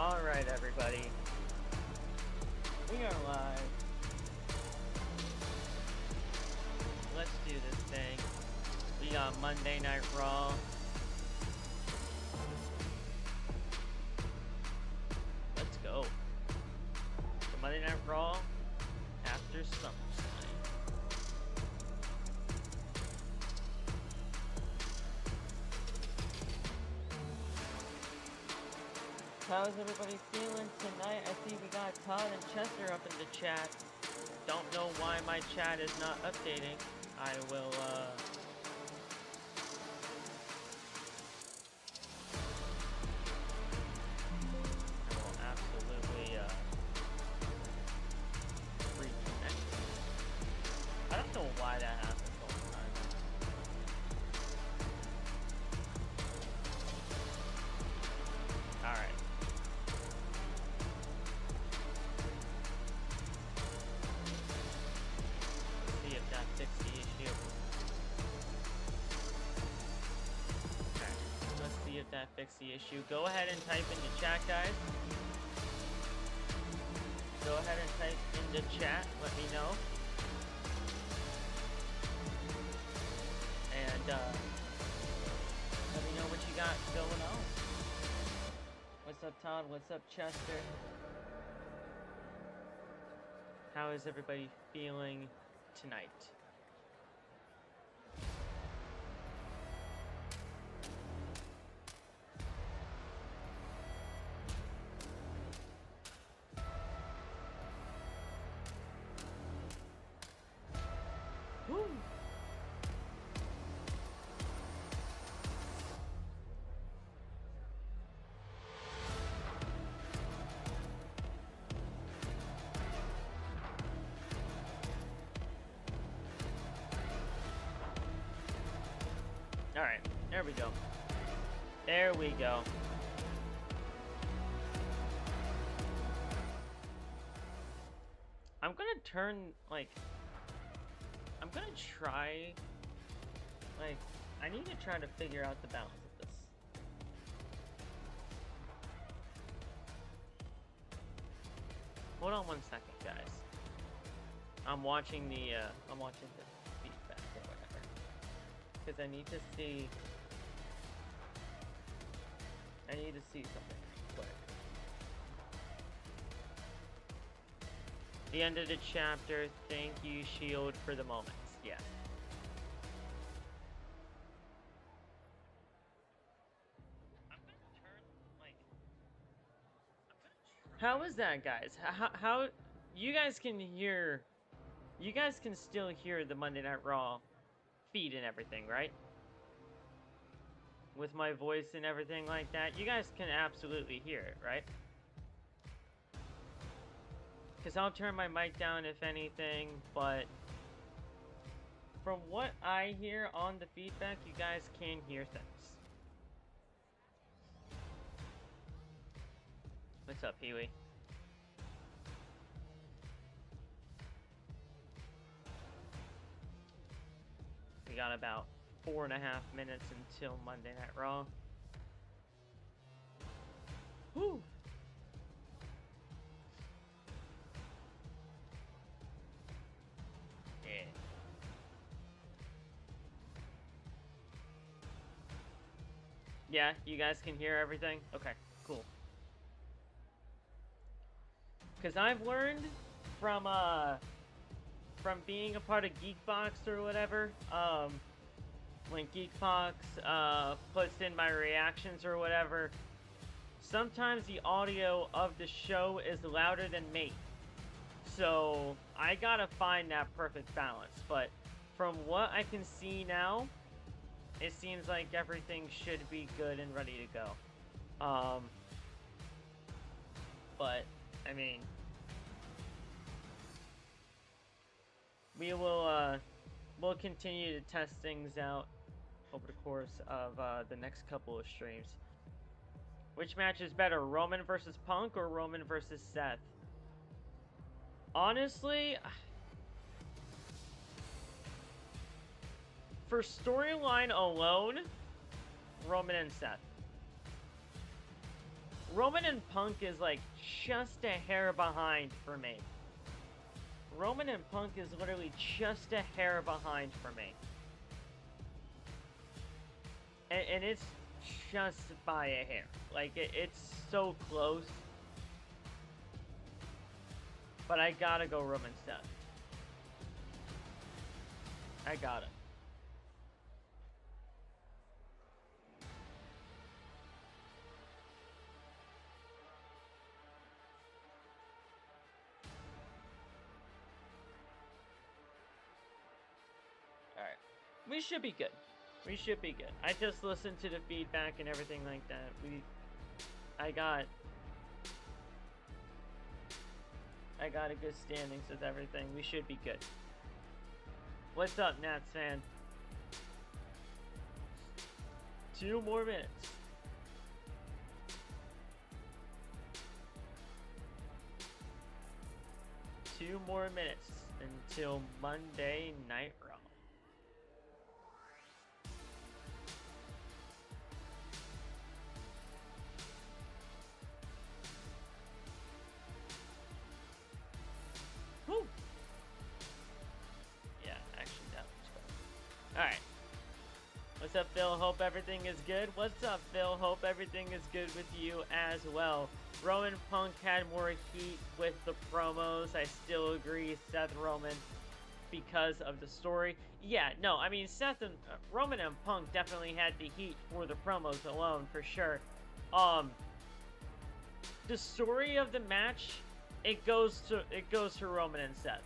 Alright, everybody. We are live. Let's do this thing. We got Monday Night Raw. Let's go. So Monday Night Raw after SummerSlam. How's everybody feeling tonight? I see we got Todd and Chester up in the chat. Don't know why my chat is not updating. I will absolutely reconnect. I don't know why that happens all the time. Alright. Fix the issue. Okay, let's see if that fixed the issue. Go ahead and type in the chat, guys. Go ahead and type in the chat. Let me know. And let me know what you got going on. What's up, Todd? What's up, Chester? How is everybody feeling tonight? Woo. All right, there we go. There we go. I'm gonna turn, like, I'm gonna try, like, I need to try to figure out the balance of this. Hold on one second, guys. I'm watching the feedback or whatever. Because I need to see something quick. The end of the chapter. Thank you, Shield, for the moments. Yeah. How is that, guys? How you guys can hear? You guys can still hear the Monday Night Raw feed and everything, right? With my voice and everything like that, you guys can absolutely hear it, right? Because I'll turn my mic down if anything, but from what I hear on the feedback, you guys can hear things. What's up, Pee-wee? We got about 4.5 minutes until Monday Night Raw. Woo! Yeah. Yeah, you guys can hear everything? Okay, cool. Because I've learned from being a part of Geekbox or whatever, when Geekbox puts in my reactions or whatever, sometimes the audio of the show is louder than me. So I gotta find that perfect balance. But from what I can see now, it seems like everything should be good and ready to go. But I mean, we'll continue to test things out over the course of the next couple of streams. Which match is better, Roman versus Punk or Roman versus Seth? Honestly, for storyline alone, Roman and Seth. Roman and Punk is like just a hair behind for me. Roman and Punk is literally just a hair behind for me. And it's just by a hair. Like, it's so close. But I gotta go Roman Seth. I gotta. Alright. We should be good. We should be good. I just listened to the feedback and everything like that. I got a good standings with everything. We should be good. What's up, Nats fan? 2 more minutes. Two more minutes until Monday Night Raw. Woo! Yeah, actually that looks good. Alright. What's up, Phil? Hope everything is good. What's up, Phil? Hope everything is good with you as well. Roman Punk had more heat with the promos. I still agree, Seth Roman, because of the story. Yeah, no, I mean, Seth and Roman and Punk definitely had the heat for the promos alone, for sure. The story of the match, it goes to Roman and Seth.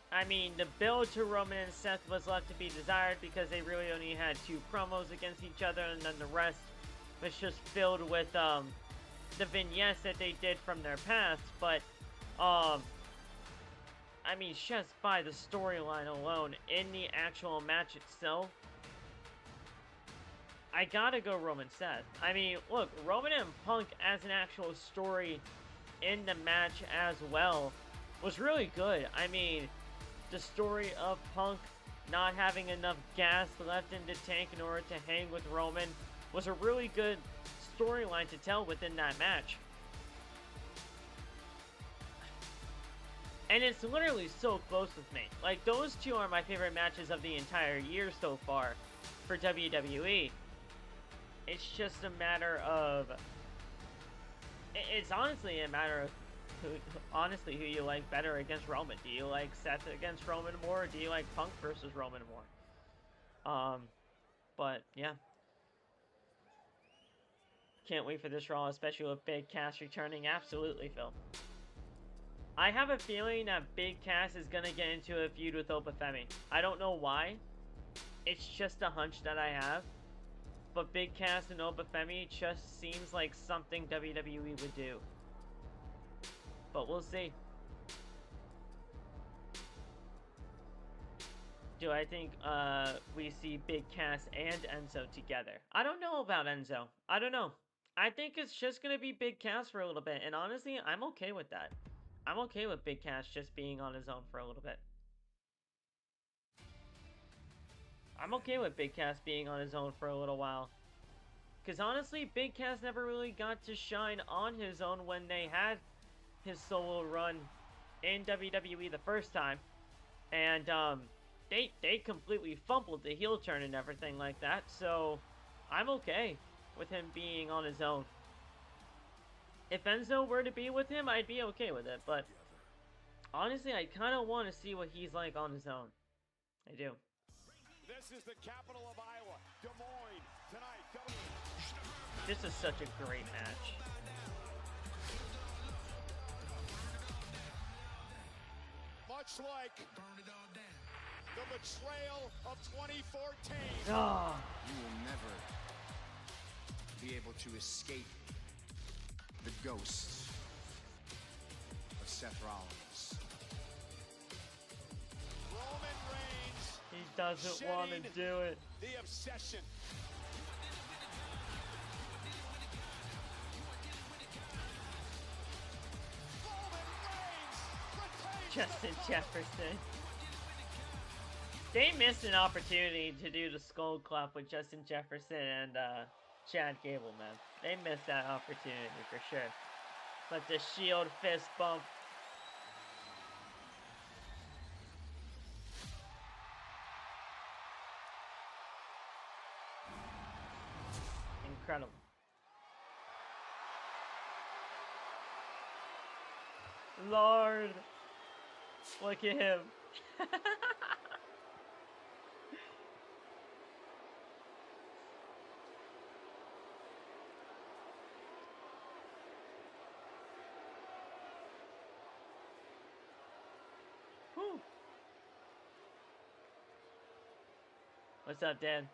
I mean, the build to Roman and Seth was left to be desired because they really only had 2 promos against each other, and then the rest was just filled with the vignettes that they did from their past. But I mean, just by the storyline alone in the actual match itself, I gotta go Roman Seth. I mean, look, Roman and Punk as an actual story in the match as well was really good. I mean, the story of Punk not having enough gas left in the tank in order to hang with Roman was a really good storyline to tell within that match. And it's literally so close with me. Like, those 2 are my favorite matches of the entire year so far for WWE. It's just a matter of... It's honestly a matter of who you like better against Roman. Do you like Seth against Roman more, or do you like Punk versus Roman more? But, yeah. Can't wait for this Raw, especially with Big Cass returning. Absolutely, Phil. I have a feeling that Big Cass is gonna get into a feud with Oba Femi. I don't know why. It's just a hunch that I have. But Big Cass and Oba Femi just seems like something WWE would do. But we'll see. Do I think we see Big Cass and Enzo together? I don't know about Enzo. I don't know. I think it's just going to be Big Cass for a little bit. And honestly, I'm okay with that. I'm okay with Big Cass just being on his own for a little bit. I'm okay with Big Cass being on his own for a little while. Because honestly, Big Cass never really got to shine on his own when they had his solo run in WWE the first time. And they completely fumbled the heel turn and everything like that. So I'm okay with him being on his own. If Enzo were to be with him, I'd be okay with it. But honestly, I kind of want to see what he's like on his own. I do. This is the capital of Iowa, Des Moines. Tonight, this is such a great match. Much like the betrayal of 2014. Oh. You will never be able to escape the ghost of Seth Rollins. Roman Reigns. He doesn't want to do it. The obsession. Justin Jefferson. They missed an opportunity to do the Skull Clap with Justin Jefferson and Chad Gable, man. They missed that opportunity for sure. But the Shield fist bump. Incredible. Lord. Look at him. Whew. What's up, Dan?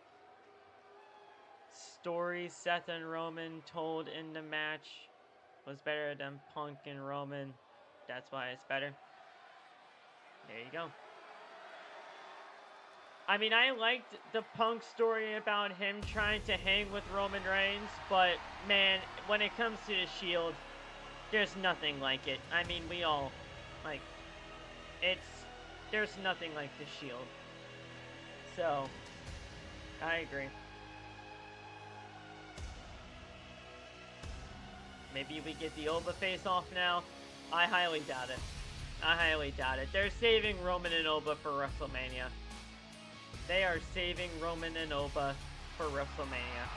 Story Seth and Roman told in the match was better than Punk and Roman. That's why it's better. There you go. I mean, I liked the Punk story about him trying to hang with Roman Reigns, but man, when it comes to the Shield, there's nothing like it. I mean, we all, like, there's nothing like the Shield. So, I agree. Maybe we get the Oba face off now. I highly doubt it. I highly doubt it. They're saving Roman and Oba for WrestleMania. They are saving Roman and Oba for WrestleMania.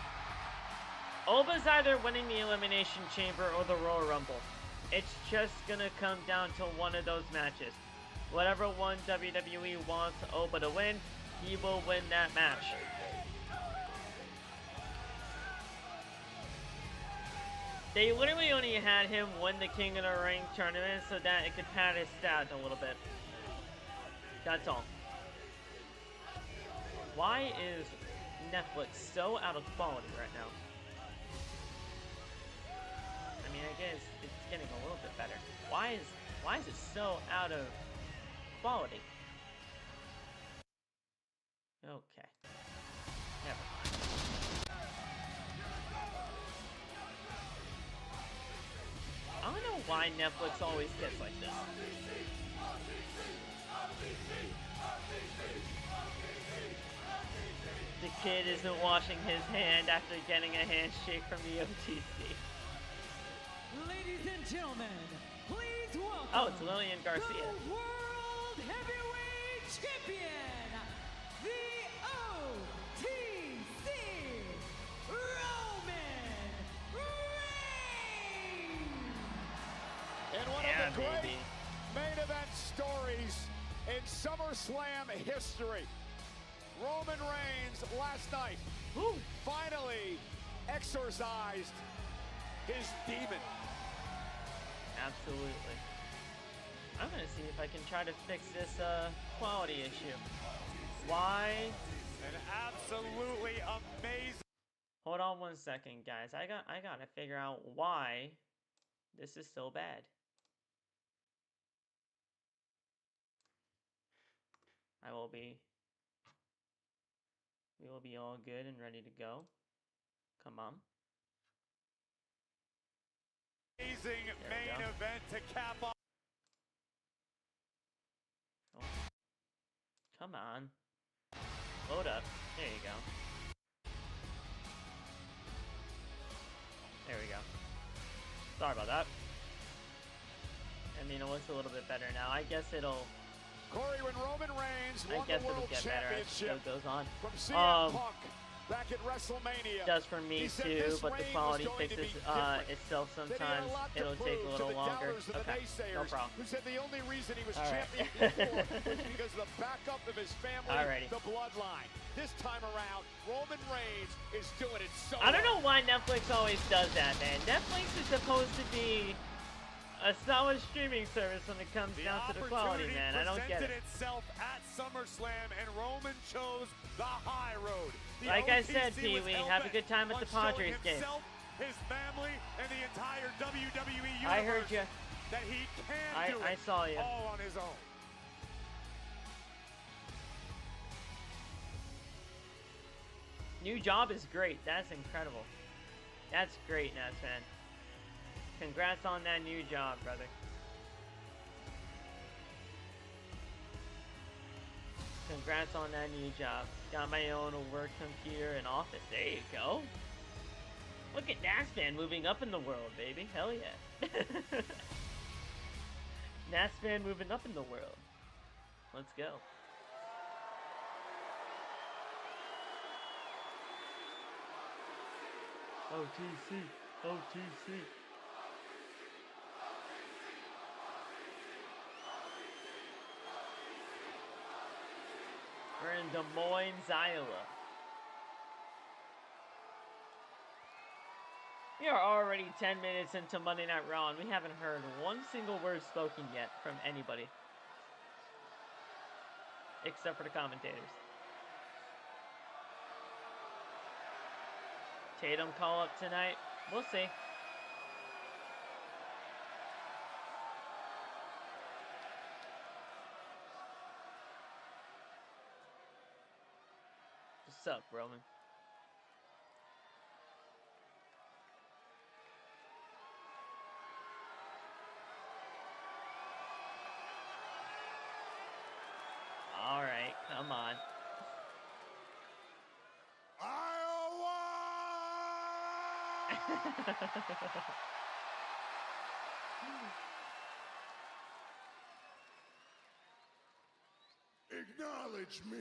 Oba's either winning the Elimination Chamber or the Royal Rumble. It's just gonna come down to one of those matches. Whatever one WWE wants Oba to win, he will win that match. They literally only had him win the King of the Ring tournament so that it could pad his stats a little bit. That's all. Why is Netflix so out of quality right now? I mean, I guess it's getting a little bit better. Why is it so out of quality? Okay. Never mind. I don't know why Netflix always gets like this. The kid isn't washing his hand after getting a handshake from the OTC. Ladies and gentlemen, please welcome. Oh, it's Lillian Garcia. The World Heavyweight Champion, the OTC, Roman Reigns. And one of the great main event stories in SummerSlam history. Roman Reigns last night finally exorcised his demon. Absolutely. I'm gonna see if I can try to fix this quality issue. Why? An absolutely amazing. Hold on one second, guys. I gotta figure out why this is so bad. We will be all good and ready to go. Come on. Amazing main event to cap off. Oh. Come on. Load up. There you go. There we go. Sorry about that. I mean, it looks a little bit better now. I guess it'll... Corey, when Roman Reigns won the World Championship goes on. From CM Punk back at WrestleMania. Does for me too, but the quality fixes itself sometimes. It'll take a little longer. Okay, no problem. Who said the only reason he was champion before was because of the backup of his family, the Bloodline. This time around, Roman Reigns is doing it so I don't know why Netflix always does that, man. Netflix is supposed to be a solid streaming service when it comes down to the quality, man. I don't get it. Itself at SummerSlam, and Roman chose the high road. Like I said, Pee-wee, have a good time at the Padres game. His family, and the entire WWE universe. I heard you. That he can do I saw you. all on his own. New job is great. That's incredible. That's great, Nats fan. Congrats on that new job, brother. Congrats on that new job. Got my own work computer and office. There you go. Look at Nasman moving up in the world, baby. Hell yeah. Nasman moving up in the world. Let's go. OTC. OTC. We're in Des Moines, Iowa. We are already 10 minutes into Monday Night Raw, and we haven't heard one single word spoken yet from anybody. Except for the commentators. Tatum call up tonight. We'll see. What's up, Roman? All right, come on. Acknowledge me.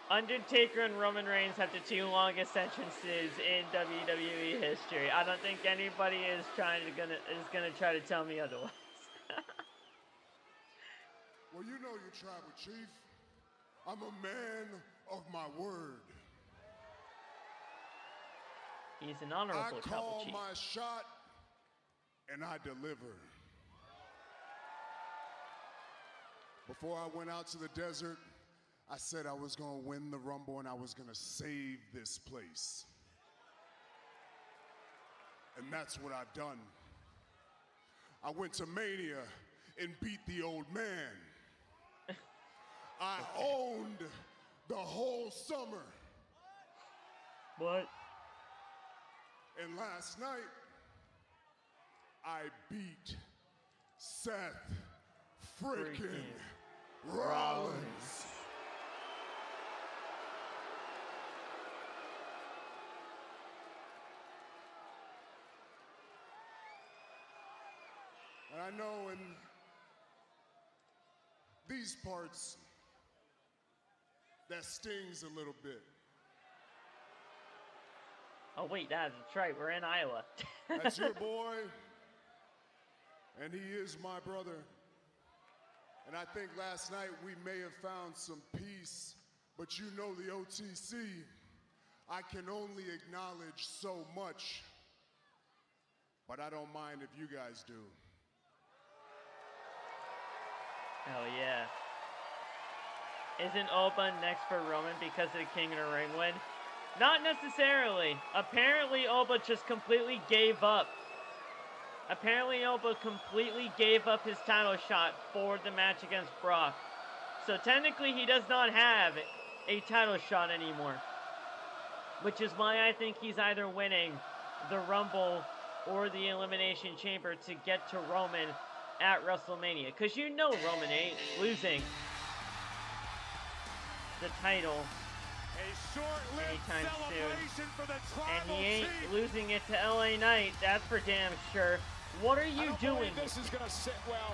Undertaker and Roman Reigns have the two longest entrances in WWE history. I don't think anybody is gonna try to tell me otherwise. Well, you know your tribal chief. I'm a man of my word. He's an honorable I tribal call chief. my shot and I deliver. Before I went out to the desert, I said I was going to win the Rumble and I was going to save this place. And that's what I've done. I went to Mania and beat the old man. I owned the whole summer. What? And last night, I beat Seth freaking Rollins. And I know in these parts, that stings a little bit. Oh wait, that's right. We're in Iowa. That's your boy, and he is my brother. And I think last night we may have found some peace, but you know the OTC, I can only acknowledge so much, but I don't mind if you guys do. Hell yeah. Isn't Oba next for Roman because of the King of the Ring win? Not necessarily. Apparently Oba just completely gave up. Apparently Oba completely gave up his title shot for the match against Brock. So technically he does not have a title shot anymore. Which is why I think he's either winning the Rumble or the Elimination Chamber to get to Roman at WrestleMania. Because you know Roman ain't losing the title anytime soon. And he ain't losing it to LA Knight, that's for damn sure. What are you doing? This is gonna sit well.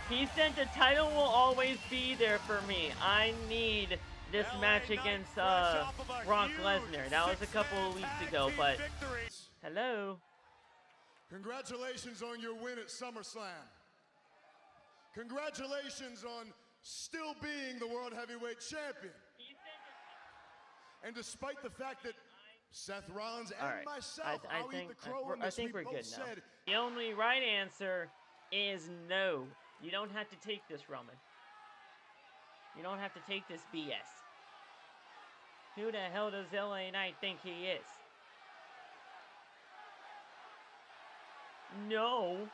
He said the title will always be there for me. I need this match against Brock Lesnar. That was a couple of weeks ago, but hello. Congratulations on your win at SummerSlam. Congratulations on still being the World Heavyweight Champion. And despite the fact that Seth Rollins and myself, I'll eat the crow in this, we both said, the only right answer is no. You don't have to take this, Roman. You don't have to take this BS. Who the hell does LA Knight think he is? No.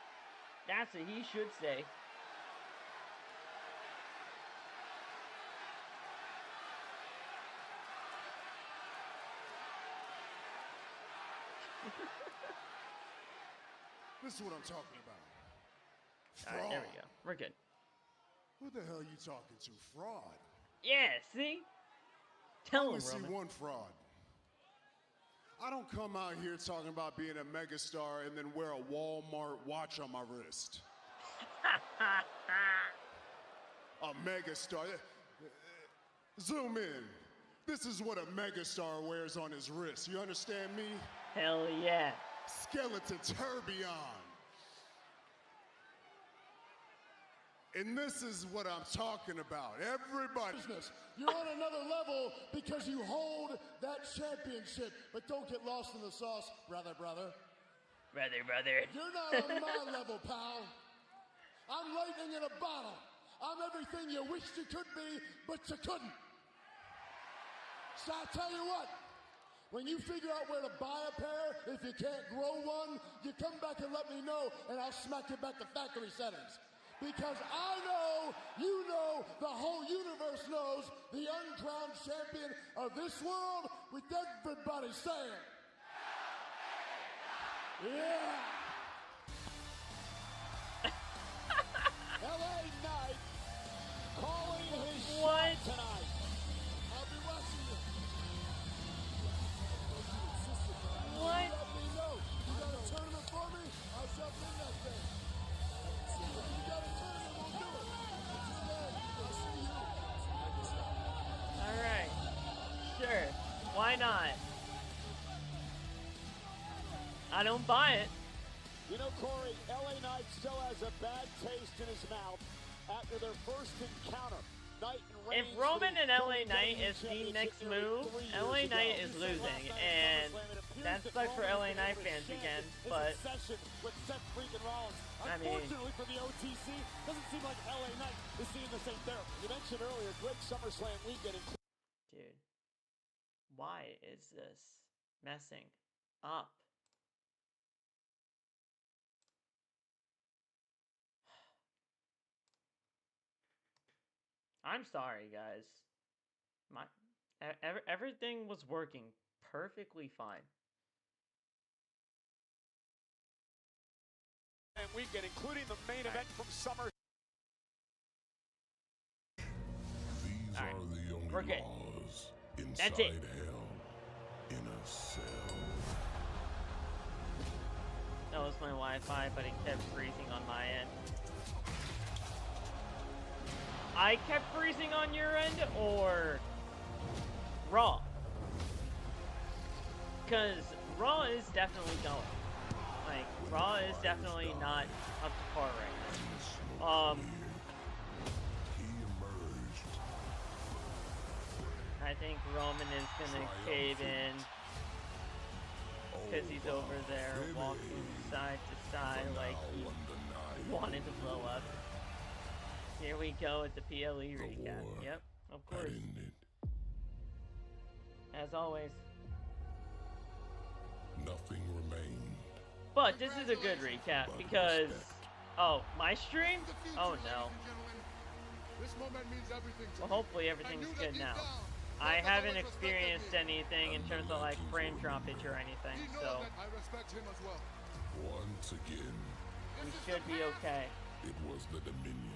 That's what he should say. This is what I'm talking about. All right, there we go. We're good. Who the hell are you talking to? Fraud. Yeah, see? I Tell only him, see Roman. one fraud. I don't come out here talking about being a megastar and then wear a Walmart watch on my wrist. A megastar. Zoom in. This is what a megastar wears on his wrist. You understand me? Hell yeah. Skeleton tourbillon. And this is what I'm talking about. Everybody. You're on another level because you hold that championship. But don't get lost in the sauce, brother. Brother. You're not on my level, pal. I'm lightning in a bottle. I'm everything you wished you could be, but you couldn't. So I'll tell you what. When you figure out where to buy a pair, if you can't grow one, you come back and let me know, and I'll smack you back to factory settings. Because I know, you know, the whole universe knows the uncrowned champion of this world with everybody saying, yeah. LA Knight calling his shot tonight. I'll be watching you. What? Let me know. You got a tournament for me? I'll jump in that thing. Alright. Sure. Why not? I don't buy it. You know, Corey, LA Knight still has a bad taste in his mouth after their first encounter. If Roman and LA Knight is the next move, LA Knight is losing, and that sucks for LA Knight fans again, but I mean, unfortunately for the OTC, doesn't seem like LA Knight is seeing the same therapy. You mentioned earlier, great SummerSlam weekend. Dude, why is this messing up? I'm sorry, guys. Everything was working perfectly fine. And weekend, including the main event from Summer. These are the only we're good. laws inside That's it. hell in a cell. That was my Wi-Fi, but it kept freezing on my end. I kept freezing on your end, or Raw? Because Raw is definitely going. Like, Raw is definitely not up to par right now. He emerged. I think Roman is gonna cave in because he's over there walking side to side like he wanted to blow up. Here we go at the PLE recap. Yep, of course. As always. Nothing remained. But this is a good recap because... Oh, my stream? Oh no. Well, hopefully everything's good now. I haven't experienced anything in terms of like frame droppage or anything, so... Once again, we should be okay. it was the Dominion.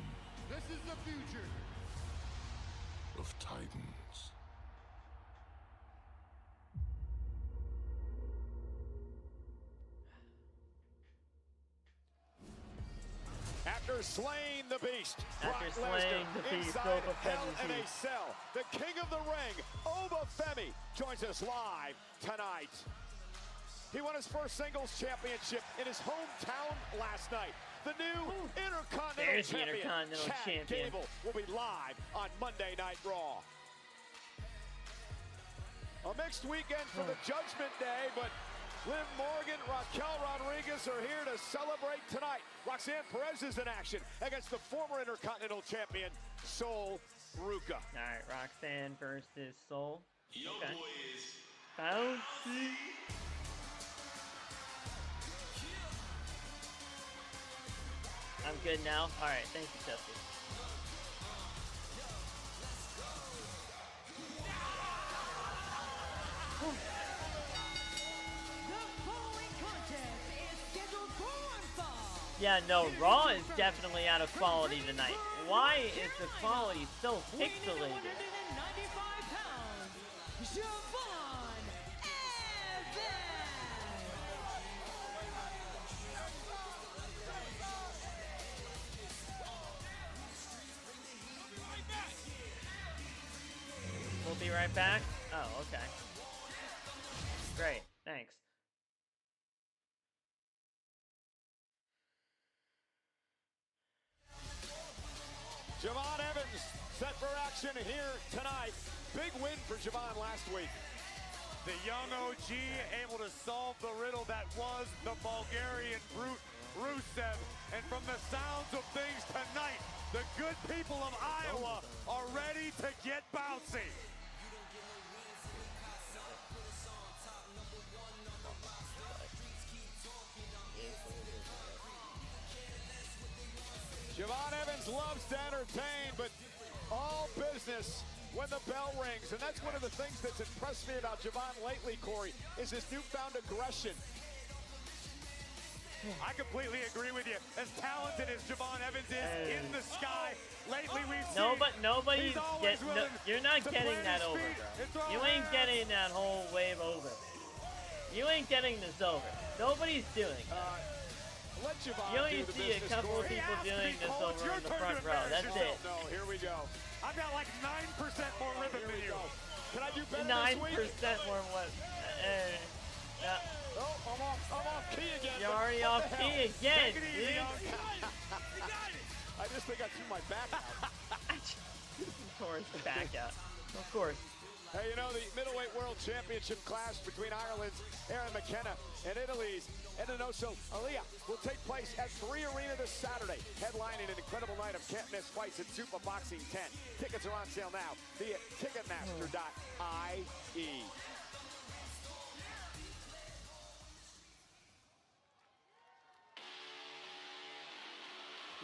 This is the future of Titans. After slaying the beast, After Brock slaying Lesnar the beast, inside Oba Hell in Femi. a Cell, the king of the ring, Oba Femi, joins us live tonight. He won his first singles championship in his hometown last night. The new Intercontinental There's the Champion, Intercontinental Chad Champion. Gable, will be live on Monday Night Raw. A mixed weekend for the Judgment Day, but Liv Morgan, Raquel Rodriguez are here to celebrate tonight. Roxanne Perez is in action against the former Intercontinental Champion, Sol Ruca. Alright, Roxanne versus Soul. Yo, Okay. boys. Bouncy. I'm good now. Alright, thank you, Jesse. The following contest is scheduled for one fall Yeah, no, Raw is definitely out of quality tonight. Why is the quality so Weighing in pixelated? at 195 pounds, Javon Evans. We'll be right back. Oh, okay. Great, thanks. Javon Evans set for action here tonight. Big win for Javon last week. The young OG able to solve the riddle that was the Bulgarian brute Rusev. And from the sounds of things tonight, the good people of Iowa are ready to get bouncy. Javon Evans loves to entertain, but all business when the bell rings. And that's one of the things that's impressed me about Javon lately, Corey, is his newfound aggression. I completely agree with you. As talented as Javon Evans is in the sky, lately we've seen nobody's you're not to getting plant that his over, feet and bro. throw You ain't hands. getting that whole wave over. You ain't getting this over. Nobody's doing that. Let Javon You only do the see a business, couple of Corey. people He asked to doing be this called. It's over your in the turn to front row. embarrass That's yourself. it. No, here we go. I've got like 9% more rhythm Here than we you. go. Can I do better 9% this week? more what? Yeah. Oh, I'm off key again. You're but already what off the key hell? again, Take it easy, dude. young. I just think I threw my back out. Of course, the back out. Of course. Hey, you know, the middleweight world championship clash between Ireland's Aaron McKenna and Italy's Edinoso Alia will take place at 3 Arena this Saturday, headlining an incredible night of can't-miss fights at Super Boxing 10. Tickets are on sale now via Ticketmaster.ie.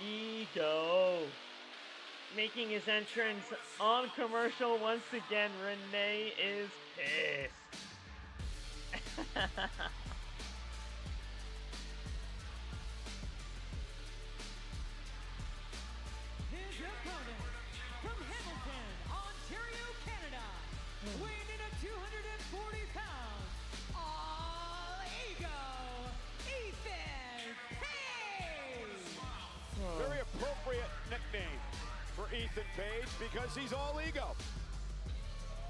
Ego. Making his entrance on commercial once again, Renee is pissed. His opponent from Hamilton, Ontario, Canada, weighing in at 240 pounds, All Ego, Ethan Page. Very appropriate nickname for Ethan Page because he's all ego.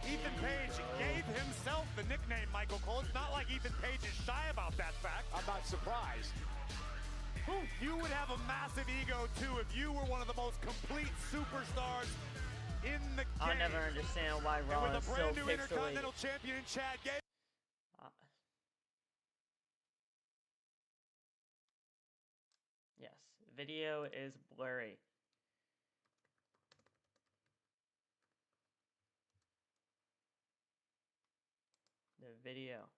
Ethan Page gave himself the nickname Michael Cole. It's not like Ethan Page is shy about that fact. I'm not surprised. You would have a massive ego too if you were one of the most complete superstars in the game. I'll never understand why And Raw with is a so brand new pixelated. Intercontinental Champion Chad Gable. Yes, video is blurry. The video.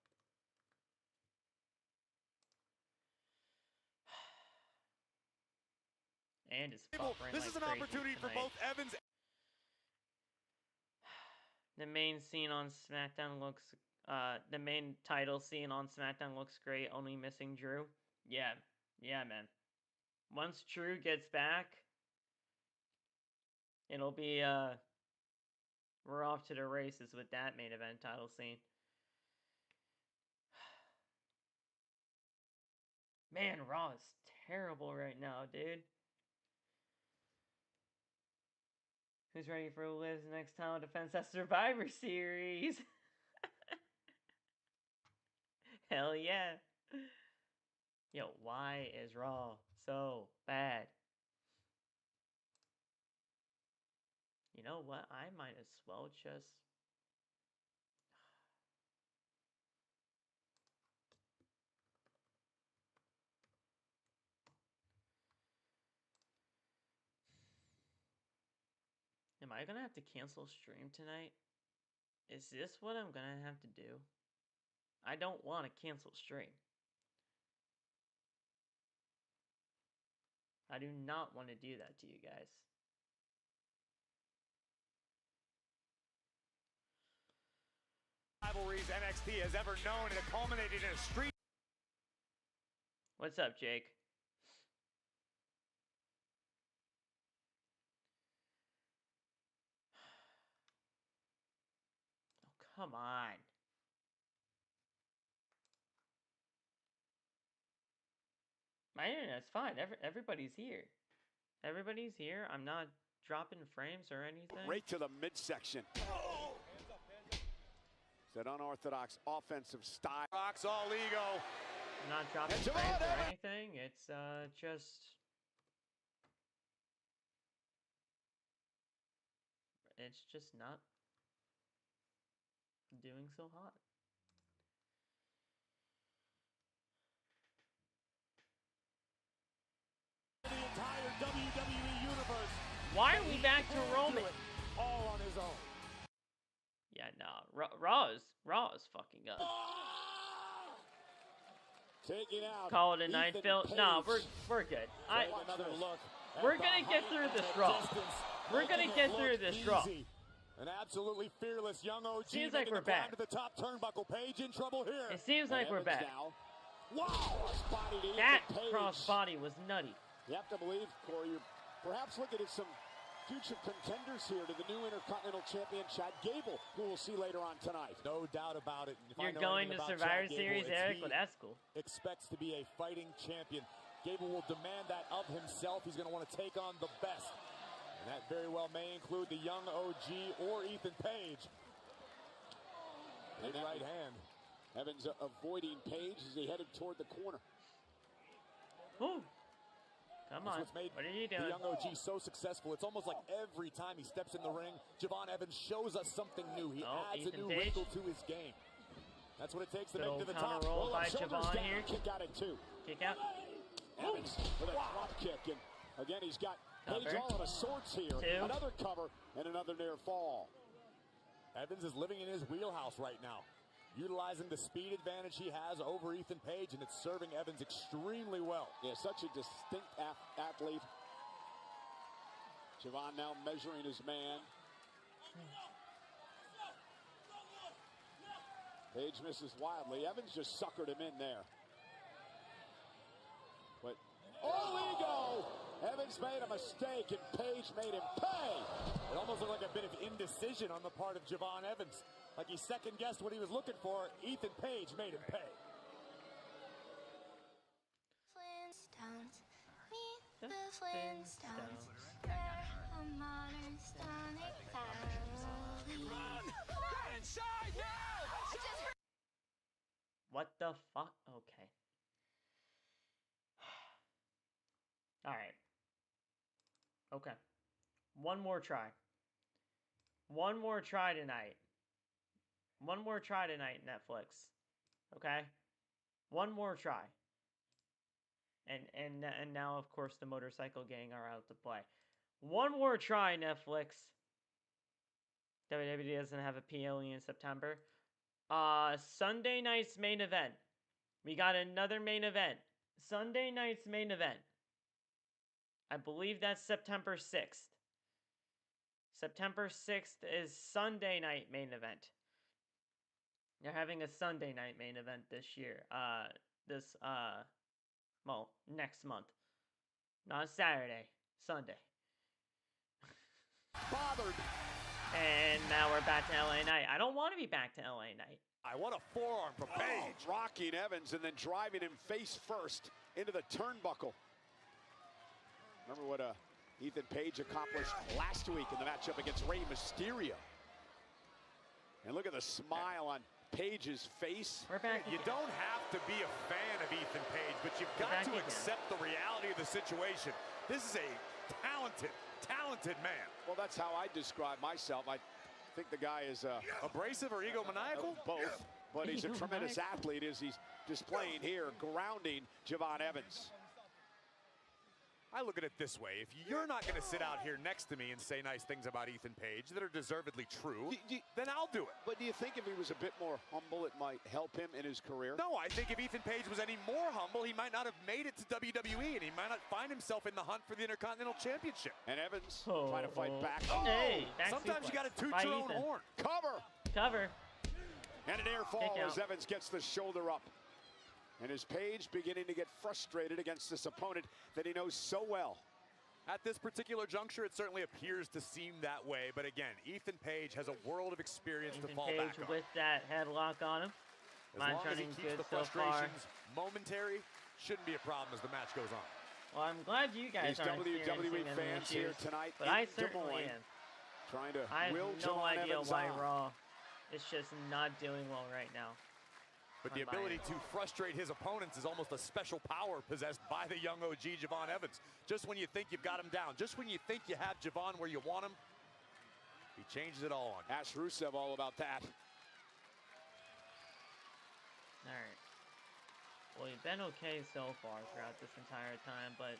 And it's buffering This like is an crazy opportunity for tonight. both Evans. The main scene on SmackDown looks, the main title scene on SmackDown looks great, only missing Drew. Yeah, man. Once Drew gets back, it'll be, we're off to the races with that main event title scene. Man, Raw is terrible right now, dude. Who's ready for Liv's next title defense at Survivor Series? Hell yeah. Yo, why is Raw so bad? You know what? I might as well just... Am I gonna have to cancel stream tonight? Is this what I'm gonna have to do? I don't want to cancel stream. I do not want to do that to you guys. Rivalries NXT has ever known, and it culminated in a street. What's up, Jake? Come on. My internet's fine. Everybody's here. Everybody's here. I'm not dropping frames or anything. Right to the midsection. It's that unorthodox offensive style. Rocks all ego. I'm not dropping frames or anything. It's just... It's just not doing so hot. The entire WWE universe. Why are we back to Roman? All on his own. Yeah, nah. Raw is fucking up. Taking out. Call it a night, Phil. No, we're good. Another look. We're gonna get through this Raw. We're gonna get through this Raw. An absolutely fearless young OG. Seems like we're back. To the top turnbuckle. Page in trouble here. It seems like we're back. Wow! That crossbody was nutty. You have to believe, Corey, you're perhaps looking at some future contenders here to the new Intercontinental Champion, Chad Gable, who we'll see later on tonight. No doubt about it. You're going to Survivor Series, Eric? Well, that's cool. Expects to be a fighting champion. Gable will demand that of himself. He's going to want to take on the best. And that very well may include the young OG or Ethan Page. Big right hand. Evans avoiding Page as he headed toward the corner. Ooh. Come on. What's made What are you doing? the young OG so successful. It's almost like every time he steps in the ring, Javon Evans shows us something new. He adds Ethan a new Page. wrinkle to his game. That's what it takes to make it to the Counter top. roll by Shoulders Javon down, here. kick out at two. Kick out. Evans with a drop kick, and again he's got Page Cover. all on a swords here. Two. Another cover and another near fall. Evans is living in his wheelhouse right now, utilizing the speed advantage he has over Ethan Page, and it's serving Evans extremely well. Yeah, such a distinct athlete. Javon now measuring his man. Page misses wildly. Evans just suckered him in there. But ego! Evans made a mistake and Page made him pay. It almost looked like a bit of indecision on the part of Javon Evans. Like he second-guessed what he was looking for. Ethan Page made him pay. Flintstones, meet the Flintstones. They're a modern sonic family. Get inside now! What the fuck? Okay. Alright. Okay. One more try. One more try tonight. One more try tonight, Netflix. Okay? One more try. And now, of course, the motorcycle gang are out to play. One more try, Netflix. WWE doesn't have a PLE in September. Sunday night's main event. We got another main event. Sunday night's main event. I believe that's September 6th. September 6th is Sunday night main event. They're having a Sunday night main event this year. Well, next month. Not Saturday. Sunday. Bothered. And now we're back to LA Knight. I don't want to be back to LA Knight. I want a forearm from Page. Rocking Evans and then driving him face first into the turnbuckle. Remember what Ethan Page accomplished last week in the matchup against Rey Mysterio. And look at the smile on Page's face. We're back. You don't have to be a fan of Ethan Page, but you've got to accept the reality of the situation. This is a talented man. Well, that's how I describe myself. I think the guy is abrasive or egomaniacal? Both, but he's a tremendous athlete as he's displaying here, grounding Javon Evans. I look at it this way. If you're not going to sit out here next to me and say nice things about Ethan Page that are deservedly true, then I'll do it. But do you think if he was a bit more humble, it might help him in his career? No, I think if Ethan Page was any more humble, he might not have made it to WWE, and he might not find himself in the hunt for the Intercontinental Championship. And Evans trying to fight back. Hey, back sometimes sequence. you got to toot By your own Ethan. horn. Cover. And an air fall Kick as out. Evans gets the shoulder up. And is Page beginning to get frustrated against this opponent that he knows so well? At this particular juncture, it certainly appears to seem that way. But again, Ethan Page has a world of experience to fall Page back on. with that headlock on him. As Mine's long as he running keeps good the so far. frustrations momentary, shouldn't be a problem as the match goes on. Well, I'm glad you guys These aren't WWE experiencing any fans here issues, tonight but in I Des certainly Moines, am. trying to I have will no Javon idea Evans why on. Raw is just not doing well right now. But the ability to frustrate his opponents is almost a special power possessed by the young OG, Javon Evans. Just when you think you've got him down, just when you think you have Javon where you want him, he changes it all on. Ask Rusev all about that. All right. Well, you've been okay so far throughout this entire time, but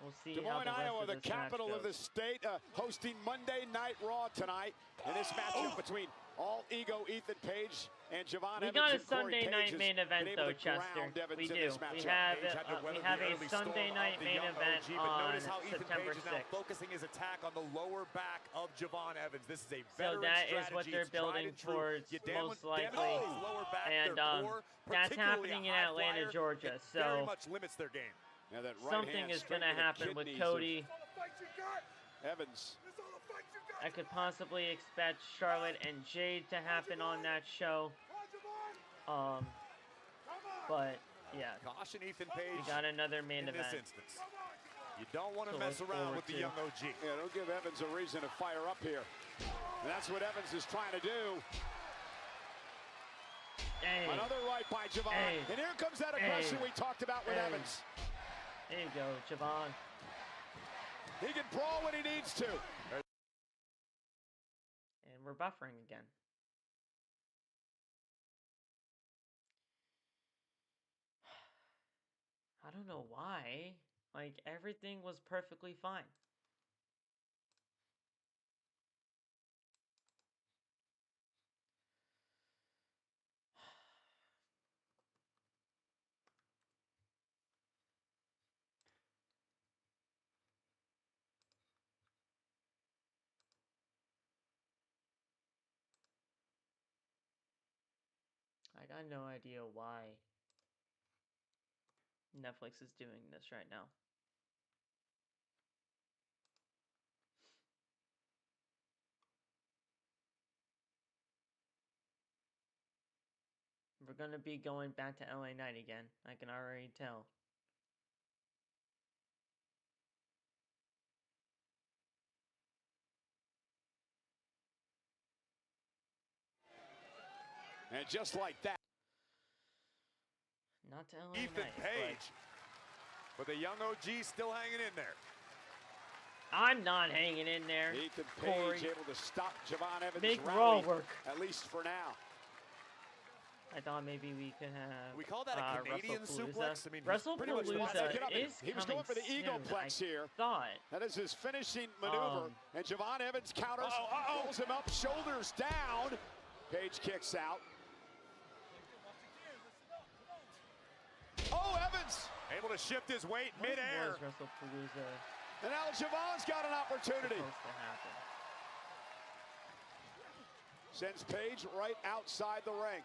we'll see Des how Moines, the rest Iowa, of the this match capital goes. of the state, hosting Monday Night Raw tonight. And this matchup between All Ego Ethan Page and Javon We Evans got a and Corey Sunday Page night has main been event able though, to Chester. ground Evans We in do. this We matchup. have Page had to weather we have the a early Sunday storm night of the main young event OG, but on notice how Ethan September Page is now 6th. focusing his attack on the lower back of Javon Evans. This is a So veteran that strategy. is what they're It's tried building and true. towards You most damage likely. those lower back, And their core, that's particularly happening a in high Atlanta, flyer. Georgia. It very So much limits their game. Now that right something hand is straight going to to the happen with kidneys Cody. of Evans. I could possibly expect Charlotte and Jade to happen on that show. But yeah, Caution Ethan Page. we got another main in event. this instance. You don't want to To mess look around forward with the to. young OG. Yeah, don't give Evans a reason to fire up here. And that's what Evans is trying to do. Hey, Another right by Javon. Hey. And here comes that aggression Hey. we talked about with Hey. Evans. there you go, Javon. He can brawl when he needs to. And we're buffering again. I don't know why. Like, everything was perfectly fine. I got no idea why Netflix is doing this right now. We're gonna be going back to LA Knight again. I can already tell. And just like that, Not to LA Ethan Knight, Page. But the young OG still hanging in there. but I'm not hanging in there. Ethan Corey. Page able to stop Javon Evans' Make rally, Raw work. at least for now. I thought maybe we could have. We call that a Canadian suplex? I mean, he's WrestlePalooza pretty much wants to get up. is He was going for the coming egoplex soon, here. I thought. That is his finishing maneuver. And Javon Evans counters, pulls him up, shoulders down. Page kicks out. Oh, Evans able to shift his weight What midair. was WrestlePalooza And now Javon's got an opportunity. supposed to happen? Sends Page right outside the ring.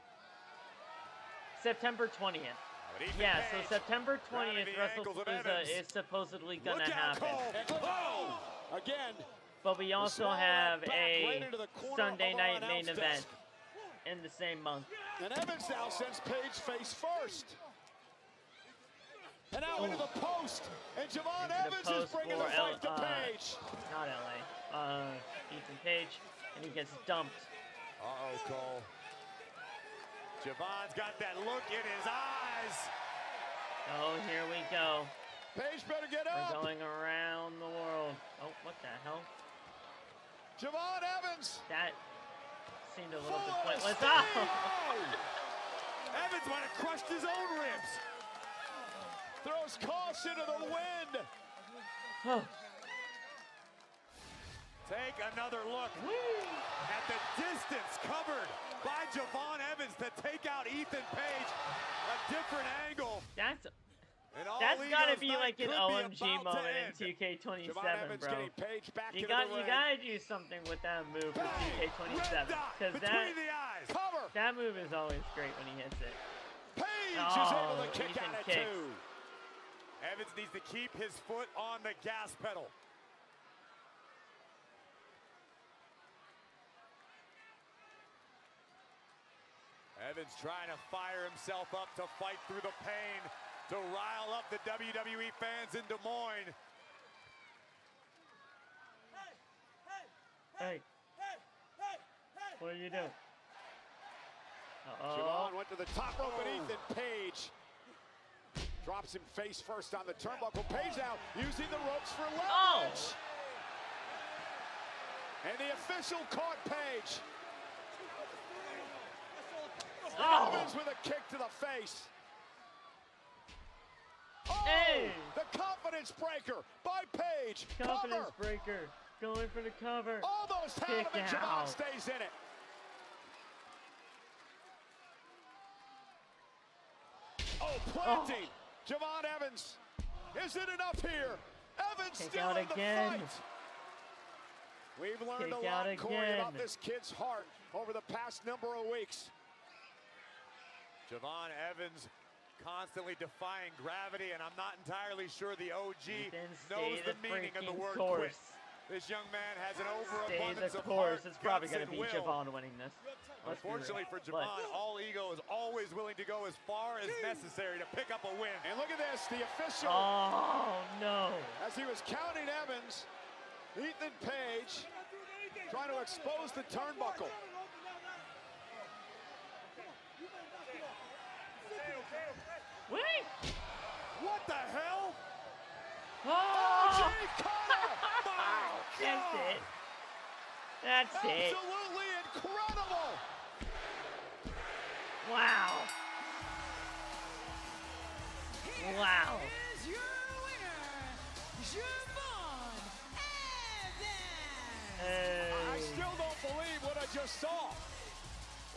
September 20th. But Ethan Yeah, so Page September rounding 20th, the ankles of WrestlePalooza Evans. is supposedly gonna Look out, happen. Cole. Oh! Again, But we also small have right back right a into the corner Sunday of our night main announce event desk. in the same month. And Evans now sends Page face first. And now into the post. And Javon Into the Evans is post bringing the for fight to Page. Not LA. Ethan Page, and he gets dumped. Uh-oh, Cole. Javon's got that look in his eyes. Oh, here we go. Page better get We're up. going around the world. Oh, what the hell? Javon Evans. That seemed a little bit Full pointless. steam. Oh! Evans might have crushed his own ribs. Throws caution to the wind. Oh. Take another look at the distance covered by Javon Evans to take out Ethan Page. A different angle. That's And all That's gotta Ego's be night like an could be OMG about to moment in end. 2K27, Javon Evans bro. getting Page back You into the ring. gotta do something with that move for Bang! 2K27, Red dot because between the eyes. Cover. that move is always great when he hits it. Page is Oh, able to kick Ethan out at kicks. 2. Evans needs to keep his foot on the gas pedal. Evans trying to fire himself up to fight through the pain, to rile up the WWE fans in Des Moines. Hey. What are you doing? Javon went to the top rope, and Ethan Page drops him face first on the turnbuckle. Page now using the ropes for leverage. And the official caught Page. Evans with a kick to the face. Hey! The confidence breaker by Page. Confidence breaker. Going for the cover. Almost had him, and Javon stays in it. Planting. Javon Evans. Is it enough here? Evans still in the fight. We've learned a lot, Corey, about this kid's heart over the past number of weeks. Javon Evans constantly defying gravity, and I'm not entirely sure the OG knows the meaning of the word quit. This young man has an overabundance of heart, It's probably going to be will. Javon winning this. Unfortunately for Javon, all ego is always willing to go as far as necessary to pick up a win. And look at this, the official. Oh, no. As he was counting Evans, Ethan Page trying to expose the turnbuckle. Wait! What the hell? Oh! My That's God! it. That's it. Absolutely incredible! Wow. Wow. Is your winner, Javon Evans. I still don't believe what I just saw.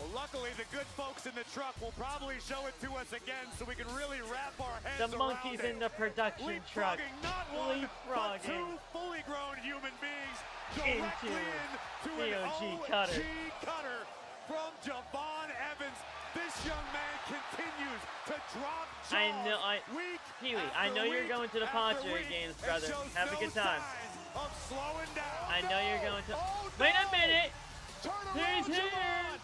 Well, luckily, the good folks in the truck will probably show it to us again so we can really wrap our heads The around monkeys it. in the production truck. Not one, but Leapfrogging two fully grown human beings into directly into the an OG OG cutter. cutter from Javon Evans. This young man continues to drop jaws. Huey, I know you're going to the Padre games, brother. Have a good time. Of slowing down. I know you're going to. Wait a minute. He's here.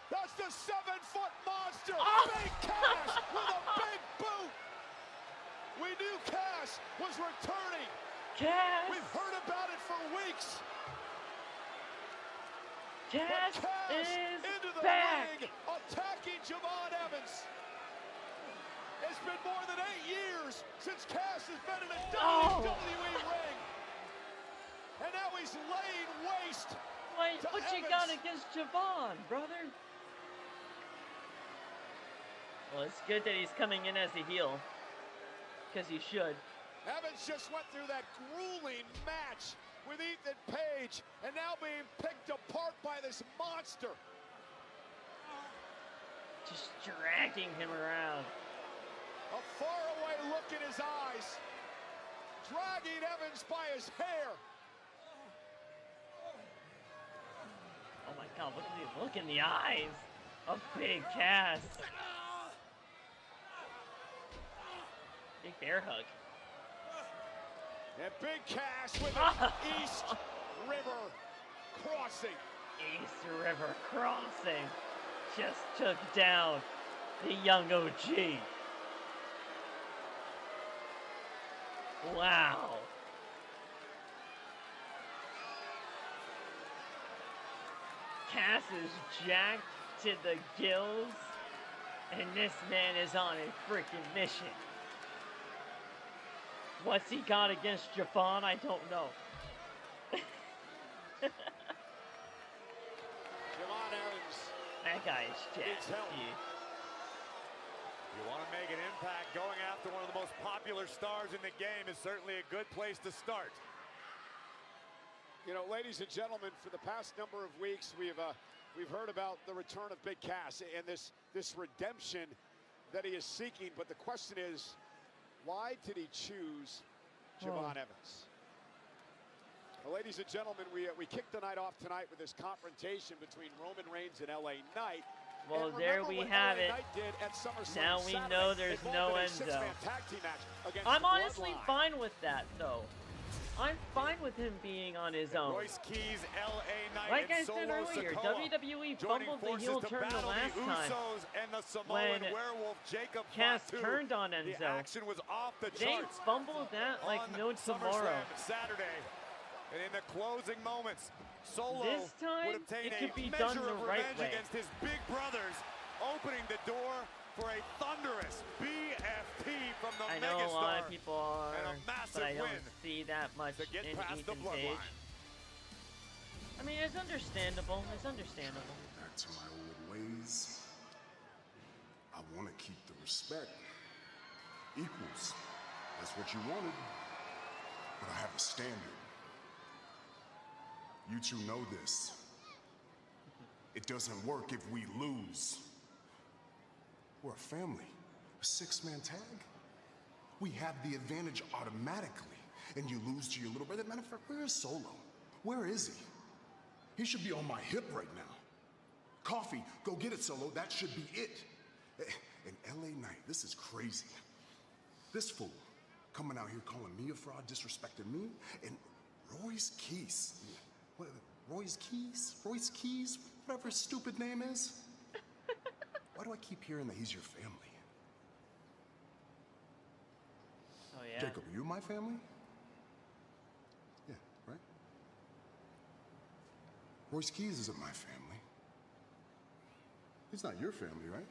That's the 7-foot monster. Oh. Big Cass with a big boot. We knew Cass was returning. Cass. We've heard about it for weeks. Cass is into the back. ring, attacking Javon Evans. It's been more than 8 years since Cass has been in a WWE ring. And now he's laying waste. Wait, to what you Evans. got against Javon, brother? Well, it's good that he's coming in as a heel. Because he should. Evans just went through that grueling match with Ethan Page and now being picked apart by this monster. Just dragging him around. A faraway look in his eyes. Dragging Evans by his hair. Oh my God, look in the eyes of Big Cass. Big bear hug. And Big Cass with an East River crossing. East River crossing. Just took down the young OG. Wow. Cass is jacked to the gills, and this man is on a freaking mission. What's he got against Javon? I don't know. Javon Evans. That guy is jacked. You want to make an impact, going after one of the most popular stars in the game is certainly a good place to start. You know, ladies and gentlemen, for the past number of weeks, we've heard about the return of Big Cass and this redemption that he is seeking. But the question is, why did he choose Javon Evans? Well, ladies and gentlemen, we kicked the night off tonight with this confrontation between Roman Reigns and LA Knight. Well, And there remember we what have LA it. Knight did at SummerSlam Now we Saturday. know there's Involved no in a Enzo. six-man tag team match against I'm the honestly Bloodline. fine with that, though. I'm fine with him being on his own. Royce Keys, LA Knight, Like I and said Solo earlier, Sikoa WWE joining fumbled the forces heel to turn the battle last the time. Usos and the Samoan when werewolf Jacob Cass Fatu. turned on The Enzo. action was off the They charts. fumbled that like on no tomorrow. SummerSlam Saturday. And in the closing moments, Solo This time, would obtain it a could be done measure the of right revenge way. against his big brothers, opening the door for a thunderous BFT from the I know megastar. a lot of people are, and a massive but I don't win see that much to get in past the Ethan Bloodline. Page. I mean, it's understandable. It's understandable. Back to my old ways. I want to keep the respect. Equals. That's what you wanted. But I have a standard. You two know this. It doesn't work if we lose. We're a family. A six-man tag. We have the advantage automatically. And you lose to your little brother. Matter of fact, where is Solo? Where is he? He should be on my hip right now. Coffee, go get it, Solo. That should be it. And LA Knight, this is crazy. This fool coming out here calling me a fraud, disrespecting me, and Royce Keys. What, Royce Keys? Royce Keys? Whatever his stupid name is. Why do I keep hearing that he's your family? Oh, yeah. Jacob, are you my family? Yeah, right? Royce Keys isn't my family. He's not your family, right?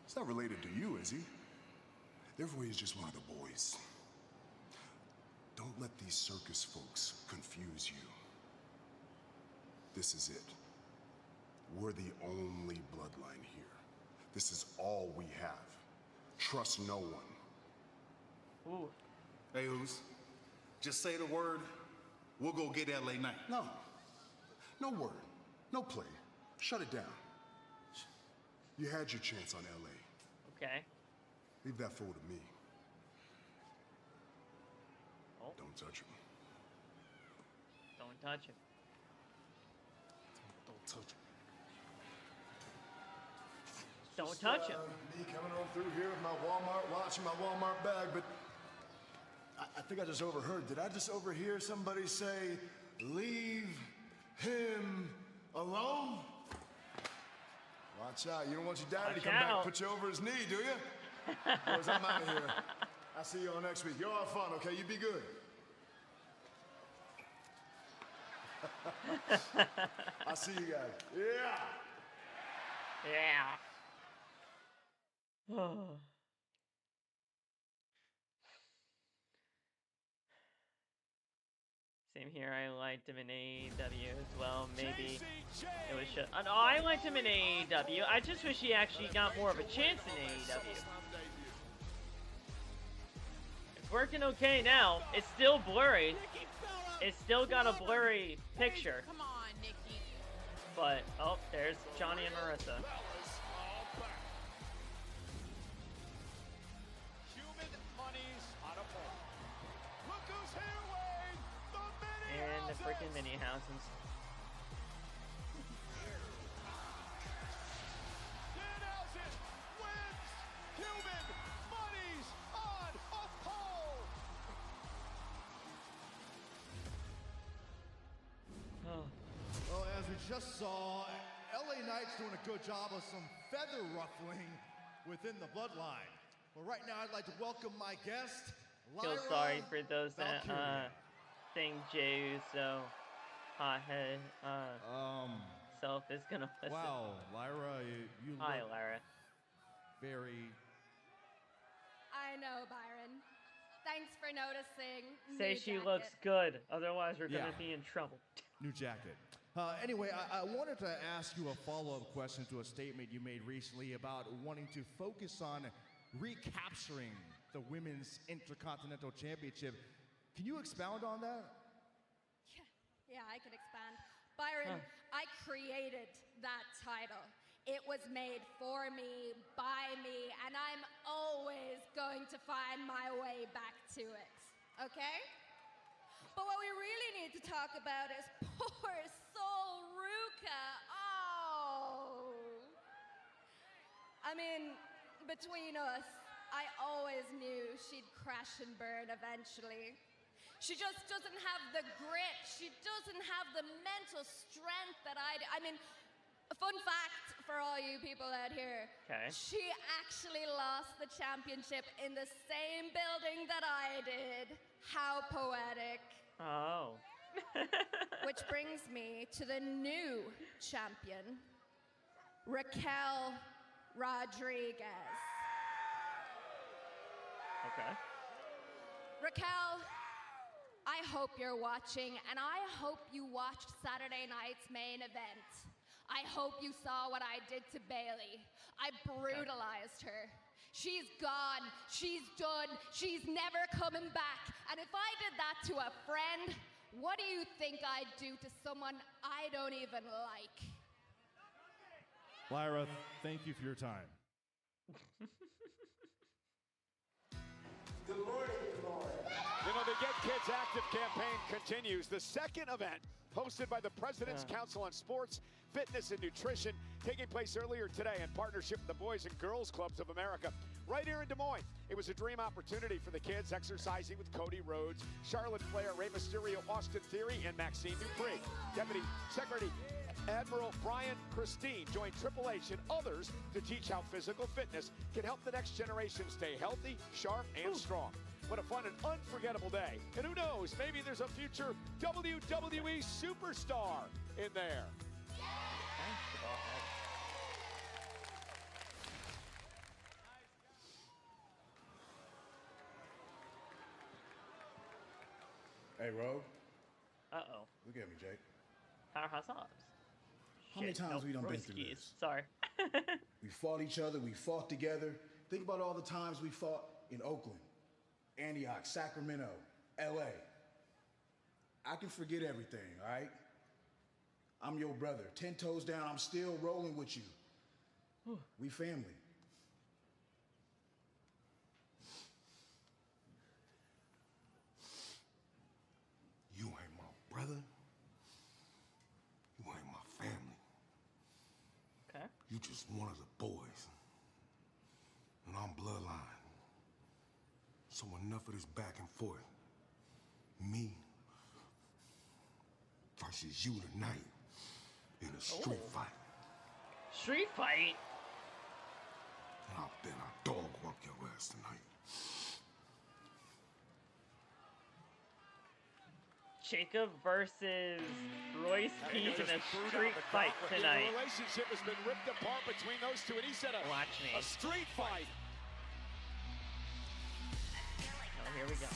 He's not related to you, is he? Therefore, he's just one of the boys. Don't let these circus folks confuse you. This is it. We're the only bloodline here. This is all we have. Trust no one. Ooh. Hey, Oos, just say the word, we'll go get LA Knight. No. No word. No play. Shut it down. You had your chance on LA. Okay. Leave that fool to me. Oh. Don't touch him. Don't touch him. Don't touch him. Don't touch him. Me coming on through here with my Walmart watch and my Walmart bag, but I think I just overheard. Did I just overhear somebody say, leave him alone? Watch out. You don't want your daddy to come back and put you over his knee, do you? Boys, I'm out of here. I'll see you all next week. Y'all have fun, okay? You be good. I'll see you guys. Yeah. Yeah. Oh. Same here. I liked him in AEW as well. Maybe it was just. No, I liked him in AEW. I just wish he actually got more of a chance in AEW. It's working okay now. It's still blurry. It's still got a blurry picture. Come on, Nikki. But oh, there's Johnny and Marissa. And the freaking mini houses. Oh. Well, as we just saw, LA Knight's doing a good job of some feather ruffling within the bloodline. But right now, I'd like to welcome my guest, Feel Lyra sorry for those that Valkyria. think Jey Uso hothead self is gonna listen. Wow, Lyra, you look Hi, Lyra. very... I know, Byron. Thanks for noticing. Say New she jacket. looks good, otherwise we're gonna Yeah. be in trouble. New jacket. Anyway, I wanted to ask you a follow-up question to a statement you made recently about wanting to focus on recapturing the Women's Intercontinental Championship. Can you expound on that? Yeah, I can expand. Byron, I created that title. It was made for me, by me, and I'm always going to find my way back to it. Okay? But what we really need to talk about is poor soul Ruca. Oh. I mean, between us, I always knew she'd crash and burn eventually. She just doesn't have the grit. She doesn't have the mental strength that I do. I mean, a fun fact for all you people out here. Okay. She actually lost the championship in the same building that I did. How poetic. Oh. Which brings me to the new champion, Raquel Rodriguez. Okay. Raquel, I hope you're watching, and I hope you watched Saturday night's main event. I hope you saw what I did to Bayley. I brutalized her. She's gone. She's done. She's never coming back. And if I did that to a friend, what do you think I'd do to someone I don't even like? Lyra, thank you for your time. Good morning, good morning. You know, the Get Kids Active campaign continues. The second event, hosted by the President's Council on Sports, Fitness, and Nutrition, taking place earlier today in partnership with the Boys and Girls Clubs of America, right here in Des Moines. It was a dream opportunity for the kids, exercising with Cody Rhodes, Charlotte Flair, Rey Mysterio, Austin Theory, and Maxine Dupree. Deputy Secretary Admiral Brian Christine joined Triple H and others to teach how physical fitness can help the next generation stay healthy, sharp, and strong. What a fun and unforgettable day. And who knows, maybe there's a future WWE superstar in there. Hey, Ro. Uh-oh. Look at me, Jake. Powerhouse Hobbs. How many times we done been Royce through Keys. this? Sorry. We fought each other. We fought together. Think about all the times we fought in Oakland, Antioch, Sacramento, L.A. I can forget everything, all right? I'm your brother. 10 toes down, I'm still rolling with you. We family. You ain't my brother. You ain't my family. Okay. You just one of the boys. And I'm bloodline. So enough of this back and forth. Me versus you tonight in a street fight. Street fight? And I'll bet I dog walk your ass tonight. Jacob versus Royce Keys in a street fight tonight. The relationship has been ripped apart between those two, and he said Watch me. a street fight. Oh, here we go.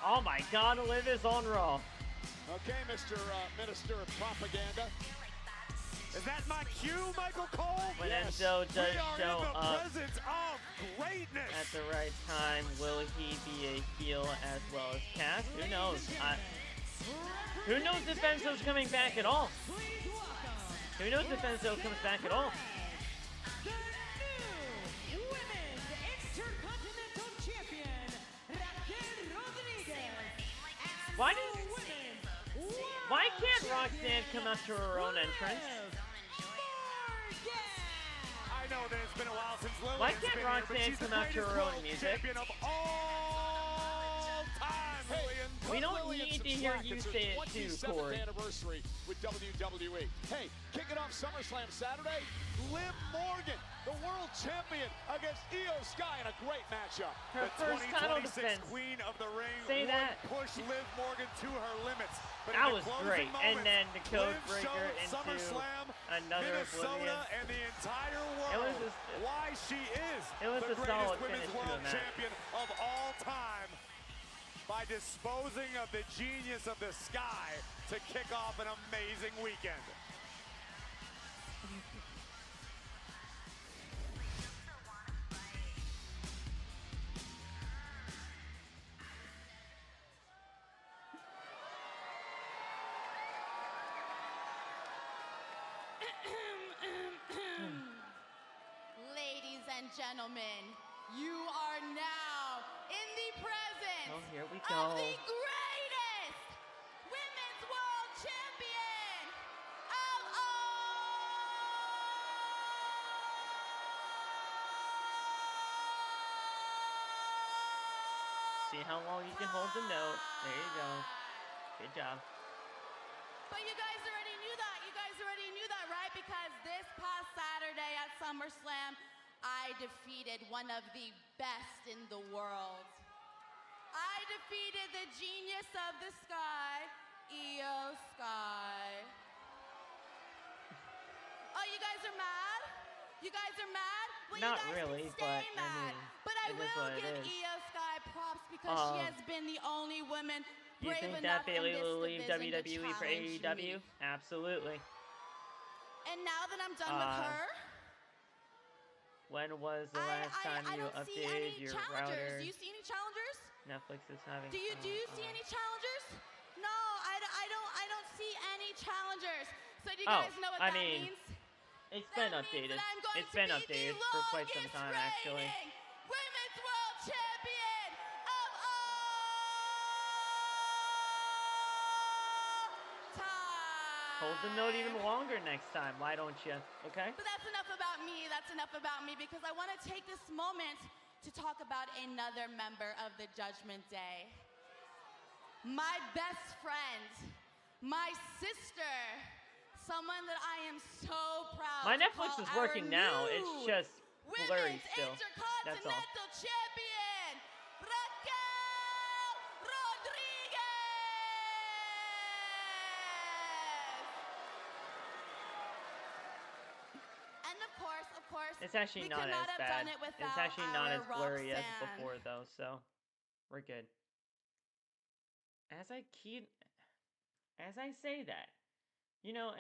Oh my God, Liv is on Raw. Okay, Mr. Minister of Propaganda. Is that my cue, Michael Cole? When Yes. Enzo does We are show in the up presence of greatness. at the right time, will he be a heel as well as Cass? Who knows? Who knows if Enzo's coming back at all? Who knows if Enzo comes back at all? The new Women's Intercontinental Champion, Raquel Rodriguez. Why can't Roxanne come out to her own entrance? I know that it's been a while since Lillian's Why can't been here, but Roxanne she's the come out to greatest her own world music? champion of all time, Lillian. We don't Lillian need some to hear slack. you It's her say it too, 27th Corey. anniversary with WWE. Hey, kicking off SummerSlam Saturday, Liv Morgan, the world champion, against Io Sky in a great matchup. Her The first title 2026 defense. Queen of the Ring Say would that. push Liv Morgan to her limits. But That in the was closing great. And moments, then the code Liv breaker showed into SummerSlam, another Minnesota, Oblivion. and the entire It world was a- why she is it was the a solid greatest women's finish to world the match. champion of all time by disposing of the genius of the Sky to kick off an amazing weekend. Ladies and gentlemen, you are now in the presence Oh, here we of go. the greatest women's world champion of all See how long you can hold the note. There you go. Good job. But you guys already knew that. You guys already knew that, right? Because this past Saturday at SummerSlam, I defeated one of the best in the world. I defeated the genius of the sky, Io Sky. Oh, you guys are mad? You guys are mad? Well, Not you guys really, can stay but mad. I mean, but I it is will what it give is. Io Sky props because she has been the only woman Do you brave think enough that Bayley in this will leave division to WWE for challenge AEW? me. Absolutely. And now that I'm done with her, When was the last time I you don't see any updated your challengers. router? Do you see any challengers? Netflix is having. Do you see any challengers? No, I don't see any challengers. So do you guys know what that means? It's been updated. It's been updated for quite some time, actually. Women's World Champion of all time. Hold the note even longer next time. Why don't you? Okay. But that's enough about me. That's enough about me because I want to take this moment to talk about another member of the Judgment Day. My best friend, my sister, someone that I am so proud My to Netflix call is working our now. new It's just blurry Women's still. That's all. Intercontinental Champion, Raquel Rodriguez. And of course, It's actually we not could not as have bad. done it without It's actually not our as blurry as Roxanne. before, though. So we're good. As I say that, you know,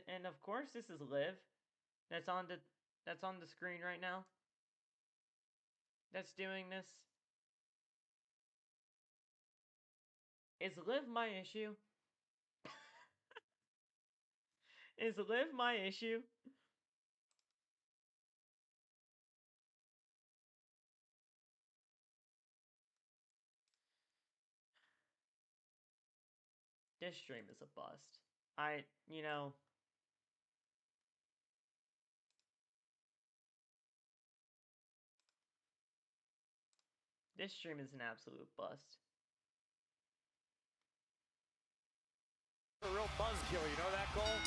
and of course this is Liv. That's on the screen right now. That's doing this. Is Liv my issue? Is Liv my issue? This stream is a bust. You know, this stream is an absolute bust. A real buzzkill, you know that, Cole?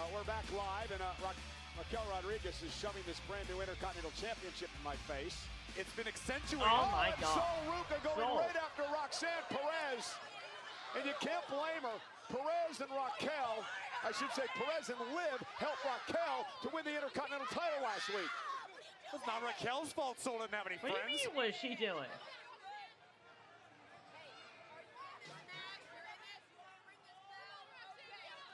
We're back live, and Raquel Rodriguez is shoving this brand new Intercontinental Championship in my face. It's been accentuated. Oh my God. Sol Ruca going right after Roxanne Perez. And you can't blame her. Perez and Raquel, I should say Perez and Liv helped Raquel to win the Intercontinental title last week. It's not Raquel's fault Sol didn't have any What do friends. you mean, what is she doing?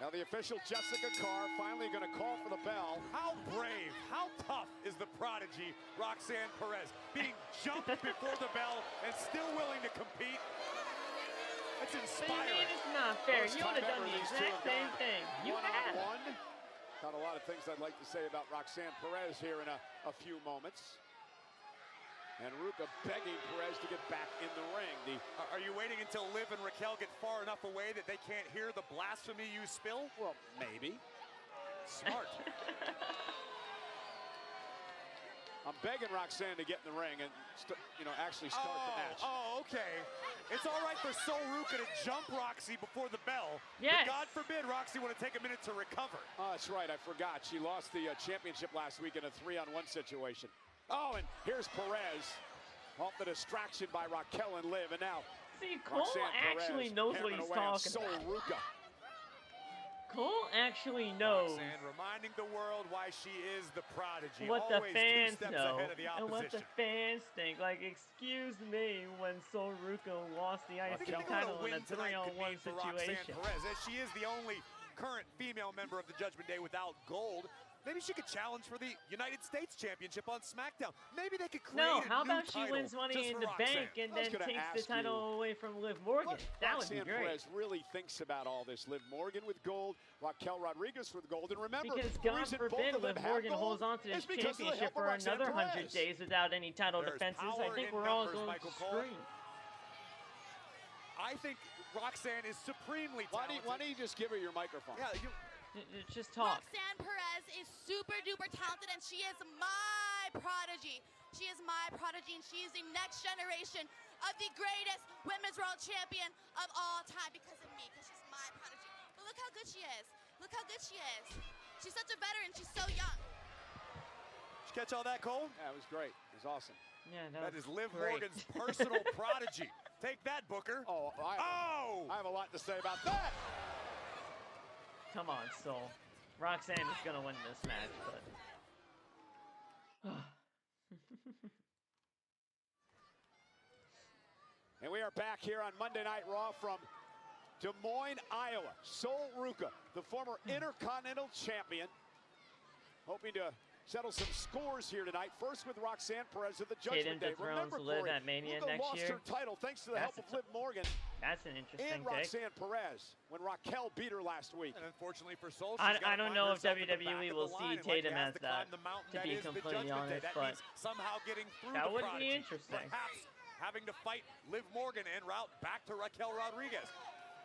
Now the official Jessica Carr finally going to call for the bell. How brave, how tough is the prodigy Roxanne Perez, being jumped before the bell and still willing to compete? That's inspiring. It's not fair. First You would have time done ever the these two exact have same gone thing. You had. one-on-one. Got a lot of things I'd like to say about Roxanne Perez here in a few moments. And Ruca begging Perez to get back in the ring. Are you waiting until Liv and Raquel get far enough away that they can't hear the blasphemy you spill? Well, maybe. Smart. I'm begging Roxanne to get in the ring and actually start the match. Oh, okay. It's all right for Sol Ruca to jump Roxy before the bell. Yes. But God forbid Roxy want to take a minute to recover. Oh, that's right. I forgot. She lost the championship last week in a 3-on-1 situation. Oh, and here's Perez. Off the distraction by Raquel and Liv. And now, See, Cole Roxanne actually Perez knows what hammering he's away on talking Sol about. Ruca. Cole actually knows Roxanne reminding the world why she is the prodigy. what Always the fans 2 steps know ahead of the and what the opposition. fans think. Like, excuse me, when Sol Ruca lost the IC Think title what a in a win tonight could 3-on-1 mean for Roxanne situation. Perez, as she is the only current female member of the Judgment Day without gold. Maybe she could challenge for the United States Championship on SmackDown. Maybe they could create No, a how new about she title wins Money just in for the Roxanne. Bank and I was then gonna takes the ask title you, away from Liv Morgan? What That would be Roxanne great. Perez really thinks about all this. Liv Morgan with gold, Raquel Rodriguez with gold. And remember, Because the God reason both forbid of them Liv have Morgan gold holds on to this is because of the championship help of for Roxanne another 100 Perez. days without any title There's defenses. I power think in we're all numbers, going Michael to Cole. scream. I think Roxanne is supremely talented. Why don't you just give her your microphone? Yeah, just talk. Roxanne Perez is super duper talented, and she is my prodigy. She is my prodigy, and she is the next generation of the greatest women's world champion of all time because of me, because she's my prodigy. But look how good she is. Look how good she is. She's such a veteran. She's so young. Did you catch all that, Cole? Yeah, it was great. It was awesome. Yeah, that is Liv great. Morgan's personal prodigy. Take that, Booker. I have a lot to say about that. Come on, Soul. Roxanne is gonna win this match, but. And we are back here on Monday Night Raw from Des Moines, Iowa. Sol Ruca, the former Intercontinental Champion, hoping to settle some scores here tonight. First with Roxanne Perez at the Judgment Day. Remember, Liv at Mania Ruca next lost year. her title thanks to the help of Liv Morgan. That's an interesting and Roxanne Perez when Raquel beat her last week. And unfortunately for Sol, I don't know if WWE will see Tatum as that, to be completely honest, but somehow getting through that would prodigy. be interesting. Perhaps having to fight Liv Morgan en route back to Raquel Rodriguez.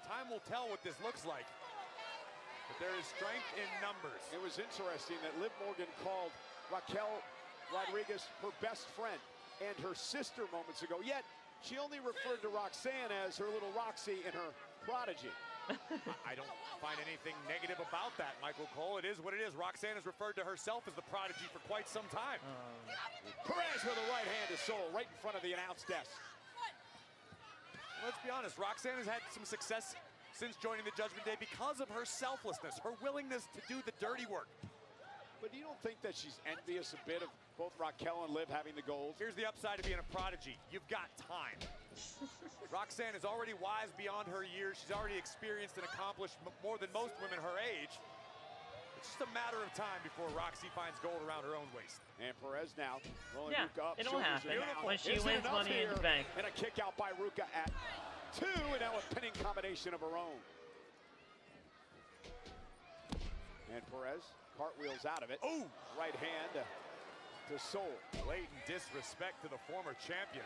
Time will tell what this looks like. But there is strength in numbers. It was interesting that Liv Morgan called Raquel Rodriguez her best friend and her sister moments ago, yet she only referred to Roxanne as her little Roxy and her prodigy. I don't find anything negative about that, Michael Cole. It is what it is. Roxanne has referred to herself as the prodigy for quite some time. Perez with a right hand to Sol right in front of the announce desk. Let's be honest, Roxanne has had some success since joining the Judgment Day because of her selflessness, her willingness to do the dirty work. But you don't think that she's envious a bit of both Raquel and Liv having the gold? Here's the upside of being a prodigy. You've got time. Roxanne is already wise beyond her years. She's already experienced and accomplished more than most women her age. It's just a matter of time before Roxy finds gold around her own waist. And Perez now rolling Ruca up. It'll happen when she wins Money in the Bank. And a kick out by Ruca at 2, and now a pinning combination of her own. And Perez cartwheels out of it. Oh! Right hand to Sol. Blatant disrespect to the former champion.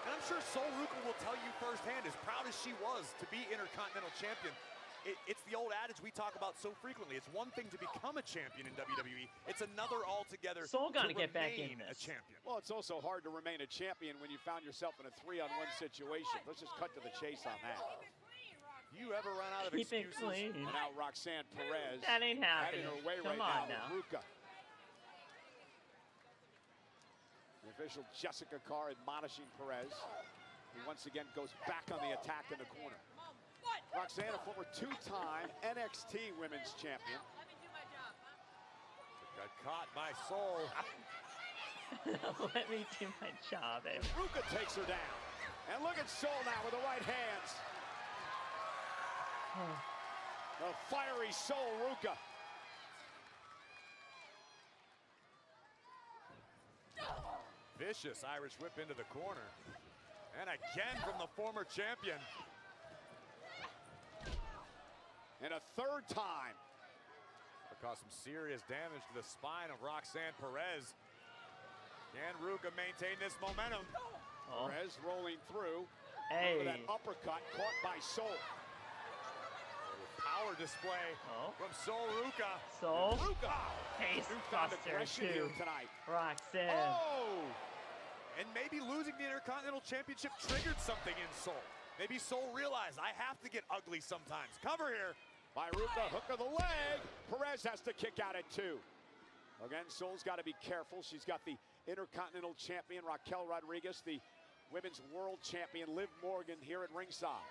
And I'm sure Sol Ruca will tell you firsthand, as proud as she was to be Intercontinental Champion, it's the old adage we talk about so frequently. It's one thing to become a champion in WWE. It's another altogether Sol got to get back in a this. champion. Well, it's also hard to remain a champion when you found yourself in a 3-on-1 situation. Let's just cut to the chase on that. You ever run out of excuses? Clean. And now Roxanne Perez. That ain't happening. Her way Come right on now. Ruca. The official Jessica Carr admonishing Perez, who once again goes back on the attack in the corner. Roxanne, a former 2-time NXT Women's Champion. Got caught by Sol. Let me do my job, eh? Ruca takes her down. And look at Sol now with the right hands. The fiery Sol Ruca. Vicious Irish whip into the corner. And again from the former champion. And a third time. That caused some serious damage to the spine of Roxanne Perez. Can Ruca maintain this momentum? Perez rolling through. Hey. That uppercut caught by Sol. Power display from Sol Ruca. Sol. Ruca. Face found buster aggression too. here tonight. Roxanne. Oh! And maybe losing the Intercontinental Championship triggered something in Sol. Maybe Sol realized I have to get ugly sometimes. Cover here. By Ruca, hook of the leg. Perez has to kick out at 2. Again, Sol's got to be careful. She's got the Intercontinental Champion, Raquel Rodriguez, the Women's World Champion, Liv Morgan, here at ringside.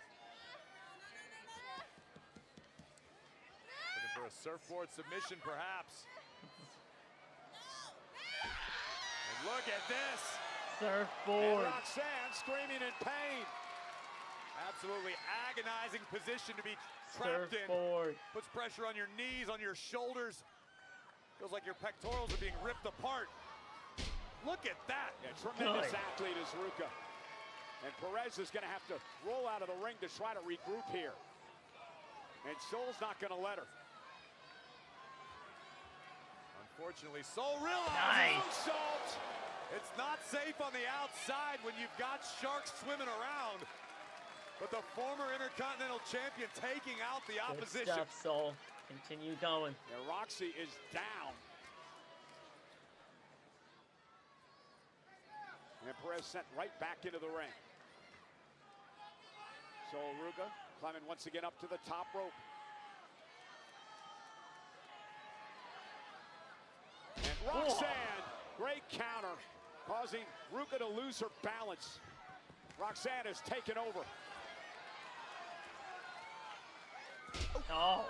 Looking for a surfboard submission, perhaps. And look at this. Surfboard. And Roxanne screaming in pain. Absolutely agonizing position to be trapped Surfboard. in. Puts pressure on your knees, on your shoulders. Feels like your pectorals are being ripped apart. Look at that. Yeah, tremendous athlete is Ruca. And Perez is going to have to roll out of the ring to try to regroup here. And Sol's not going to let her. Unfortunately, Sol realizes. Moonsault. It's not safe on the outside when you've got sharks swimming around. But the former Intercontinental Champion taking out the opposition. Good stuff, Soul. Continue going. Yeah, Roxy is down. And Perez sent right back into the ring. So Ruca climbing once again up to the top rope. And Roxanne, great counter, causing Ruca to lose her balance. Roxanne has taken over. Oh.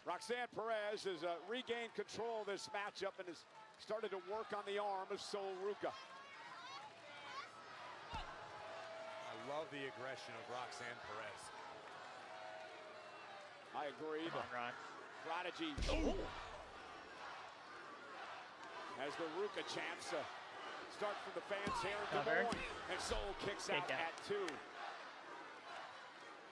Roxanne Perez has regained control of this matchup and has started to work on the arm of Sol Ruca. I love the aggression of Roxanne Perez. I agree. Come on, Rox. Prodigy. As the Ruca chants start from the fans here in Des Moines. And Sol kicks out at 2.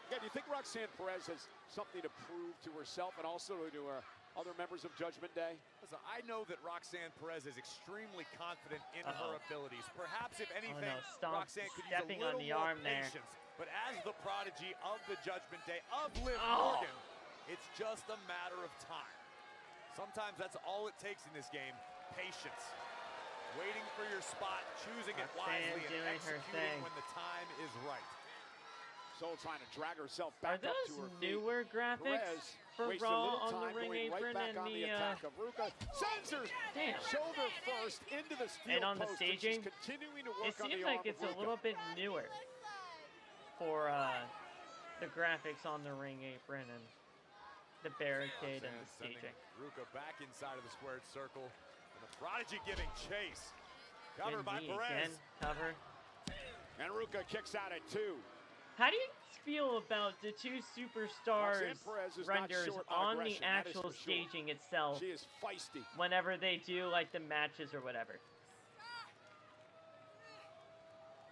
Yeah, do you think Roxanne Perez has something to prove to herself and also to other members of Judgment Day? Listen, I know that Roxanne Perez is extremely confident in her abilities. Perhaps, if anything, Roxanne could use a little more patience. But as the prodigy of the Judgment Day, of Liv Morgan, it's just a matter of time. Sometimes that's all it takes in this game, patience. Waiting for your spot, choosing it wisely, and executing when the time is right. Sol trying to drag herself back up to her feet. Newer graphics for Raw on the ring apron and the attack of Ruca. Sends her shoulder first into the steel and on the post, staging. Continuing to work It on seems the like arm it's of a little bit newer for the graphics on the ring apron and the barricade and the staging. Ruca back inside of the squared circle, and the prodigy giving chase. Covered by Perez. Again, cover. And Ruca kicks out at 2. How do you feel about the two superstars renders on the actual staging itself? She is feisty. Whenever they do like the matches or whatever.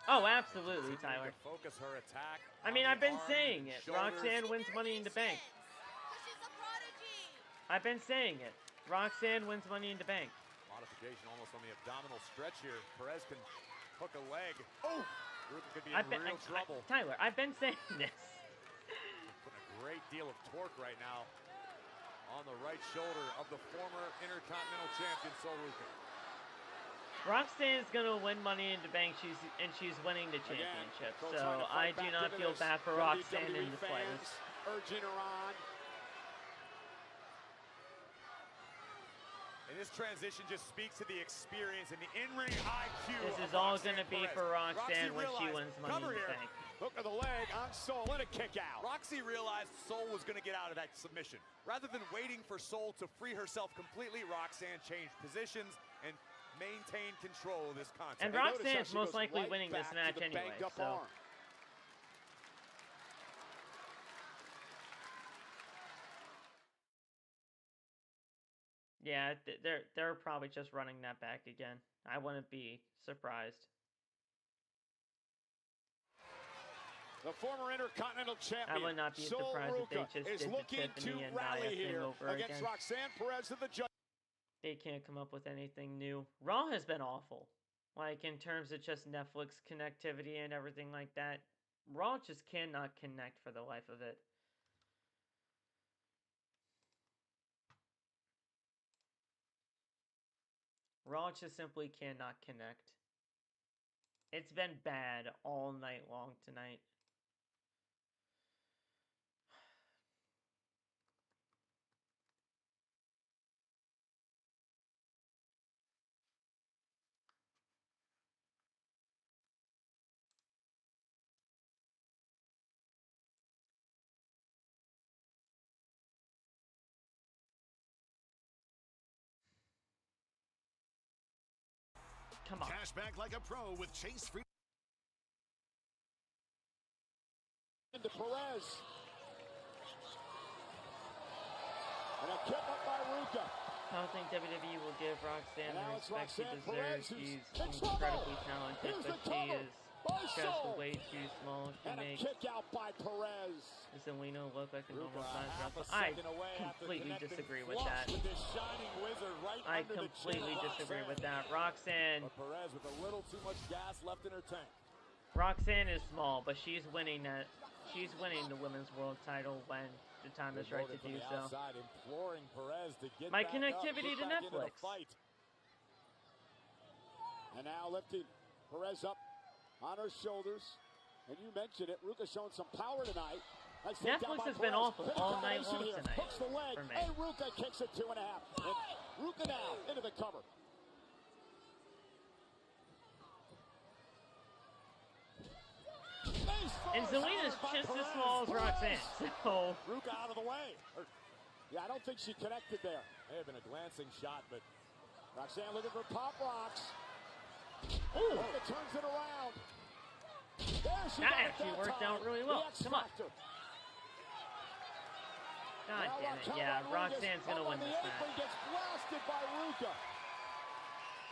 Oh, absolutely, Tyler. Focus her attack. I mean, I've been saying it. Roxanne wins Money in the Bank. I've been saying it. Roxanne wins Money in the Bank. Modification almost on the abdominal stretch here. Perez can hook a leg. Oh! Ruca could be in real trouble. Tyler, I've been saying this. Putting a great deal of torque right now on the right shoulder of the former Intercontinental Champion, Sol Ruca. Roxanne's gonna win Money in the Bank, she's winning the championship. So I do not feel bad for Roxanne in the slightest. Urging her on. And this transition just speaks to the experience and the in-ring IQ. This is all going to be for Roxanne when she wins Money in the Bank. Hook of the leg on Sol and a kick out. Roxy realized Sol was going to get out of that submission. Rather than waiting for Sol to free herself completely, Roxanne changed positions and maintained control of this contest. And Roxanne's most likely winning this match anyway. So. Yeah, they're probably just running that back again. I wouldn't be surprised. The former Intercontinental Champion, I would not be surprised if they just did the Tiffany and Nia thing over against again. Roxanne Perez of the judge. They can't come up with anything new. Raw has been awful. Like, in terms of just Netflix connectivity and everything like that. Raw just cannot connect for the life of it. Raw just simply cannot connect. It's been bad all night long tonight. Come on. Cash back like a pro with Chase Free. Into Perez. And a kick up by Ruca. I don't think WWE will give Roxanne the respect she deserves. She's incredibly talented, but she is Just way too small. She And a makes kick out by Perez. Zelina look like a normal Ruca size half a wrestler. I second away after completely connecting disagree with flush that. with this shining wizard right I under the chin completely of disagree Roxanne. with that. Roxanne. But Perez with a little too much gas left in her tank. Roxanne is small, but she's winning that. She's winning the women's world title when the time is right to do so. Outside, imploring Perez to get My back connectivity up, to get back into the Netflix. fight. And now lifting Perez up on her shoulders. And you mentioned it, Ruca showing some power tonight. Nice Netflix has been awful all night long tonight Hooks the leg, for me. and Ruca kicks it 2.5. And Ruca now into the cover. And Zelina's just as small as Roxanne, so... Ruca out of the way. Yeah, I don't think she connected there. May have been a glancing shot, but Roxanne looking for pop rocks. Ooh. It turns it around. There she That got it actually that worked time. out really well. The X Come on. Factor. God Now damn it. Raquel Yeah, Rodriguez Roxanne's going to up win on the this apron, match. gets blasted by Ruca.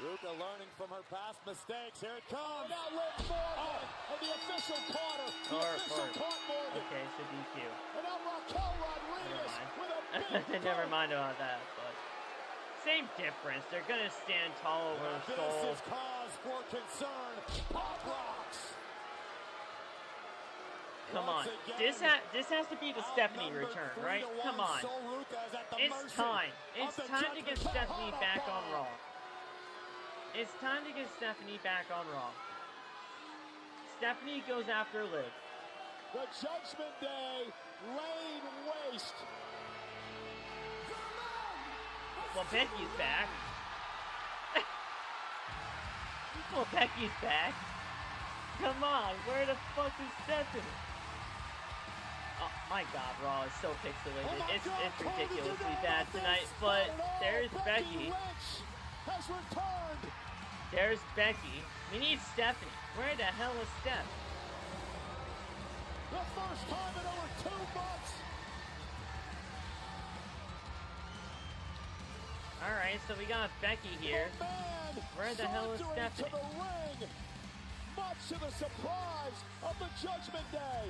Ruca learning from her past mistakes. Here it comes. And now Liv Morgan. And the official caught her. The official caught Morgan. Okay, so DQ. And now Raquel Rodriguez with a big Never mind about that, but... Same difference. They're going to stand tall over the This soul. is cause for concern. Pop rocks. Come on. This has to be the Stephanie return, right? Come on. It's time. It's time to get Stephanie back on Raw. It's time to get Stephanie back on Raw. Stephanie goes after Liv. The Judgment Day laid waste. Well, Becky's back. Well, Becky's back. Come on, where the fuck is Stephanie? Oh my god, Raw is so pixelated. It's ridiculously bad tonight, but there's Becky. Has returned. There's Becky. We need Stephanie. Where the hell is Steph? The first time in over 2 months. Alright, so we got Becky here. Where the hell is Stephanie? To the ring, much to the surprise of the Judgment Day.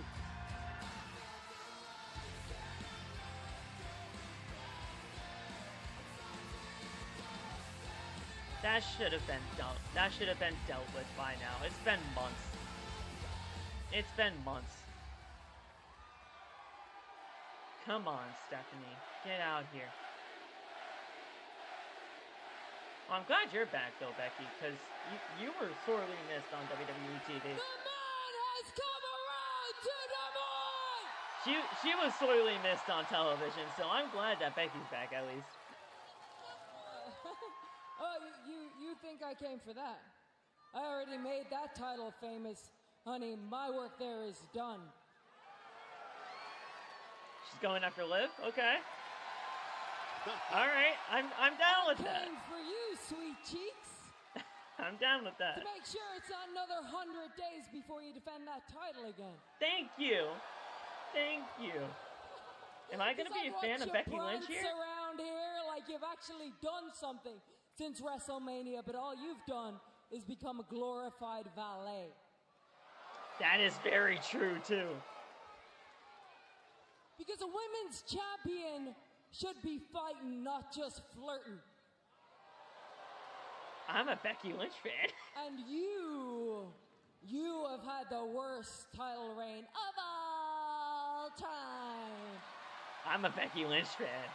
That should have been dealt. That should have been dealt with by now. It's been months. It's been months. Come on, Stephanie. Get out here. Well, I'm glad you're back, though, Becky, because you were sorely missed on WWE TV. The man has come around to the moon! She was sorely missed on television, so I'm glad that Becky's back, at least. Oh, you think I came for that? I already made that title famous. Honey, my work there is done. She's going after Liv? Okay. Alright, I'm down with that. Came for you, sweet cheeks. I'm down with that. To make sure it's another 100 days before you defend that title again. Thank you. Thank you. Am I going to be a fan of Becky Lynch here? Around here like you've actually done something since WrestleMania, but all you've done is become a glorified valet. That is very true, too. Because a women's champion should be fighting, not just flirting. I'm a Becky Lynch fan. And you have had the worst title reign of all time. I'm a Becky Lynch fan.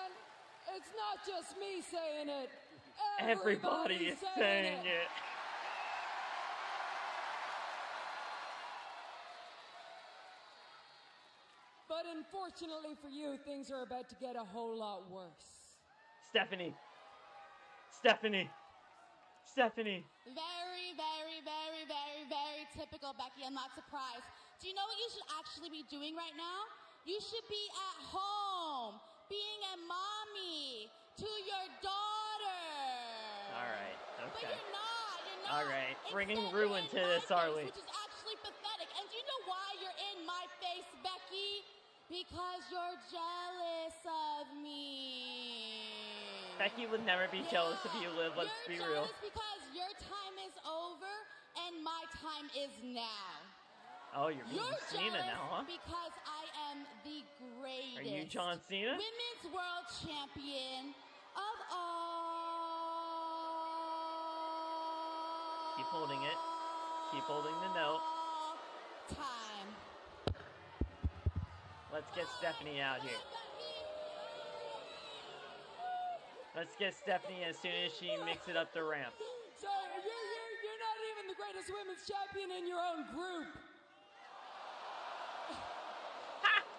And it's not just me saying it. Everybody is saying it. But unfortunately for you, things are about to get a whole lot worse. Stephanie. Very, very, very, very, very typical, Becky. I'm not surprised. Do you know what you should actually be doing right now? You should be at home, being a mommy to your daughter. All right, okay. But you're not. All right, bringing ruin to this, are we? Which is actually pathetic. And do you know why you're in my face, Becky? Because you're jealous of me. Becky would never be jealous of you, Liv. Let's be real. Jealous because your time is over and my time is now. Oh, you're being Cena now, huh? Because I am the greatest. Are you John Cena? Women's World Champion of all. Keep holding it. Keep holding the note. Time. Let's get Stephanie out here. Let's get Stephanie as soon as she makes it up the ramp. So you're not even the greatest women's champion in your own group.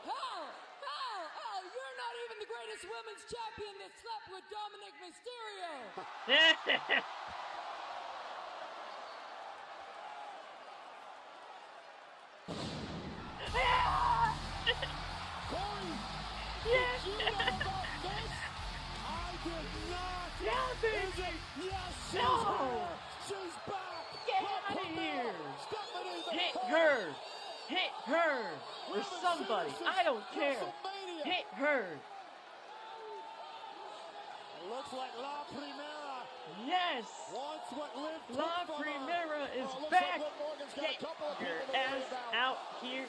Hell, you're not even the greatest women's champion that slept with Dominik Mysterio. Corey, did you know about this? I did not. Yeah, baby. Yes, she's No. here. She's back. Get out of here. Stephanie the Hit Third. her. Hit her. Or somebody. I don't care. WrestleMania. Hit her. It looks like La Primera Yes. wants what Liv took La from her. Primera is Oh, looks back. Like Liv Morgan's got a Get couple of your people to worry ass about. out here.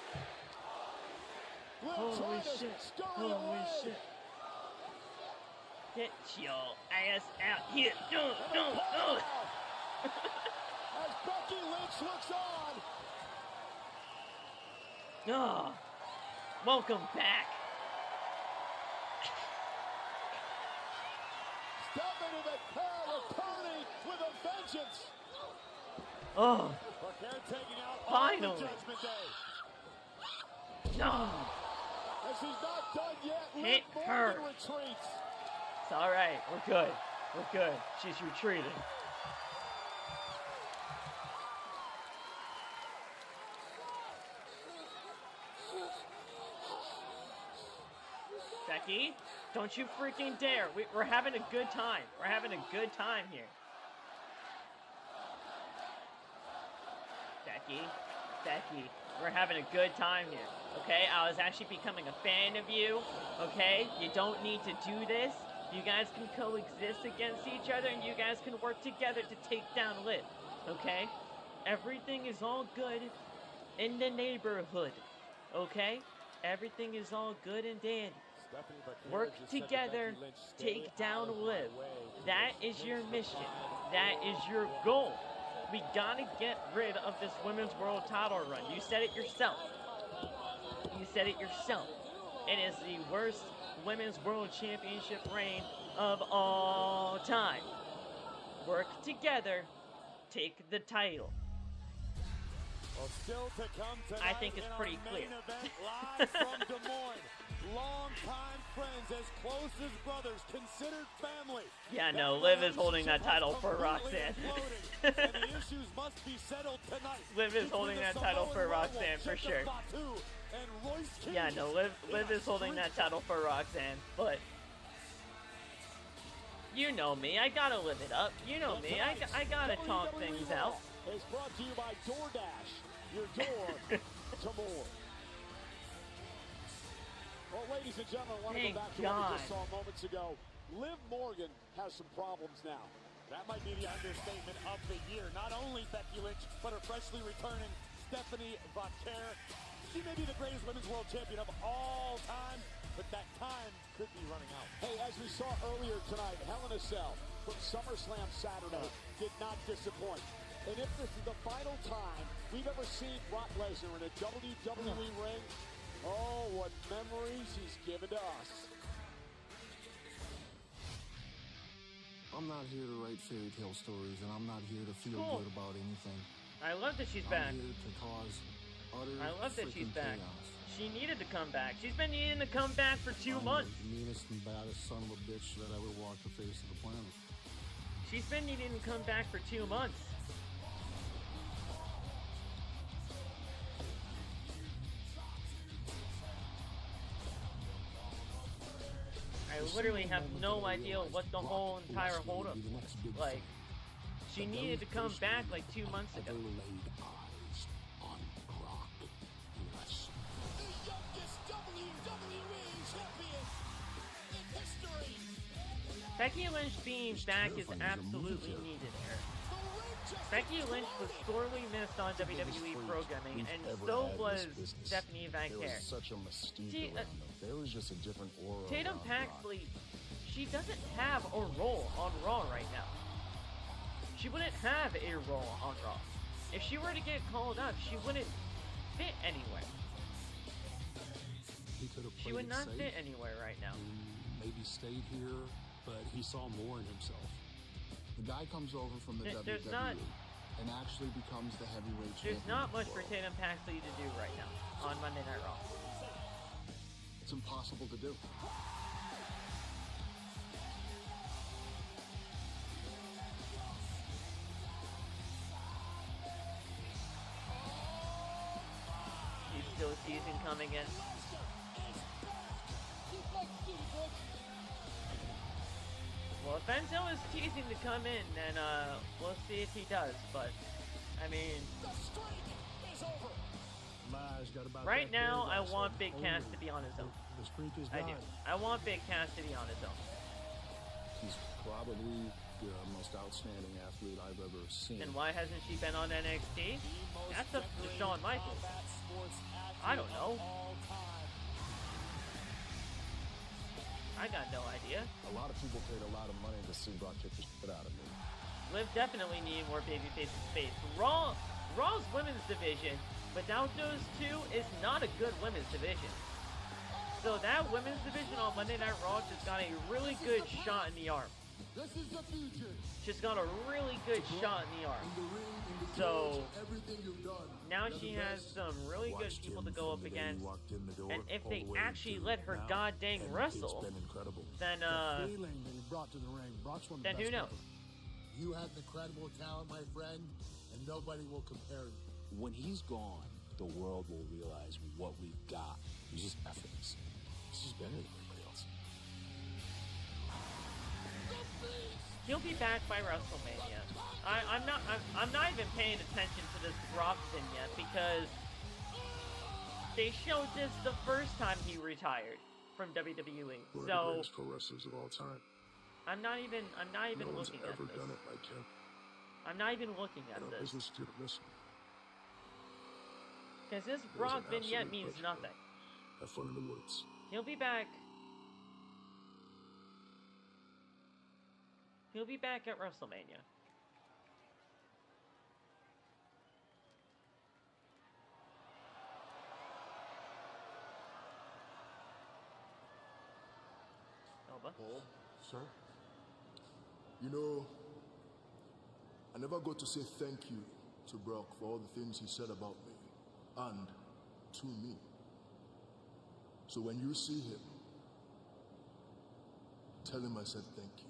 Liv Holy trying to shit. scurry Holy away. shit. Get your ass out here. As Becky Lynch looks on. Oh, welcome back. Stephanie McMahon returning with a vengeance. Oh, But they're taking out finally. all the Judgment Day. No. And she's not done yet. Hit Liv her. Morgan retreats. It's all right. We're good. We're good. She's retreating. Becky, don't you freaking dare. We're having a good time. We're having a good time here. Becky, we're having a good time here. Okay, I was actually becoming a fan of you. Okay, you don't need to do this. You guys can coexist against each other and you guys can work together to take down Liv. Okay, everything is all good in the neighborhood. Okay, everything is all good and dandy. Work together, take down Liv. That is your mission. That is your goal. We gotta get rid of this women's world title run. You said it yourself. You said it yourself. It is the worst women's world championship reign of all time. Work together, take the title. Well, still to come tonight. I think it's pretty clear. Live from Des Moines. Long-time friends, as close as brothers, considered family. Yeah, no, Liv is holding that title for Roxanne. And the issues must be settled tonight. Liv is holding that title for Roxanne for sure. Fatu and Royce Keys. Yeah, no, Liv is holding that title for Roxanne, but you know me, I gotta live it up. You know me, I gotta talk things out. It's brought to you by DoorDash, your door to more. Well, ladies and gentlemen, I want to go back to what we just saw moments ago. Liv Morgan has some problems now. That might be the understatement of the year. Not only Becky Lynch, but her freshly returning Stephanie McMahon. She may be the greatest women's world champion of all time, but that time could be running out. Hey, as we saw earlier tonight, Hell in a Cell from SummerSlam Saturday did not disappoint. And if this is the final time we've ever seen Brock Lesnar in a WWE ring, oh, what memories he's given to us. I'm not here to write fairy tale stories, and I'm not here to feel good about anything. I love that she's I'm back. here to cause utter I love that she's freaking back. chaos. She needed to come back. She's been needing to come back for 2 months. I'm the meanest and baddest son of a bitch that ever walked the face of the planet. She's been needing to come back for 2 months. I literally have no idea what the whole entire holdup was. Like, she needed to come back like 2 months ago. Laid eyes on Brock Lesnar. The youngest WWE champion in history. Becky Lynch being back is absolutely needed here. Becky Lynch was sorely missed on WWE programming, and so was Stephanie Van There Care. was such a mystique See, around them. There was just a different aura. Tatum around Paxley, she doesn't have a role on Raw right now. She wouldn't have a role on Raw. If she were to get called up, she wouldn't fit anywhere. He could have She would not fit anywhere right now. Maybe stayed here, but he saw more in himself. The guy comes over from the There's WWE not- and actually becomes the heavyweight champion. There's not of the much for world. Tatum Paxley to do right now on Monday Night Raw. It's impossible to do. She's still season coming in. Well, if Enzo is teasing to come in, then we'll see if he does. But I mean, right now I want Big Cass to be on his own. The streak is I do. I want Big Cass to be on his own. He's probably the most outstanding athlete I've ever seen. And why hasn't she been on NXT? That's up to Shawn Michaels. I don't know. I got no idea. A lot of people paid a lot of money to see Brock kick the shit out of me. Liv definitely needed more babyface space. Raw's women's division, without those two, is not a good women's division. So that women's division on Monday Night Raw just got a really good shot in the arm. This is the future. Just got a really good shot in the arm. So now she has some really good people to go up against. And if they actually let her goddamn wrestle, then then who knows? You have incredible talent, my friend, and nobody will compare you. When he's gone, the world will realize what we've got. He's just effortless. He's just better than everybody else. He'll be back by WrestleMania. I'm not even paying attention to this Brock vignette because they showed this the first time he retired from WWE. One of the So greatest pro wrestlers of all time. I'm not even No one's looking at ever this. done it like him. I'm not even looking at No this business to listen. because this It was Brock an vignette absolute means pleasure. nothing. Have fun in the woods. He'll be back. He'll be back at WrestleMania. Oba? Paul? Sir? You know, I never got to say thank you to Brock for all the things he said about me and to me. So when you see him, tell him I said thank you.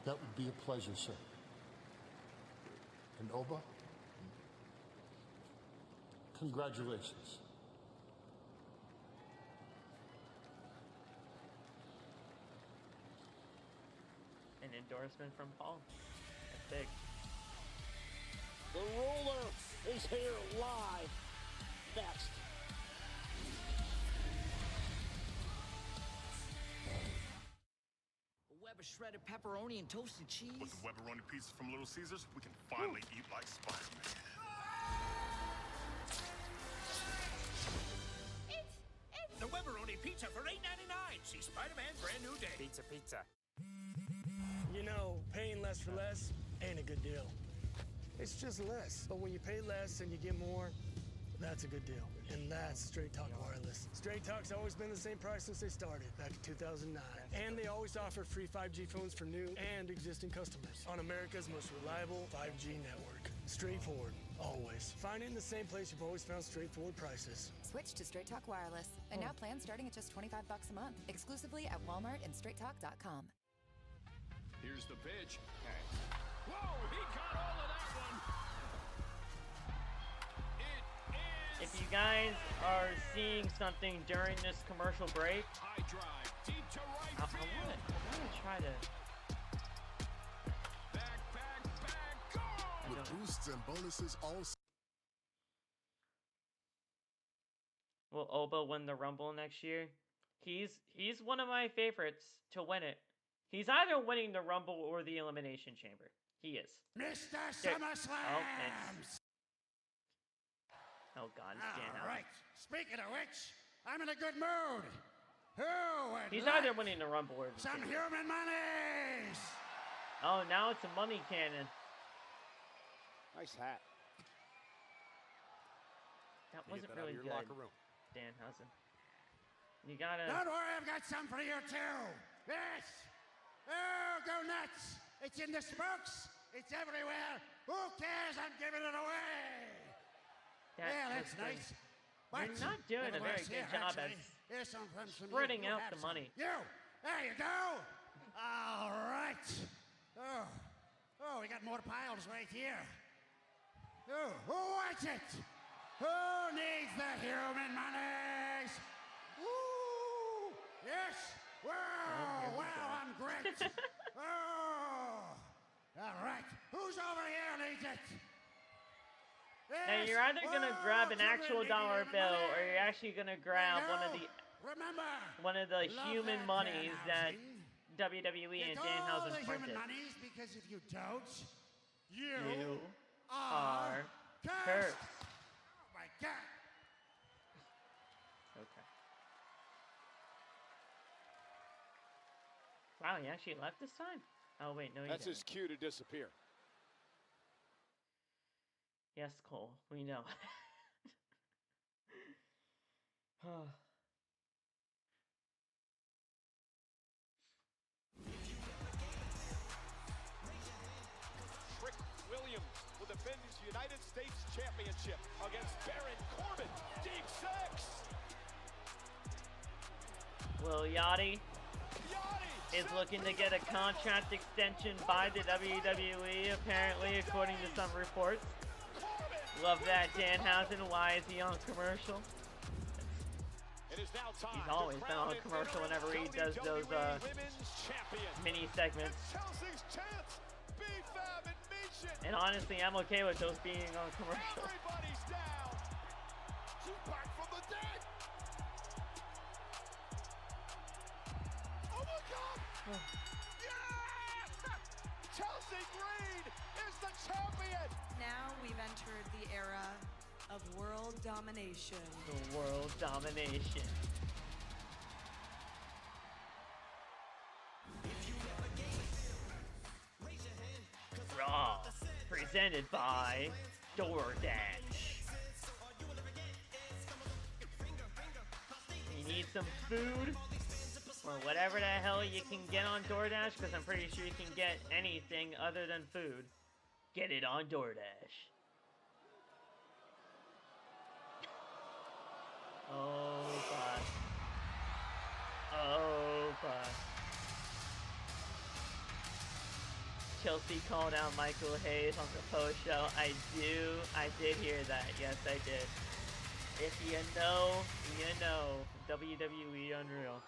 That would be a pleasure, sir. And Oba? Congratulations. An endorsement from Paul. That's big. The ruler is here live. Next. A web of shredded pepperoni and toasted cheese. With the pepperoni pizza from Little Caesars, we can finally eat like Spider-Man. The Webberoni pizza for $8.99. See Spider-Man brand new day. Pizza, pizza. You know, paying less for less ain't a good deal. It's just less. But when you pay less and you get more, that's a good deal. And that's Straight Talk Wireless. Straight Talk's always been the same price since they started, back in 2009. And they always offer free 5G phones for new and existing customers on America's most reliable 5G network. Straightforward, always. Find it in the same place you've always found straightforward prices. Switch to Straight Talk Wireless. And now plans starting at just $25 a month. Exclusively at Walmart and StraightTalk.com. Here's the pitch. Whoa, he caught all of that one. If you guys are seeing something during this commercial break, High drive, deep to right I wanna try to. With boosts and bonuses all. Will Oba win the Rumble next year? He's one of my favorites to win it. He's either winning the Rumble or the Elimination Chamber. He is. Mr. Okay. SummerSlams! Oh God, it's Dan. All right. Speaking of which, I'm in a good mood. Who would He's like either winning the Rumble or the some Chamber. human monies? Oh, now it's a money cannon. Nice hat. That Get wasn't that out of really your good, locker room. Danhausen. You gotta... Don't worry, I've got some for you too. Yes. Oh, go nuts. It's in the spokes. It's everywhere. Who cares? I'm giving it away. Yeah, that's nice. You're not doing a very good job at spreading out the money. You, there you go. All right. Oh, we got more piles right here. Oh, who wants it? Who needs the human monies? Woo! Yes. Wow, I'm great. Oh, all right. Who's over here needs it? Now you're either gonna grab an actual dollar bill, or you're actually gonna grab one of the human monies that WWE and Danhausen printed. Human monies, because if you don't, you are cursed. Oh my God. Okay. Wow, he actually left this time? Oh wait, no, he That's didn't. his cue to disappear. Yes, Cole, we know. Rick Williams will defend his United States Championship against Baron Corbin. Deep six. Will Yachty is looking to get a contract extension by the WWE, apparently, according to some reports. Love that, Danhausen. Why is he on commercial? He's always been on commercial whenever he does those mini segments. And honestly, I'm okay with those being on commercial. Oh my God! Chelsea Green is the champion! Now we've entered the era of world domination. The world domination. Raw, presented by DoorDash. You need some food? Or whatever the hell you can get on DoorDash, because I'm pretty sure you can get anything other than food. Get it on DoorDash. Oh, fuck. Oh, fuck. Chelsea called out Michael Hayes on the post show. I did hear that. Yes, I did. If you know, you know. WWE Unreal.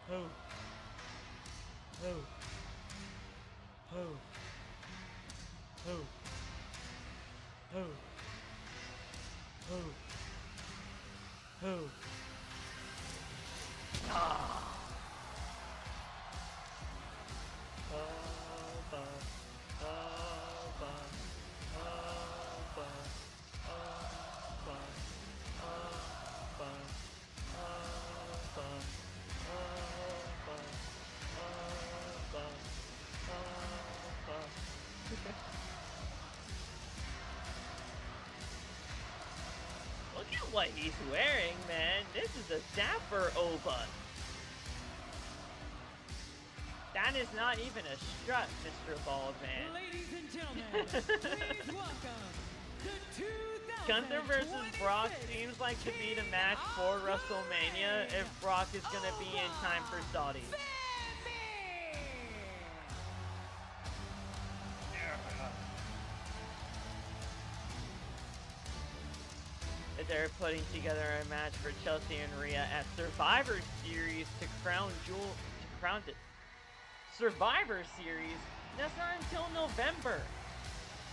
Who? Who? Who? Who? Who? Who? Who? Ah! Look at what he's wearing, man. This is a dapper Oba. That is not even a strut, Mr. Baldman. Ladies and gentlemen, please welcome the 2000. Gunther versus Brock seems like to be the match for WrestleMania if Brock is going to be in time for Saudi. They're putting together a match for Chelsea and Rhea at Survivor Series to crown the Survivor Series. That's not until November.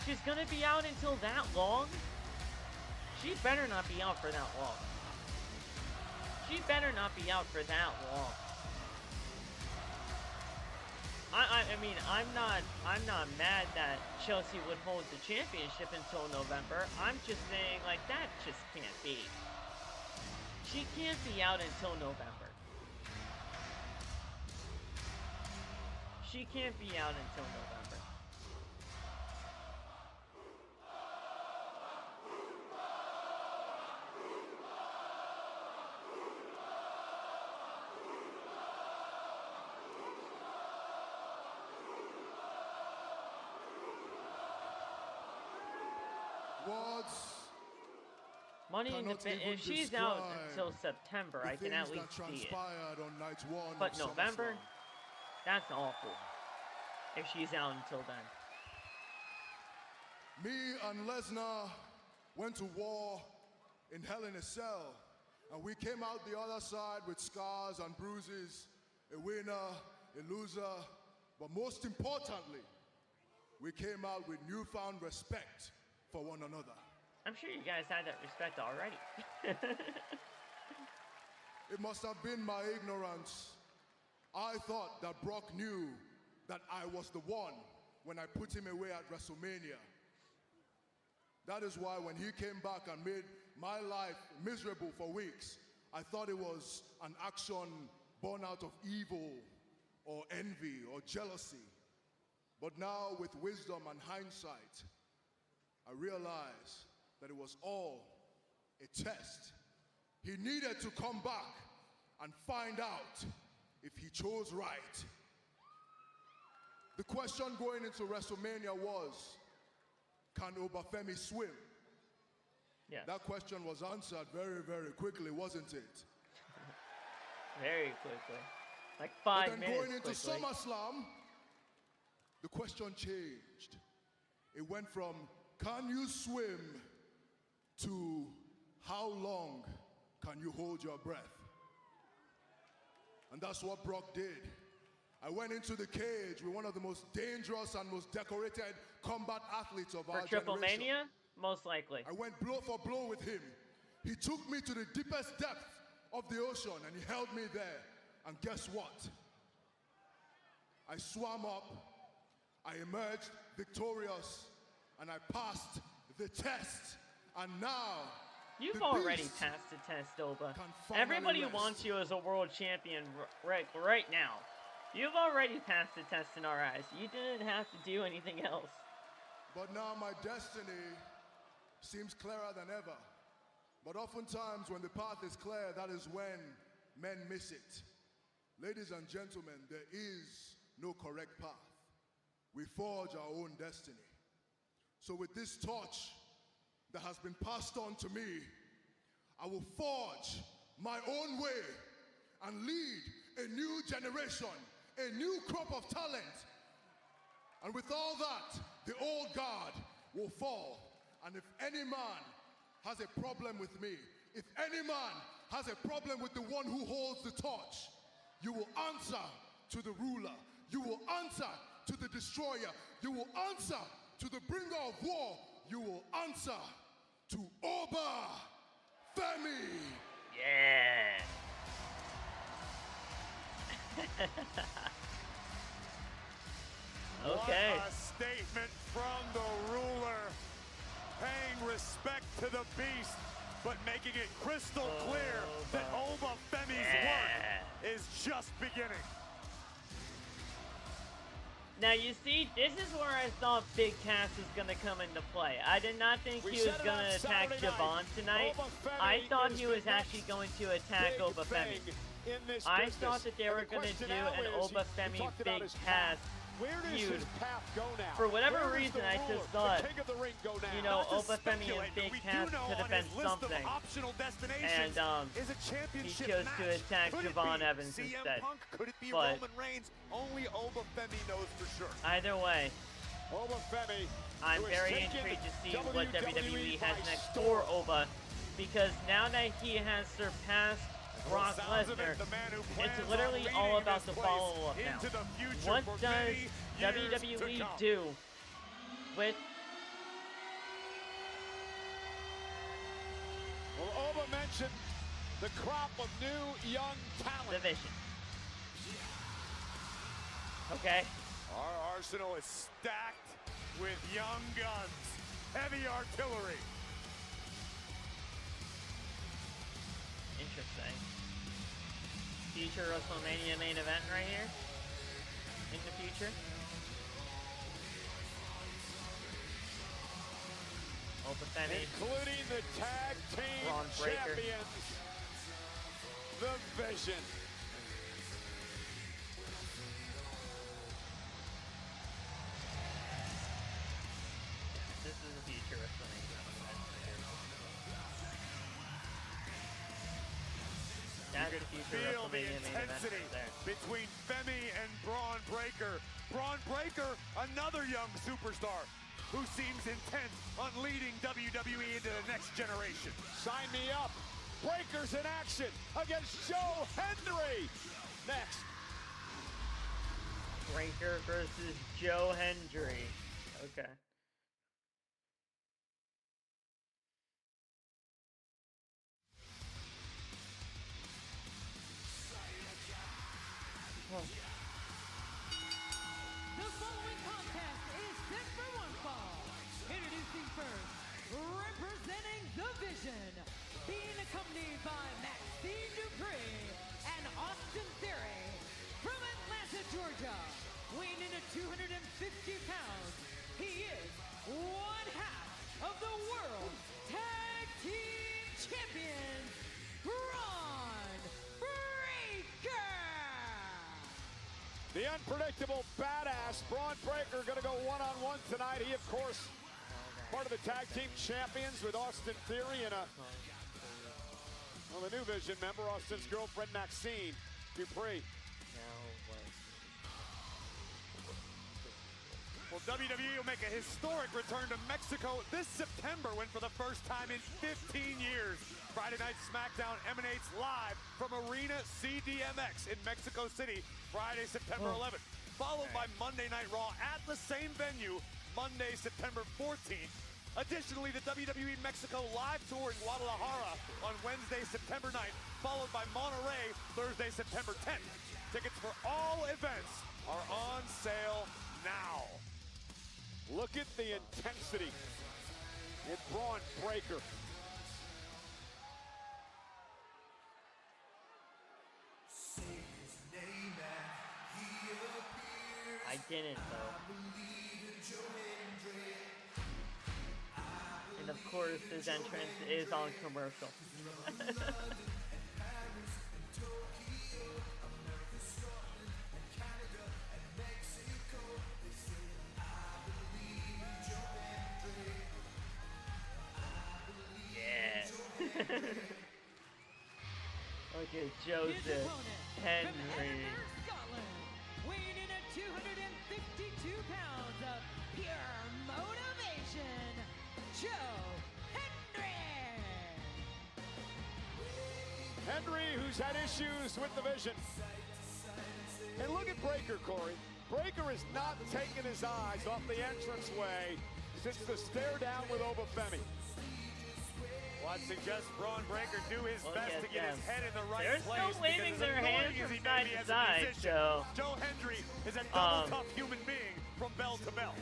She's gonna be out until that long? She better not be out for that long. She better not be out for that long. I mean, I'm not mad that Chelsea would hold the championship until November. I'm just saying, like, that just can't be. She can't be out until November. She can't be out until November. Money in the Bank, if she's out until September, I can at least see it. But November, that's awful. If she's out until then. Me and Lesnar went to war in Hell in a Cell, and we came out the other side with scars and bruises, a winner, a loser, but most importantly, we came out with newfound respect for one another. I'm sure you guys had that respect already. It must have been my ignorance. I thought that Brock knew that I was the one when I put him away at WrestleMania. That is why when he came back and made my life miserable for weeks, I thought it was an action born out of evil or envy or jealousy. But now, with wisdom and hindsight, I realize that it was all a test. He needed to come back and find out if he chose right. The question going into WrestleMania was, can Oba Femi swim? Yeah. That question was answered very, very quickly, wasn't it? Very quickly. Like 5 minutes. But then going into quickly. SummerSlam, the question changed. It went from, can you swim, to how long can you hold your breath? And that's what Brock did. I went into the cage with one of the most dangerous and most decorated combat athletes of our Triple generation. Mania? Most likely. I went blow for blow with him. He took me to the deepest depth of the ocean and he held me there. And guess what? I swam up, I emerged victorious, and I passed the test. And now, you've already passed the test, Oba. Everybody wants you as a world champion right now. You've already passed the test in our eyes. You didn't have to do anything else. But now my destiny seems clearer than ever. But oftentimes when the path is clear, that is when men miss it. Ladies and gentlemen, there is no correct path. We forge our own destiny. So with this torch that has been passed on to me, I will forge my own way and lead a new generation, a new crop of talent. And with all that, the old guard will fall. And if any man has a problem with me, if any man has a problem with the one who holds the torch, you will answer to the ruler. You will answer to the destroyer. You will answer to the bringer of war. You will answer to Oba Femi. Yeah. Okay. What a statement from the ruler, paying respect to the beast, but making it crystal clear that Oba Femi's work is just beginning. Now you see, this is where I thought Big Cass was gonna come into play. I did not think he was gonna attack Javon tonight. I thought he was actually going to attack Oba Femi. I thought that they were gonna do an Oba Femi Big Cass feud. For whatever reason, I just thought, you know, Oba Femi and Big Cass could have been something. And he chose to attack Javon Evans instead. Could it be But Roman Reigns? Only Oba Femi knows for sure. either way, Oba Femi, I'm very intrigued to see what WWE has next for Oba, because now that he has surpassed Brock Lesnar, it's literally all about the follow-up now. What does WWE do with mention the crop of new young talent. Division. Okay. Our arsenal is stacked with young guns, heavy artillery. Interesting. Future WrestleMania main event right here. In the future. Oba Femi. Including the tag team Bron Breakker. champions, the Vision. This is the future WrestleMania main event. That's the future Feel the WrestleMania main event intensity right there. between Femi and Bron Breakker. Bron Breakker, another young superstar who seems intent on leading WWE into the next generation. Sign me up. Breakker's in action against Joe Hendry. Next. Breakker versus Joe Hendry. Okay. Oh. The following contest is set for one fall. Introducing first, representing the Vision, being accompanied by Maxine Dupree and Austin Theory from Atlanta, Georgia, weighing in at 250 pounds. He is one half of the World Tag Team Champions, Bron Breakker. The unpredictable badass Bron Breakker going to go one-on-one tonight. He, of course, part of the tag team champions with Austin Theory and the new Vision member, Austin's girlfriend Maxine Dupree. Well, WWE will make a historic return to Mexico this September when for the first time in 15 years, Friday Night SmackDown emanates live from Arena CDMX in Mexico City, Friday, September 11th, followed by Monday Night Raw at the same venue, Monday, September 14th. Additionally, the WWE Mexico live tour in Guadalajara on Wednesday, September 9th, followed by Monterrey, Thursday, September 10th. Tickets for all events are on sale now. Look at the intensity in Bron Breakker. I didn't though. And of course his entrance is on commercial. Okay, Joseph Hendry. Weighing in at 252 pounds of pure motivation, Joe Hendry. Hendry, who's had issues with the Vision. And look at Breakker, Corey. Breakker is not taking his eyes off the entranceway since the stare down with Oba Femi. Well, I'd suggest Bron Breakker do his best to get his head in the right They're place. still waving their hands from side to side, so Joe Hendry is a double tough human being from bell to bell.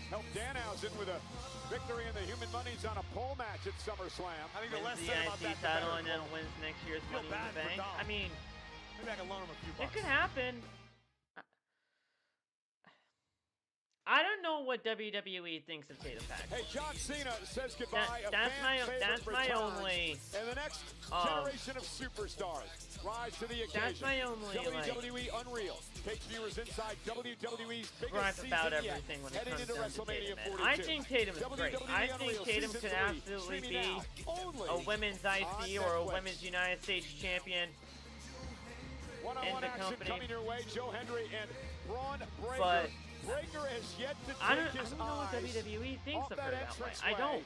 Helped Danhausen with a victory in the Human Money's on a pole match at SummerSlam. I think the less the said about IC that, the title better. and then wins next year's Money in the Bank. I mean, maybe I can loan him a few it bucks. could happen. I don't know what WWE thinks of Tatum Pax. Hey, John Cena says goodbye. That's my only. And the next generation of superstars rise to the occasion. That's my only WWE Unreal takes viewers inside WWE's biggest gripe season about yet, everything when it heading comes into down to WrestleMania Tatum. 42. I think Tatum is great. WWE I think Unreal Tatum Season could 3, absolutely streaming be now, only a women's on IC or a Netflix. women's United States champion. One-on-one in the action company. coming your way. Joe Hendry and Bron Breakker. But Breakker has yet to I take don't his know what eyes WWE thinks off of her that that way. entrance I don't.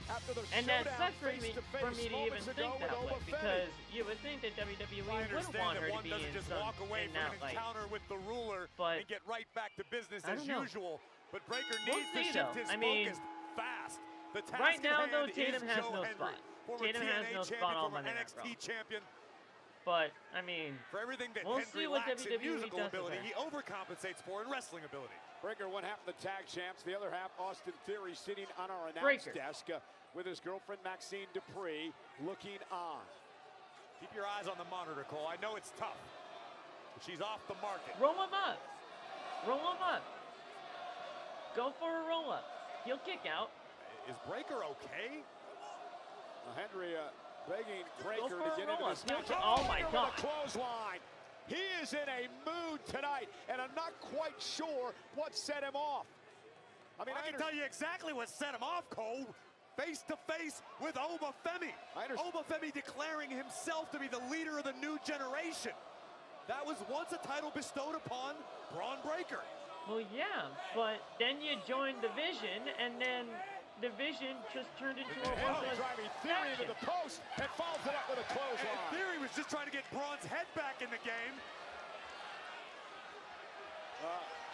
After the And that showdown sucks for me face-to-face to even moments think ago that with way, Oba Femi. because you would think that WWE I would understand want that her to one be doesn't in just some walk away in from that an light. encounter with the ruler But and get right back to business I as don't know. usual. But Breakker We'll needs to see, shift though. his I mean, focus fast. The task right now, at though, hand Tatum is has Joe no Hendry. spot. former Tatum has TNA no champion, spot on former Monday Night NXT Raw. champion. But, I mean, For everything that we'll Hendry see what lacks in WWE musical does ability, with he overcompensates for in wrestling ability. Breaker, one half of the tag champs, the other half, Austin Theory, sitting on our announce desk with his girlfriend, Maxine Dupree, looking on. Keep your eyes on the monitor, Cole. I know it's tough, but she's off the market. Roll him up. Roll him up. Go for a roll-up. He'll kick out. Is Breaker okay? Hendry begging Breaker for to a get into roll-up. this match. Oh my Breaker God. with a clothesline. He is in a mood tonight, and I'm not quite sure what set him off. I mean, I can tell you exactly what set him off, Cole. Face to face with Oba Femi. Oba Femi declaring himself to be the leader of the new generation. That was once a title bestowed upon Bron Breaker. Well, yeah, but then you joined the Vision, and then the Vision just turned into a ruthless driving Theory into the post and follows it up with a clothesline. And Theory was just trying to get Braun's head back in the game.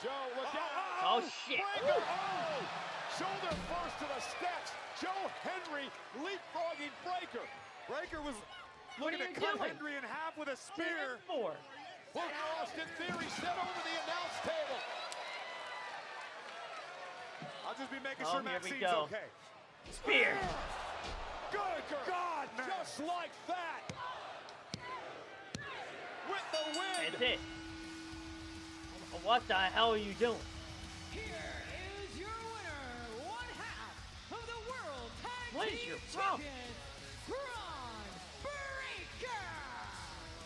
Joe, look out. Oh, shit. Breaker. Oh! Shoulder first to the steps. Joe Hendry leapfrogging Breaker. Breaker was looking to cut Hendry in half with a spear. Look, Austin Theory set over the announce table. I'll just be making sure Maxine's okay. Spear. Good God, man. Just like that. With the win. That's it. What the hell are you doing? Here is your winner, one half of the World Tag What is Team your problem? Champions, Bron Breakker.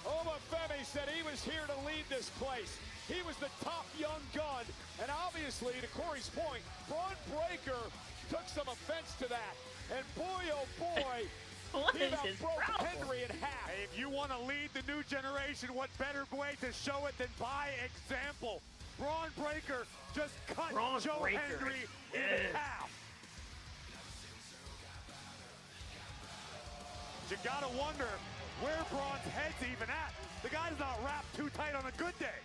Oba Femi said he was here to lead this place. He was the top young gun, and obviously, to Corey's point, Bron Breakker took some offense to that. And boy, oh boy, he about broke Hendry in half. Hey, if you want to lead the new generation, what better way to show it than by example? Bron Breakker just cut Joe Hendry in half. You gotta wonder where Braun's head's even at. The guy's not wrapped too tight on a good day.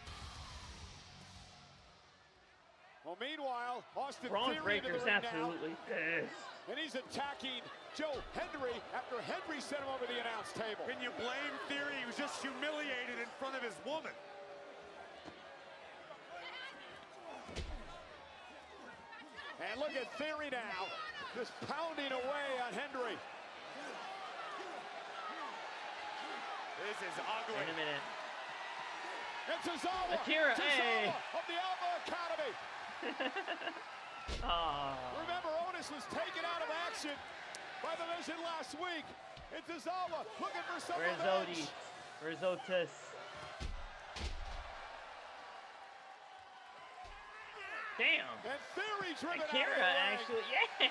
Well, meanwhile, Austin Bron Theory into the Breakker's ring absolutely pissed. and he's attacking Joe Hendry after Hendry sent him over the announce table. Can you blame Theory? He was just humiliated in front of his woman. And look at Theory now, just pounding away on Hendry. This is ugly. Wait a minute. It's Tozawa. Akira, hey. of the Alpha Academy. Remember, Otis was taken out of action by the Vision last week. It's Tozawa looking for some Where's revenge. Odie? Where's Otis? Damn. And Theory driven Akira, out of the ring. actually, yeah.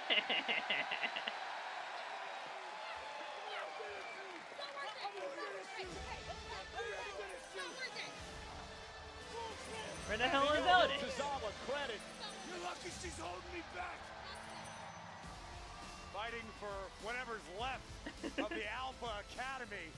Where the hell is Otis? Tozawa credit. You're lucky she's holding me back. Fighting for whatever's left of the Alpha Academy.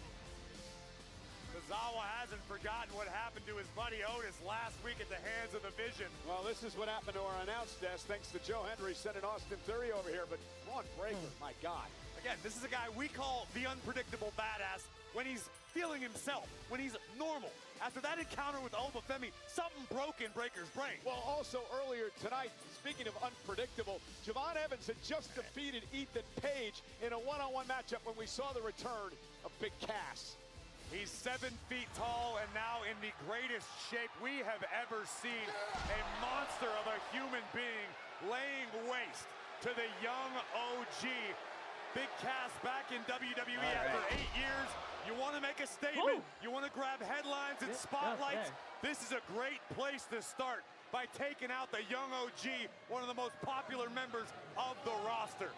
Tozawa hasn't forgotten what happened to his buddy Otis last week at the hands of the Vision. Well, this is what happened to our announce desk thanks to Joe Hendry sending Austin Theory over here. But Bron Breakker, my God. Again, this is a guy we call the unpredictable badass when he's feeling himself, when he's normal. After that encounter with Oba Femi, something broke in Breaker's brain. Well, also earlier tonight, speaking of unpredictable, Javon Evans had just defeated Ethan Page in a one-on-one matchup when we saw the return of Big Cass. He's 7 feet tall and now in the greatest shape we have ever seen. A monster of a human being laying waste to the young OG. Big Cass back in WWE after 8 years. You want to make a statement, you want to grab headlines and spotlights, this is a great place to start by taking out the young OG, one of the most popular members of the roster.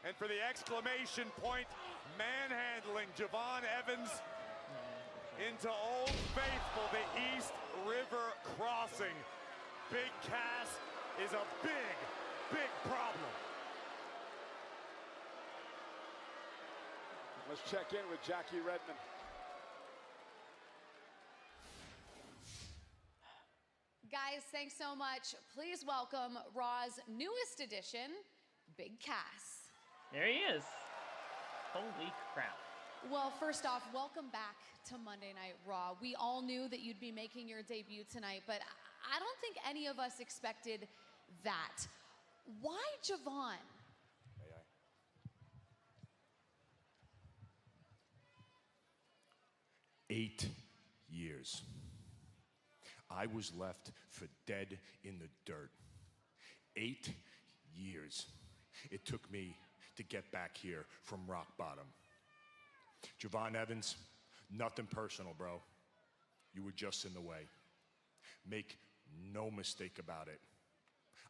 And for the exclamation point, manhandling Javon Evans into Old Faithful, the East River Crossing. Big Cass is a big, big problem. Let's check in with Jackie Redmond. Guys, thanks so much. Please welcome Raw's newest addition, Big Cass. There he is. Holy crap. Well, first off, welcome back to Monday Night Raw. We all knew that you'd be making your debut tonight, but I don't think any of us expected that. Why Javon? 8 years. I was left for dead in the dirt. 8 years it took me to get back here from rock bottom. Javon Evans, nothing personal, bro. You were just in the way. Make no mistake about it.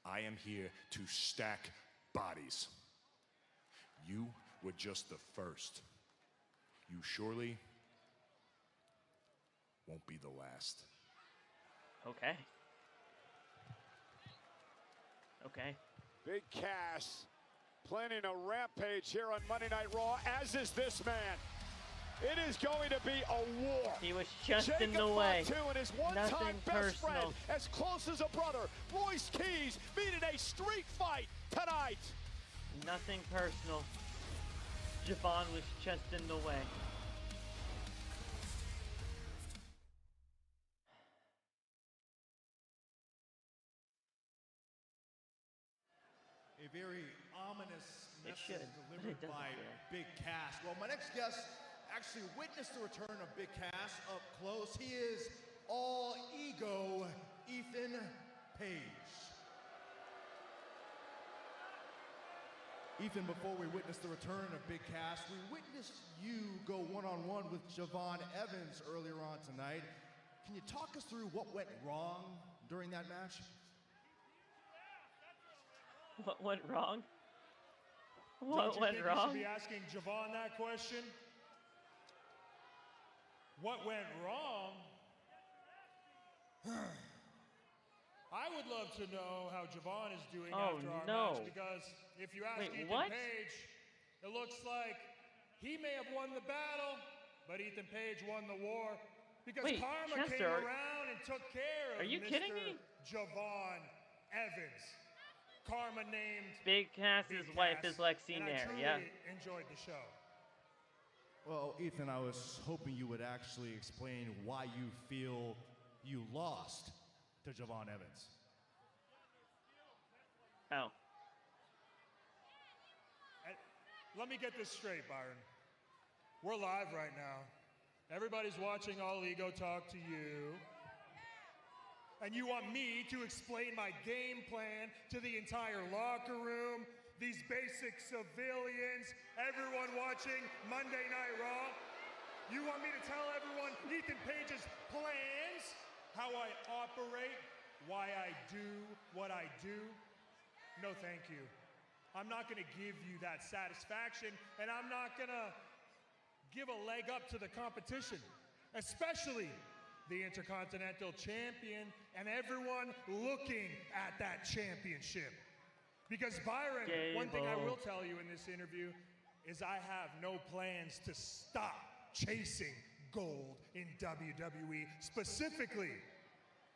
I am here to stack bodies. You were just the first. You surely won't be the last. Okay. Okay. Big Cass planning a rampage here on Monday Night Raw, as is this man. It is going to be a war. He was just Jacob in the way. Fatu and his one-time Nothing best personal. friend, as close as a brother, Royce Keys, meet in a street fight tonight. Nothing personal. Javon was just in the way. A very ominous It message should, but it delivered doesn't by feel. Big Cass. Well, my next guest actually witnessed the return of Big Cass up close. He is all ego Ethan Page. Ethan, before we witnessed the return of Big Cass, we witnessed you go one-on-one with Javon Evans earlier on tonight. Can you talk us through what went wrong during that match? What went wrong? Don't What you went think wrong? You should be asking Javon that question? What went wrong? I would love to know how Javon is doing after our match, because if you ask Ethan Page, it looks like he may have won the battle, but Ethan Page won the war because Karma came around and took care of Mr. Javon Evans. Karma named Big Cass's wife is Lexi and Nair, I truly yeah. enjoyed the show. Well, Ethan, I was hoping you would actually explain why you feel you lost to Javon Evans. Oh. Let me get this straight, Byron. We're live right now. Everybody's watching All Ego talk to you. And you want me to explain my game plan to the entire locker room, these basic civilians, everyone watching Monday Night Raw? You want me to tell everyone Ethan Page's plans, how I operate, why I do what I do? No, thank you. I'm not gonna give you that satisfaction, and I'm not gonna give a leg up to the competition, especially the Intercontinental Champion and everyone looking at that championship. Because Byron, one thing I will tell you in this interview is I have no plans to stop chasing gold in WWE, specifically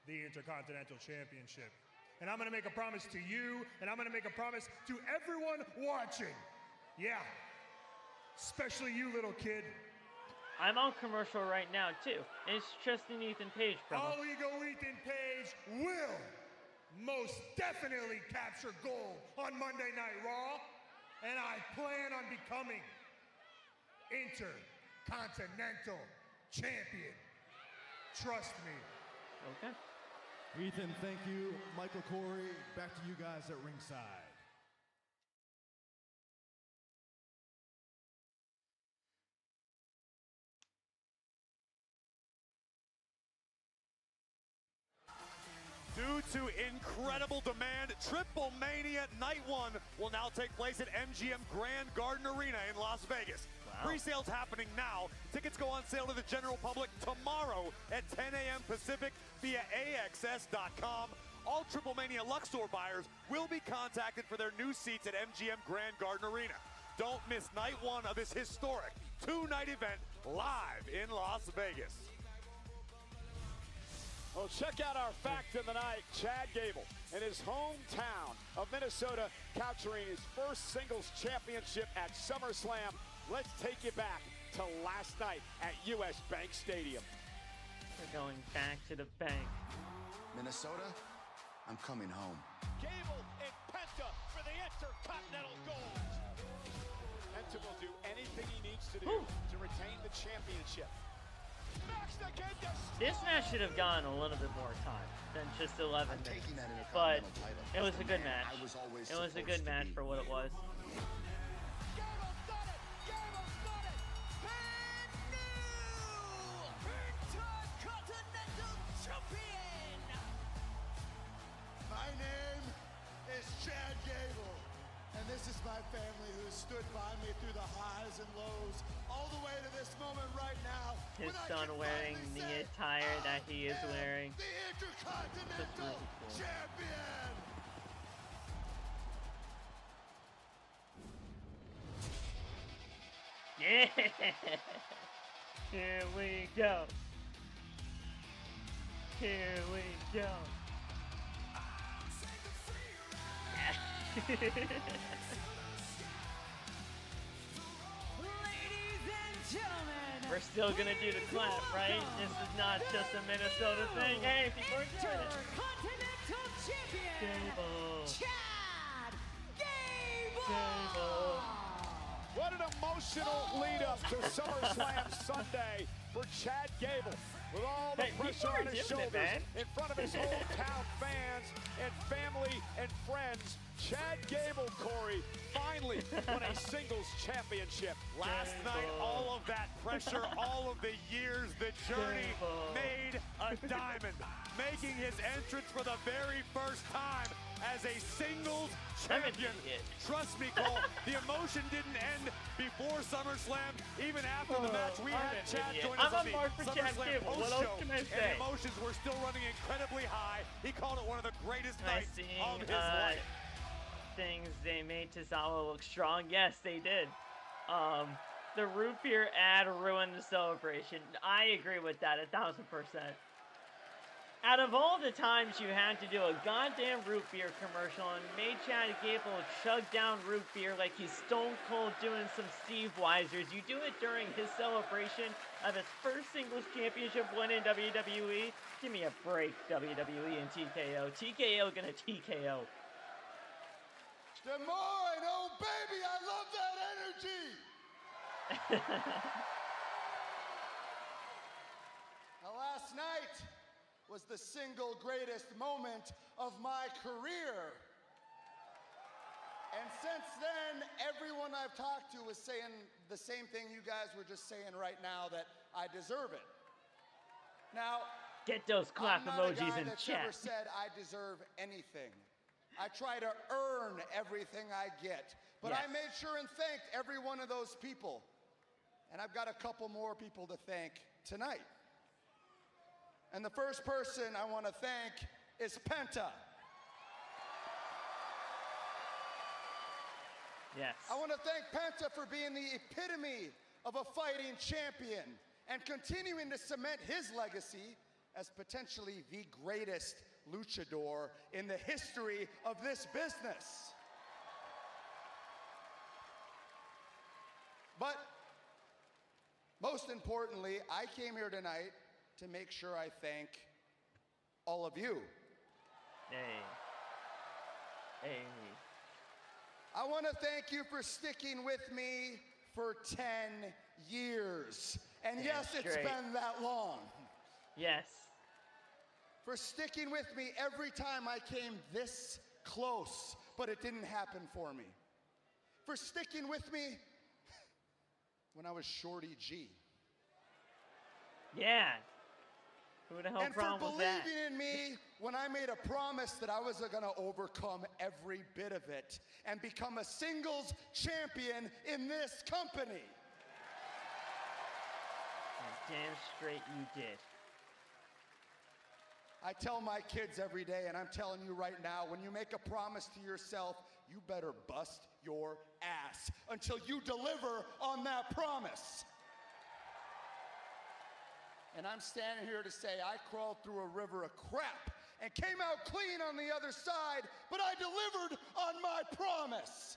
the Intercontinental Championship. And I'm gonna make a promise to you, and I'm gonna make a promise to everyone watching. Yeah, especially you, little kid. I'm on commercial right now, too. And it's just an Ethan Page promo. All Ego Ethan Page will most definitely capture gold on Monday Night Raw, and I plan on becoming Intercontinental Champion. Trust me. Okay. Ethan, thank you. Michael Corey, back to you guys at ringside. Due to incredible demand, Triple Mania Night 1 will now take place at MGM Grand Garden Arena in Las Vegas. Wow. Pre-sales happening now. Tickets go on sale to the general public tomorrow at 10 a.m. Pacific via AXS.com. All Triple Mania Luxor buyers will be contacted for their new seats at MGM Grand Garden Arena. Don't miss Night 1 of this historic two-night event live in Las Vegas. Well, check out our fact of the night. Chad Gable in his hometown of Minnesota capturing his first singles championship at SummerSlam. Let's take you back to last night at US Bank Stadium. We're going back to the bank. Minnesota, I'm coming home. Gable and Penta for the Intercontinental Gold. Penta will do anything he needs to do to retain the championship. This match should have gone a little bit more time than just 11 minutes, but it was a good match. It was a good match for what it was. My name is Chad Gable, and this is my family who stood by me through the highs and lows, all the way to this moment right now. His son wearing the attire that he is wearing. The Intercontinental Champion! Yeah! Here we go. Here we go. Ladies and gentlemen, we're still gonna do the clap, right? This is not just a Minnesota thing. Hey, people are doing it. Intercontinental Champion, Gable. Chad Gable. Gable. What an emotional lead up to SummerSlam Sunday for Chad Gable. With all the pressure on his shoulders in front of his hometown fans and family and friends, Chad Gable, Corey, finally won a singles championship. Last night, all of that pressure, all of the years, the journey made a diamond, making his entrance for the very first time as a singles champion. Trust me, Cole, the emotion didn't end before SummerSlam. Even after the match, we had Chad join us on the SummerSlam post-show, and the emotions were still running incredibly high. He called it one of the greatest nights of his life. Things they made Tozawa look strong. Yes, they did. The root beer ad ruined the celebration. I agree with that 1,000%. Out of all the times you had to do a goddamn root beer commercial and made Chad Gable chug down root beer like he's stone cold doing some Steve Weisers, you do it during his celebration of his first singles championship win in WWE? Give me a break, WWE and TKO. TKO gonna TKO. Des Moines, oh baby, I love that energy! Now, last night was the single greatest moment of my career. And since then, everyone I've talked to was saying the same thing you guys were just saying right now, that I deserve it. Now, get those clap emojis in that's chat. Never said I deserve anything. I try to earn everything I get. But I made sure and thanked every one of those people. And I've got a couple more people to thank tonight. And the first person I want to thank is Penta. Yes. I want to thank Penta for being the epitome of a fighting champion and continuing to cement his legacy as potentially the greatest luchador in the history of this business. But most importantly, I came here tonight to make sure I thank all of you. Hey. I want to thank you for sticking with me for 10 years. And yes, it's been that long. Yes. For sticking with me every time I came this close, but it didn't happen for me. For sticking with me when I was Shorty G. Yeah. Who the hell and for was that? believing in me when I made a promise that I was going to overcome every bit of it and become a singles champion in this company. Damn straight you did. I tell my kids every day, and I'm telling you right now, when you make a promise to yourself, you better bust your ass until you deliver on that promise. And I'm standing here to say I crawled through a river of crap and came out clean on the other side, but I delivered on my promise.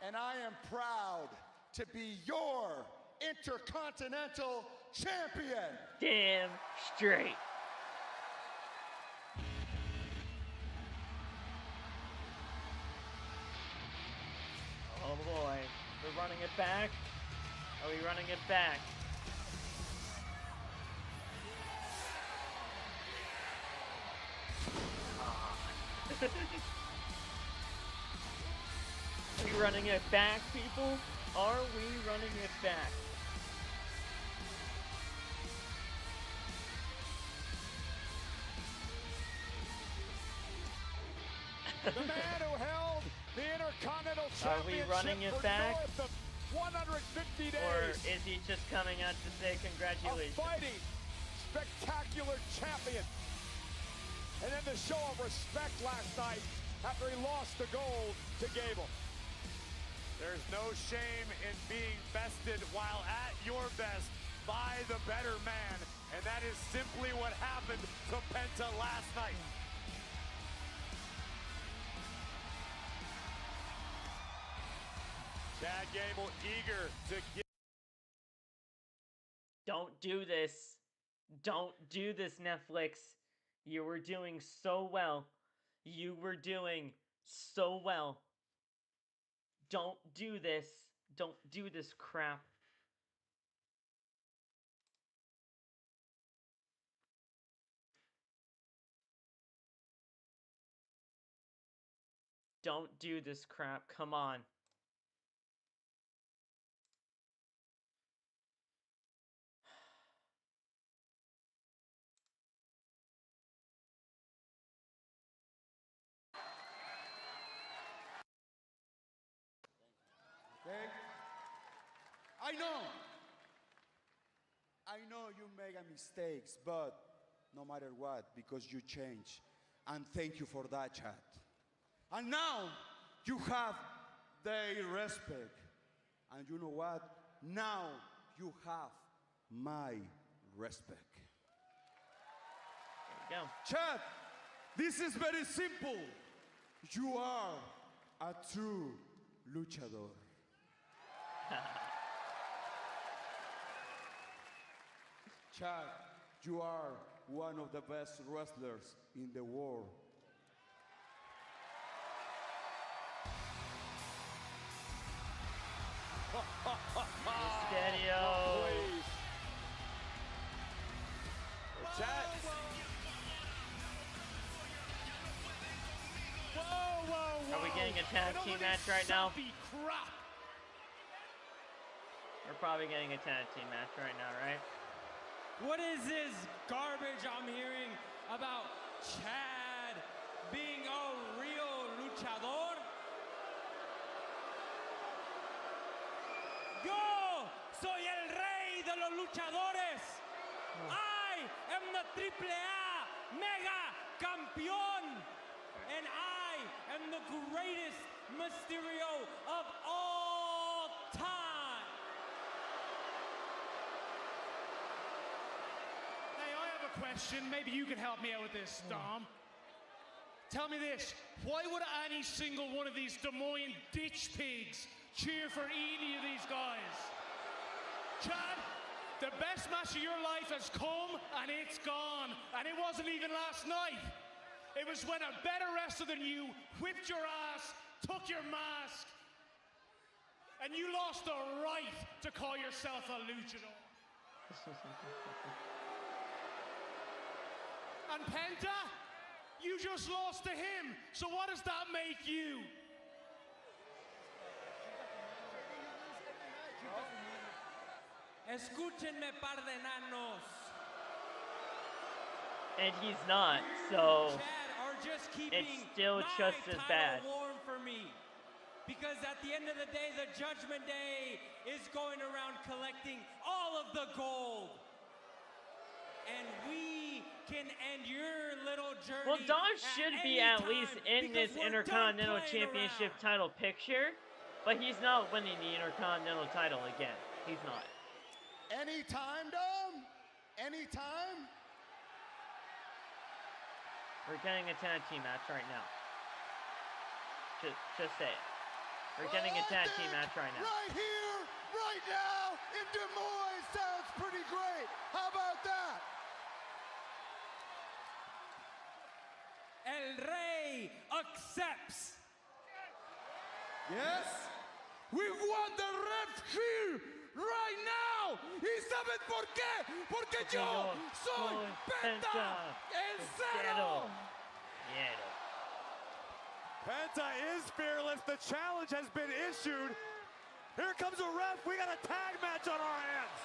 And I am proud to be your Intercontinental Champion. Damn straight. Oh boy, we're running it back. Are we running it back? Are we running it back, people? Are we running it back? The man who held the Intercontinental Are we Championship running it for back? north of 150 days. Or is he just coming out to say congratulations? A fighting, spectacular champion. And then the show of respect last night after he lost the gold to Gable. There's no shame in being bested while at your best by the better man. And that is simply what happened to Penta last night. Chad Gable eager to get... Don't do this. Don't do this, Netflix. You were doing so well. You were doing so well. Don't do this. Don't do this crap. Don't do this crap. Come on. Okay? I know you make mistakes, but no matter what, because you change. And thank you for that, Chad. And now you have their respect. And you know what? Now you have my respect. There you go. Chad, this is very simple. You are a true luchador. Chad, you are one of the best wrestlers in the world. Mysterio. Please. Chad. Are we getting a tag team match right now? We're probably getting a tag team match right now, right? What is this garbage I'm hearing about Chad being a real luchador? Yo soy el rey de los luchadores. I am the AAA Mega Campeón. And I am the greatest Mysterio of all time. Hey, I have a question. Maybe you can help me out with this, Dom. Tell me this. Why would any single one of these Des Moines ditch pigs cheer for any of these guys? Chad, the best match of your life has come and it's gone. And it wasn't even last night. It was when a better wrestler than you whipped your ass, took your mask, and you lost the right to call yourself a luchador. And Penta, you just lost to him. So what does that make you? Escúchenme, par de enanos. And he's not, so Chad are just keeping it's still just as bad. warm for me. Because at the end of the day, the Judgment Day is going around collecting all of the gold. And we can end your little journey. Well, Dom should be at any least time in this because we're Intercontinental done playing Championship around. title picture, but he's not winning the Intercontinental title again. He's not. Anytime, Dom? Anytime? We're getting a tag team match right now. Just say it. We're getting a tag team match right now. Right here, right now, in Des Moines sounds pretty great. How about that? El Rey accepts. Yes? We want the ref here, right now. ¿Y sabes por qué? Porque yo soy Penta, el cero. Penta is fearless. The challenge has been issued. Here comes a ref. We got a tag match on our hands.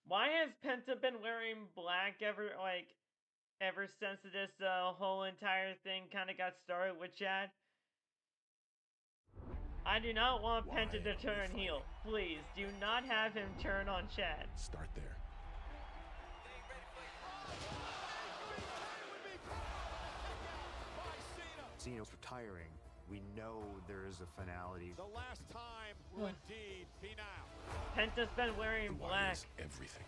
Why has Penta been wearing black ever since this whole entire thing kind of got started with Chad? I do not want Penta to turn heel. Please, do not have him turn on Chad. Start there. Cena's retiring. We know there is a finality. The last time will indeed be now. Penta's been wearing black everything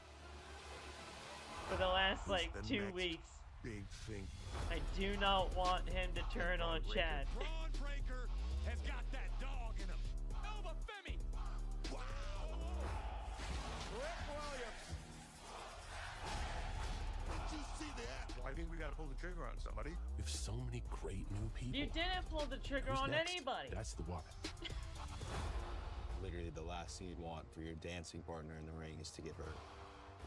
for the last like 2 weeks. Big thing. I do not want him to turn on Chad. Braun Breaker has got that dog in him. Oba Femi. Wow. Rick Williams. Did you see that? Well, I think we got to pull the trigger on somebody. With so many great new people. You didn't pull the trigger Who's on next? anybody. That's the why. Literally the last thing you'd want for your dancing partner in the ring is to get hurt.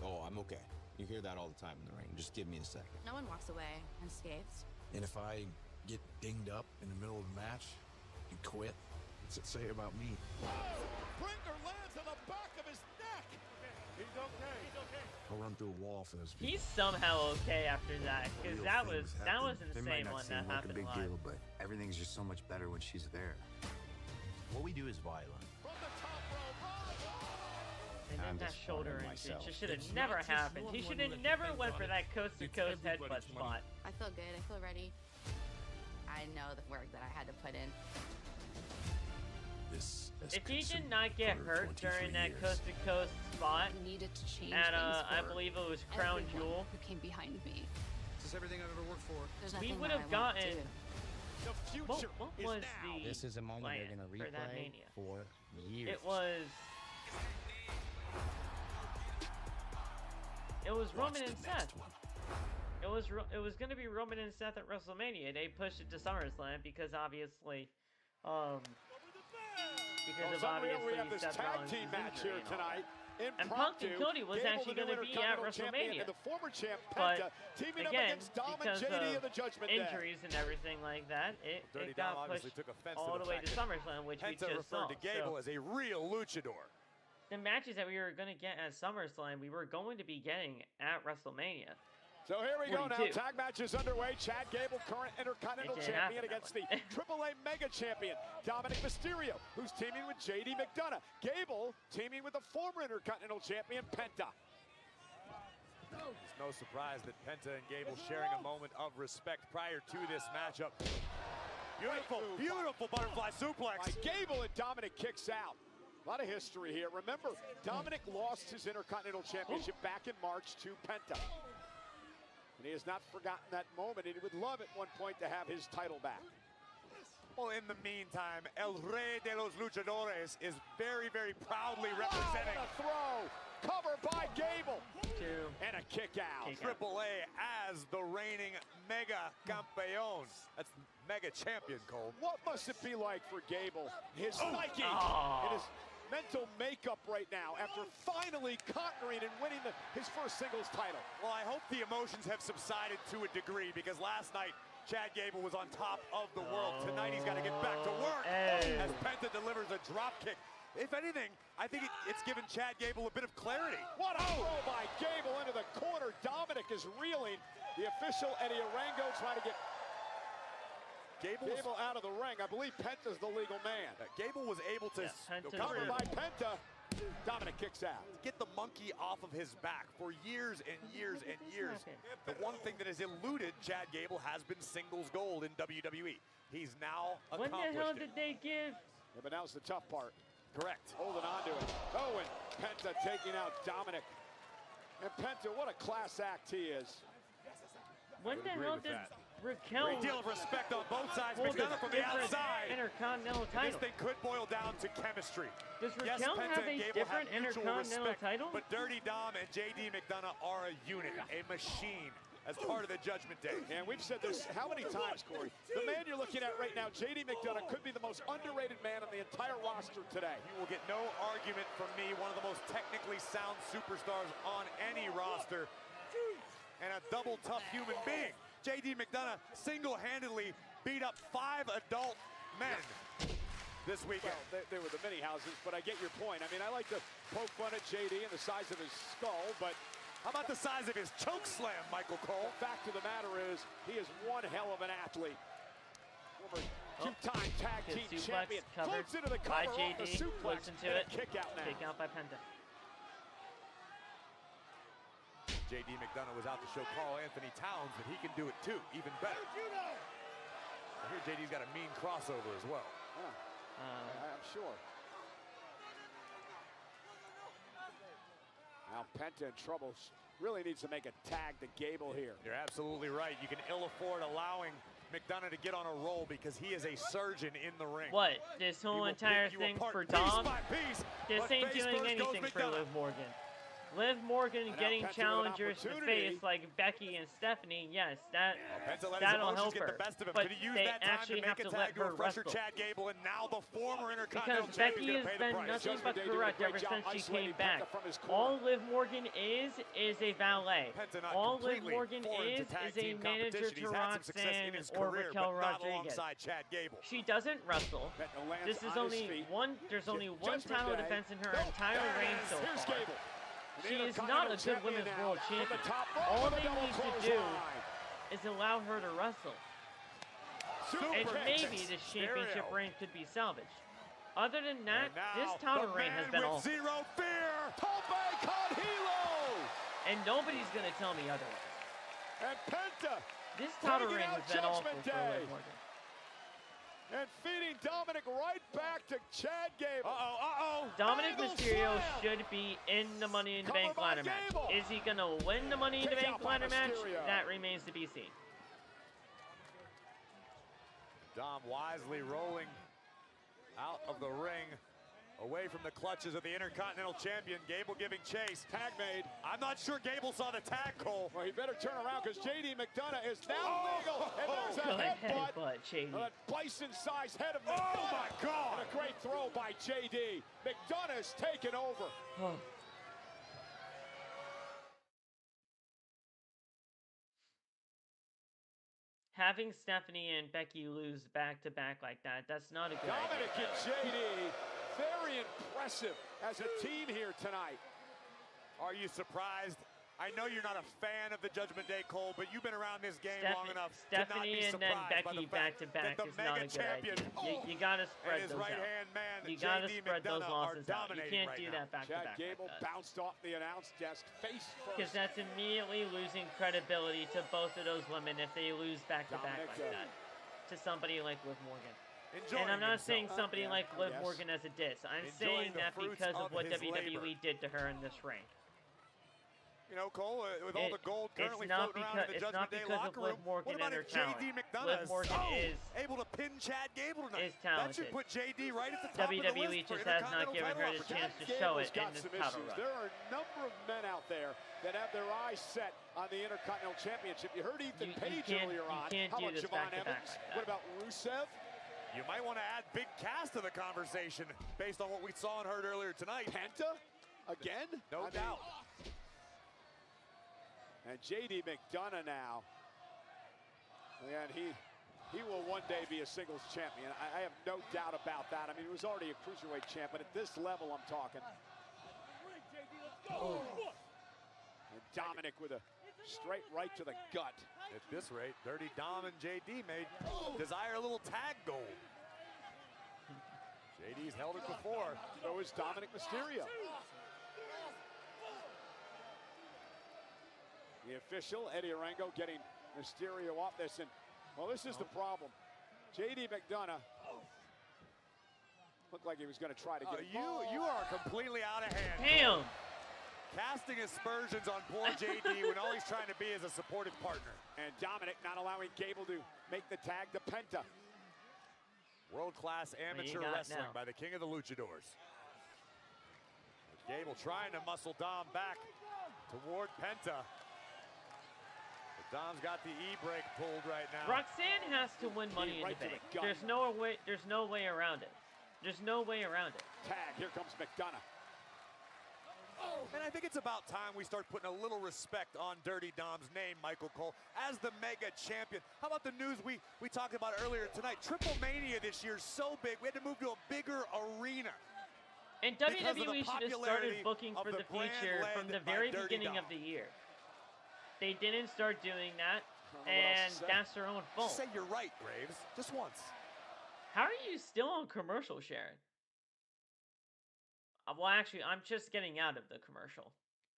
Oh, I'm okay. You hear that all the time in the ring. Just give me a second. No one walks away unscathed. And if I get dinged up in the middle of the match, you quit. What's it say about me? Breaker lands on the back of his neck. He's okay. He's okay. I'll run through a wall for those people. He's somehow okay after that, because that was They might insane not when seem that like a happened big live. deal, but everything's just so much better when she's there. What we do is violent. And then I'm that just shoulder finding injury myself. just should have It's never not just happened. your He should money have that never depends went on for it. that coast-to-coast It's headbutt everybody's money. spot. I feel good. I feel ready. I know the work that I had to put in. This If he did not get hurt during that years. coast-to-coast spot Needed to change at things I for believe it was Crown everyone Jewel, who came behind me. This is everything I've ever worked for. There's we nothing would that have I won't gotten. do. The future What is was now. the This is a moment plan they're going to for that replay Mania? for years. It was Roman and Seth. It was going to be Roman and Seth at WrestleMania. They pushed it to SummerSlam because obviously, because of obviously we have this Seth tag Rollins' team match injury here and all that. tonight. And Punk and Impromptu, Cody was Gable, actually the new going to be at Intercontinental Champion, WrestleMania. and the former champ But Penta teaming again, up against Dom and because JD of of the Judgment Day. injuries and everything like that, it Dirty got Dom obviously pushed took offense all to the the way fact to that SummerSlam, which we Penta just saw. referred to Gable So as a real luchador. the matches that we were going to get at SummerSlam, we were going to be getting at WrestleMania. So here we go now. 42. Tag match is underway. Chad Gable, current Intercontinental It didn't Champion, happen that against the AAA Mega Champion, Dominik Mysterio, who's teaming with JD McDonagh. Gable teaming with the former Intercontinental Champion, Penta. It's no surprise that Penta and Gable sharing a moment of respect prior to this matchup. Beautiful, beautiful butterfly suplex. Gable and Dominik kicks out. A lot of history here. Remember, Dominik lost his Intercontinental Championship back in March to Penta. And he has not forgotten that moment, and he would love at one point to have his title back. Well, in the meantime, El Rey de los Luchadores is very, very proudly representing. A throw, cover by Gable. And a kick out. Triple A as the reigning Mega Campeón. That's Mega Champion, Cole. What must it be like for Gable? His psyche and his mental makeup right now after finally conquering and winning his first singles title. Well, I hope the emotions have subsided to a degree, because last night Chad Gable was on top of the world. Tonight he's got to get back to work as Penta delivers a drop kick. If anything, I think it's given Chad Gable a bit of clarity. What a throw by Gable into the corner. Dominik is reeling. The official Eddie Arango trying to get Gable out of the ring. I believe Penta's the legal man. Gable was able to cover by Penta. Dominik kicks out. Get the monkey off of his back for years and years and years. The one thing that has eluded Chad Gable has been singles gold in WWE. He's now When accomplished the hell it. did they give? Yeah, but now's the tough part. Correct. Holding on to it. Oh, and Penta taking out Dominik. And Penta, what a class act he is. When the hell did Raquel Great deal of respect on both sides. hold McDonagh from the different outside. Intercontinental And title? this thing could boil down to chemistry. Does Yes, Raquel Penta have and a Gable different have mutual Intercontinental respect, title? But Dirty Dom and JD McDonagh are a unit, a machine, as part of the Judgment Day. And we've said this how many times, Corey? The man you're looking at right now, JD McDonagh, could be the most underrated man on the entire roster today. You will get no argument from me, one of the most technically sound superstars on any roster, and a double tough human being. JD McDonagh single-handedly beat up 5 adult men this weekend. Well, they were the mini houses, but I get your point. I mean, I like to poke fun at JD and the size of his skull, but how about the size of his choke slam, Michael Cole? The fact of the matter is, he is one hell of an athlete. Former two-time tag team champion. Floats into the cover off the suplex into and it. a kick out now. Kick out by Penta. JD McDonagh was out to show Carl Anthony Towns that he can do it too, even better. I hear JD's got a mean crossover as well. I'm sure. Now Penta in trouble. Really needs to make a tag to Gable here. You're absolutely right. You can ill afford allowing McDonagh to get on a roll because he is a surgeon in the ring. What? This whole entire thing for Dom? This ain't doing anything for Liv Morgan. Liv Morgan getting challengers to face like Becky and Stephanie, yes, that'll help her. But they actually have to let her wrestle. Chad Gable, and now the former Intercontinental Because Becky has been nothing but correct ever since she came back. All Liv Morgan is a valet. All Liv Morgan is a manager to Roxanne or Raquel Rodriguez. She doesn't wrestle. This is only one. There's only one title defense in her entire reign so far. She is not a good women's world champion. All they need to do is allow her to wrestle. And maybe this championship reign could be salvaged. Other than that, this title reign has been awful. Zero fear. And nobody's going to tell me otherwise. And Penta. This title reign has been awful for Liv Morgan. And feeding Dominik right back to Chad Gable. Dominik Mysterio should be in the Money in the Bank ladder match. Is he going to win the Money in the Bank ladder match? That remains to be seen. Dom wisely rolling out of the ring, away from the clutches of the Intercontinental Champion. Gable giving chase. Tag made. I'm not sure Gable saw the tag, Cole. Well, he better turn around because JD McDonagh is now legal. And there's a headbutt. A bison-sized head of McDonagh. Oh, my God. And a great throw by JD. McDonagh's taken over. Having Stephanie and Becky lose back-to-back like that, that's not a good Dominik idea. and JD, very impressive as a team here tonight. Are you surprised? I know you're not a fan of the Judgment Day, Cole, but you've been around this game long enough to not be Stephanie and then surprised by Becky the fact back-to-back that the is not a mega good champion idea. You gotta spread and his those right-hand out. man, You gotta JD spread those McDonagh, losses out. You can't right do now. that back-to-back. Chad Gable bounced off the announce desk face first. Because that's immediately losing credibility to both of those women if they lose back-to-back like that. To somebody like Liv Morgan. And I'm not saying somebody like Liv Morgan as a diss. I'm saying that because of what WWE did to her in this reign. You know, Cole, with all the gold currently floating around in the Judgment Day locker room, what about if JD McDonagh is able to pin Chad Gable tonight? That should put JD right at the top of the list WWE just has not given her the chance to show it in this title run. There are a number of men out there that have their eyes set on the Intercontinental Championship. You heard Ethan Page earlier on. How about Javon Evans? What about Rusev? You might want to add Big Cass to the conversation based on what we saw and heard earlier tonight. Penta? Again? No doubt. And JD McDonagh now. And he will one day be a singles champion. I have no doubt about that. I mean, he was already a cruiserweight champ, but at this level I'm talking. And Dominik with a straight right to the gut. At this rate, Dirty Dom and JD may desire a little tag goal. JD's held it before. So is Dominik Mysterio. The official, Eddie Arango, getting Mysterio off this. And, well, this is the problem. JD McDonagh, Looked like he was going to try to get you are completely out of hand. Damn. Casting aspersions on poor JD when all he's trying to be is a supportive partner. And Dominik not allowing Gable to make the tag to Penta. World-class amateur wrestling by the king of the luchadors. Gable trying to muscle Dom back toward Penta. But Dom's got the e-brake pulled right now. Roxanne has to win Money in the Bank. There's no way around it. There's no way around it. Tag, here comes McDonagh. And I think it's about time we start putting a little respect on Dirty Dom's name, Michael Cole, as the mega champion. How about the news we talked about earlier tonight? Triple Mania this year is so big, we had to move to a bigger arena. And WWE should have started booking for the future from the very beginning of the year. They didn't start doing that, and that's their own fault. Just say you're right, Graves, just once. How are you still on commercial, Sharon? Well, actually, I'm just getting out of the commercial.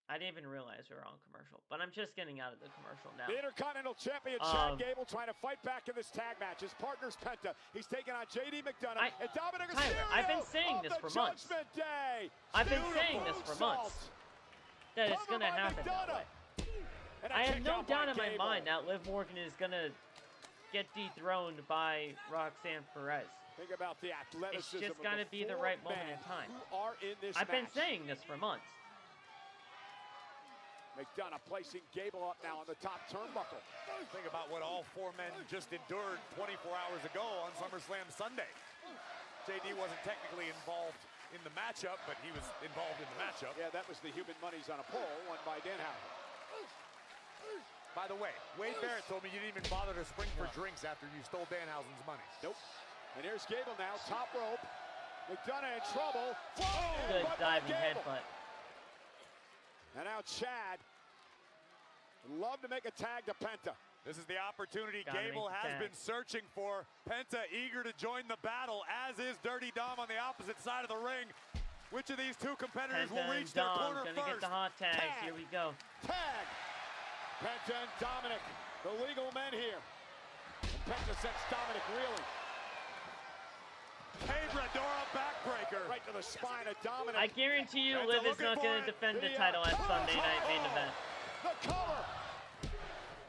I didn't even realize we were on commercial, but I'm just getting out of the commercial now. The Intercontinental Champion, Chad Gable, trying to fight back in this tag match. His partner's Penta. He's taking on JD McDonagh and Dominik Mysterio. I've been saying this for months. I've been saying this for months. That it's going to happen that way. I have no doubt in my mind that Liv Morgan is going to get dethroned by Roxanne Perez. Think about the athleticism. It's just got to be the right moment in time. I've been saying this for months. McDonagh placing Gable up now on the top turnbuckle. Think about what all four men just endured 24 hours ago on SummerSlam Sunday. JD wasn't technically involved in the matchup, but he was involved in the matchup. Yeah, that was the human monies on a pole, won by Danhausen. By the way, Wade Barrett told me you didn't even bother to spring for drinks after you stole Danhausen's money. Nope. And here's Gable now, top rope. McDonagh in trouble. Good diving headbutt. And now Chad would love to make a tag to Penta. This is the opportunity Gable has been searching for. Penta eager to join the battle, as is Dirty Dom on the opposite side of the ring. Which of these two competitors will reach their corner first? Gonna get the hot tags. Here we go. Tag. Penta and Dominik, the legal men here. And Penta sends Dominik reeling. Cabradora backbreaker. Right to the spine of Dominik. I guarantee you Liv is not going to defend the title at Sunday Night Main Event. The color.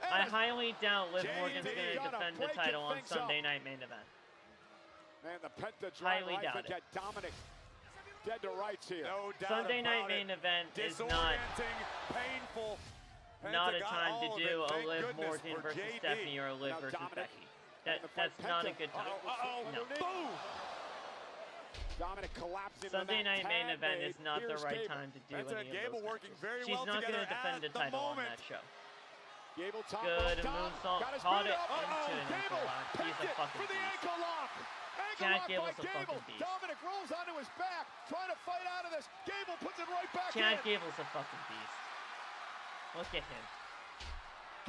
I highly doubt Liv Morgan's going to defend the title on Sunday Night Main Event. Man, the Penta highly doubt it. Get Dominik dead to rights here. No doubt Sunday Night Main Event is not painful. Not a time to do a Liv Morgan versus Stephanie or a Liv versus Becky. That's not a good time. No. Boom! Dominik collapsing. Sunday Night Main Event is not the right time to do any of Gable those working very She's well not going to together defend the title on that show. Gable top Good rope, moonsault. Caught it into an ankle lock. He's a fucking beast. Chad Gable's a fucking beast. Dominik rolls onto his back, trying to fight out of this. Gable puts it right back Chad in. Gable's a fucking beast. Look at him.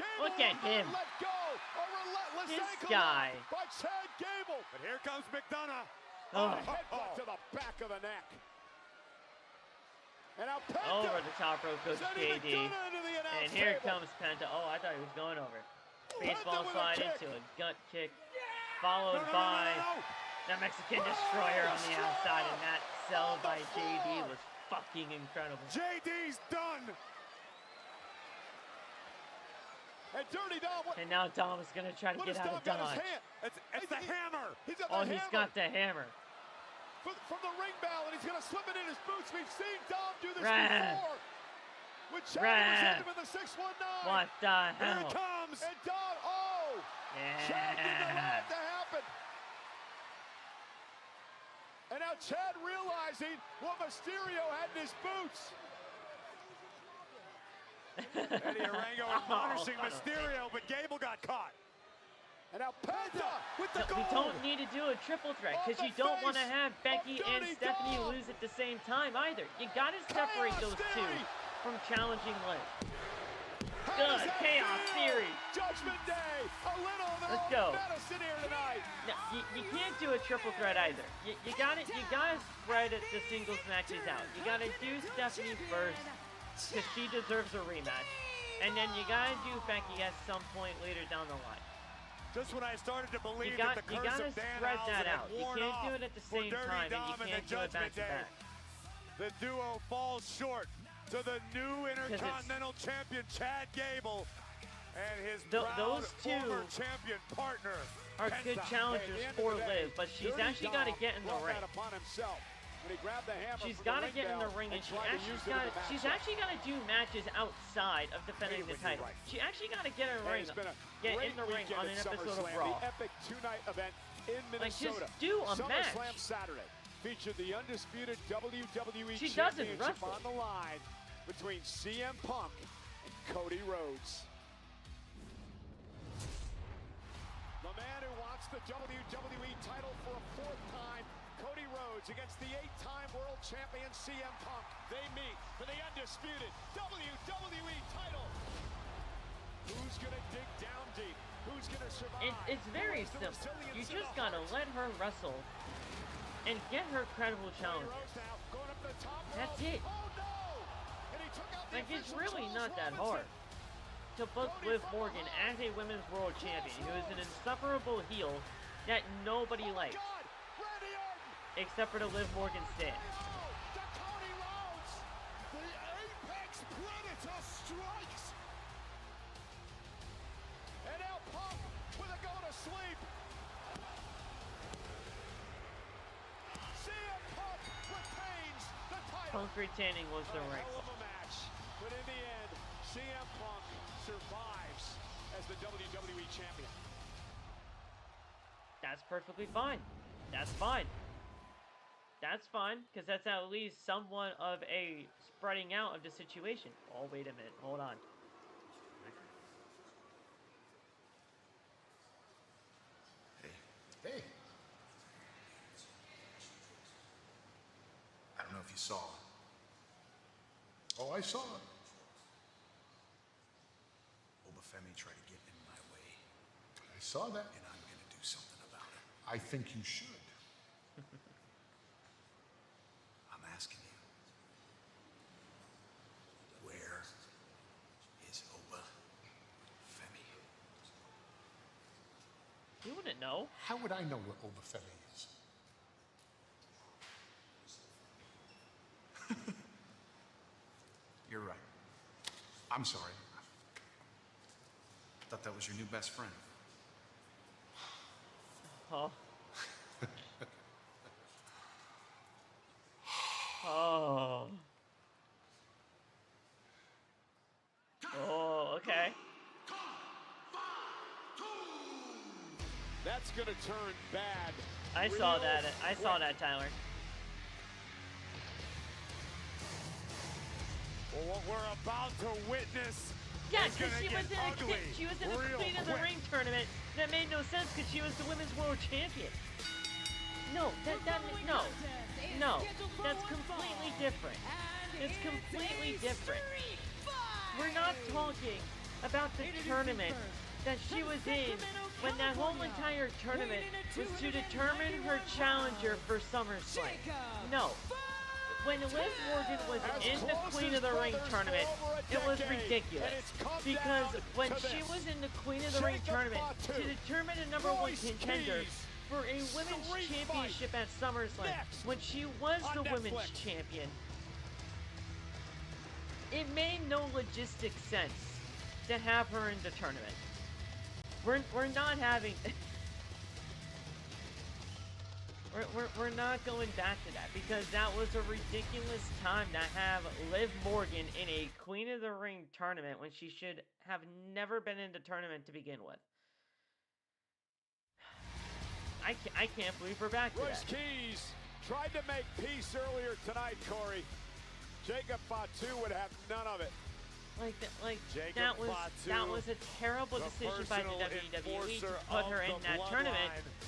Gable Look at him. Let go. A relentless This ankle guy. lock by Chad Gable. But here comes McDonagh. Headbutt to the back of the neck. And now Penta. Over the top rope goes JD. And here comes Penta. Oh, I thought he was going over. Baseball slide into a gut kick. Followed by the Mexican Destroyer on the outside. And that sell by JD was fucking incredible. JD's done. And Dirty Dom. And now Dom is going to try to get out of dodge. It's the hammer. He's got oh, the he's hammer. got the hammer. From the ring bell, and he's going to slip it in his boots. We've seen Dom do this Red. before. With Chad was him in the 619. What the hell? Here it comes. And Dom, Chad didn't allow it to happen. And now Chad realizing what Mysterio had in his boots. Eddie Arango admonishing Mysterio, but Gable got caught. And now Penta with the goal. We don't need to do a triple threat because you don't want to have Becky and Stephanie lose at the same time either. You got to separate those two from challenging Liv. Good. Chaos Theory. Judgment Day. A little of Let's go. medicine here tonight. No, you can't do a triple threat either. You gotta spread it, the singles matches out. You gotta do Stephanie first because she deserves a rematch, and then you gotta do Becky at some point later down the line. Just when I started to believe You that the curse gotta of Dan spread Allen that had out. You worn can't off do it at the for same Dirty time, Dom and you in the can't do it back Judgment to Day. back. The duo falls short to the new Intercontinental Champion Chad Gable and his proud those two former champion partner are Penta. good challengers Hey, at the for end of the day, Liv, but she's Dirty actually got to Dom get in the brought ring. that upon himself when he grabbed the hammer She's from got to ring get in the bell ring, and tried to use it in the she's matchup. actually got to do matches outside of defending the title. right. She actually got to get in the ring, It's been a get great in the ring weekend on an at episode of SummerSlam, Raw. the epic two-night event in Like, just Minnesota. do a match. SummerSlam Saturday featured the undisputed WWE She doesn't Championship wrestle. on the line between CM Punk and Cody Rhodes. The man who wants the WWE title for a fourth time, Cody Rhodes, against the 8-time world champion CM Punk. They meet for the undisputed WWE title. Who's gonna dig down deep? Who's gonna survive? It's very Who has the simple. resilience You in just the got to heart? let her wrestle and get her credible challenges. That's it. Like, it's really not that hard to book Liv Morgan as a women's world champion, who is an insufferable heel that nobody likes, except for the Liv Morgan stand. The Apex Predator strikes. And now Punk with a go to sleep. CM Punk retains the title. Punk retaining was the right Hell call. of a match, but in the end, CM Punk survives as the WWE champion. That's perfectly fine. That's fine. That's fine, because that's at least somewhat of a spreading out of the situation. Oh, wait a minute. Hold on. Hey. I don't know if you saw. Oh, I saw it. Oba Femi tried to get in my way, I saw that. and I'm going to do something about it. I think you should. I'm asking you, where is Oba Femi? You wouldn't know. How would I know where Oba Femi is? You're right. I'm sorry. I thought that was your new best friend. Oh. Oh. Oh, okay. That's gonna turn bad. I saw real that. I saw quick. that, Tyler. Well, what we're about to witness Yeah, is because gonna she get was in ugly she was in a real Queen of the quick. Ring tournament that made no sense because she was the women's world champion. No, that's completely different. It's completely different. We're not talking about the tournament that she was in when that whole entire tournament was to determine her challenger for SummerSlam. No. When Liv Morgan was in the Queen of the Ring tournament, it was ridiculous. Because when she was in the Queen of the Ring tournament to determine a number one contender for a women's championship at SummerSlam, when she was the women's champion, it made no logistic sense to have her in the tournament. We're not having... We're not going back to that because that was a ridiculous time to have Liv Morgan in a Queen of the Ring tournament when she should have never been in the tournament to begin with. I can't believe we're back to Royce that. Keys tried to make peace earlier tonight, Corey. Jacob Fatu would have none of it. That Jacob was Fatu, a terrible decision by the personal WWE to enforcer put of her in the that tournament. Bloodline,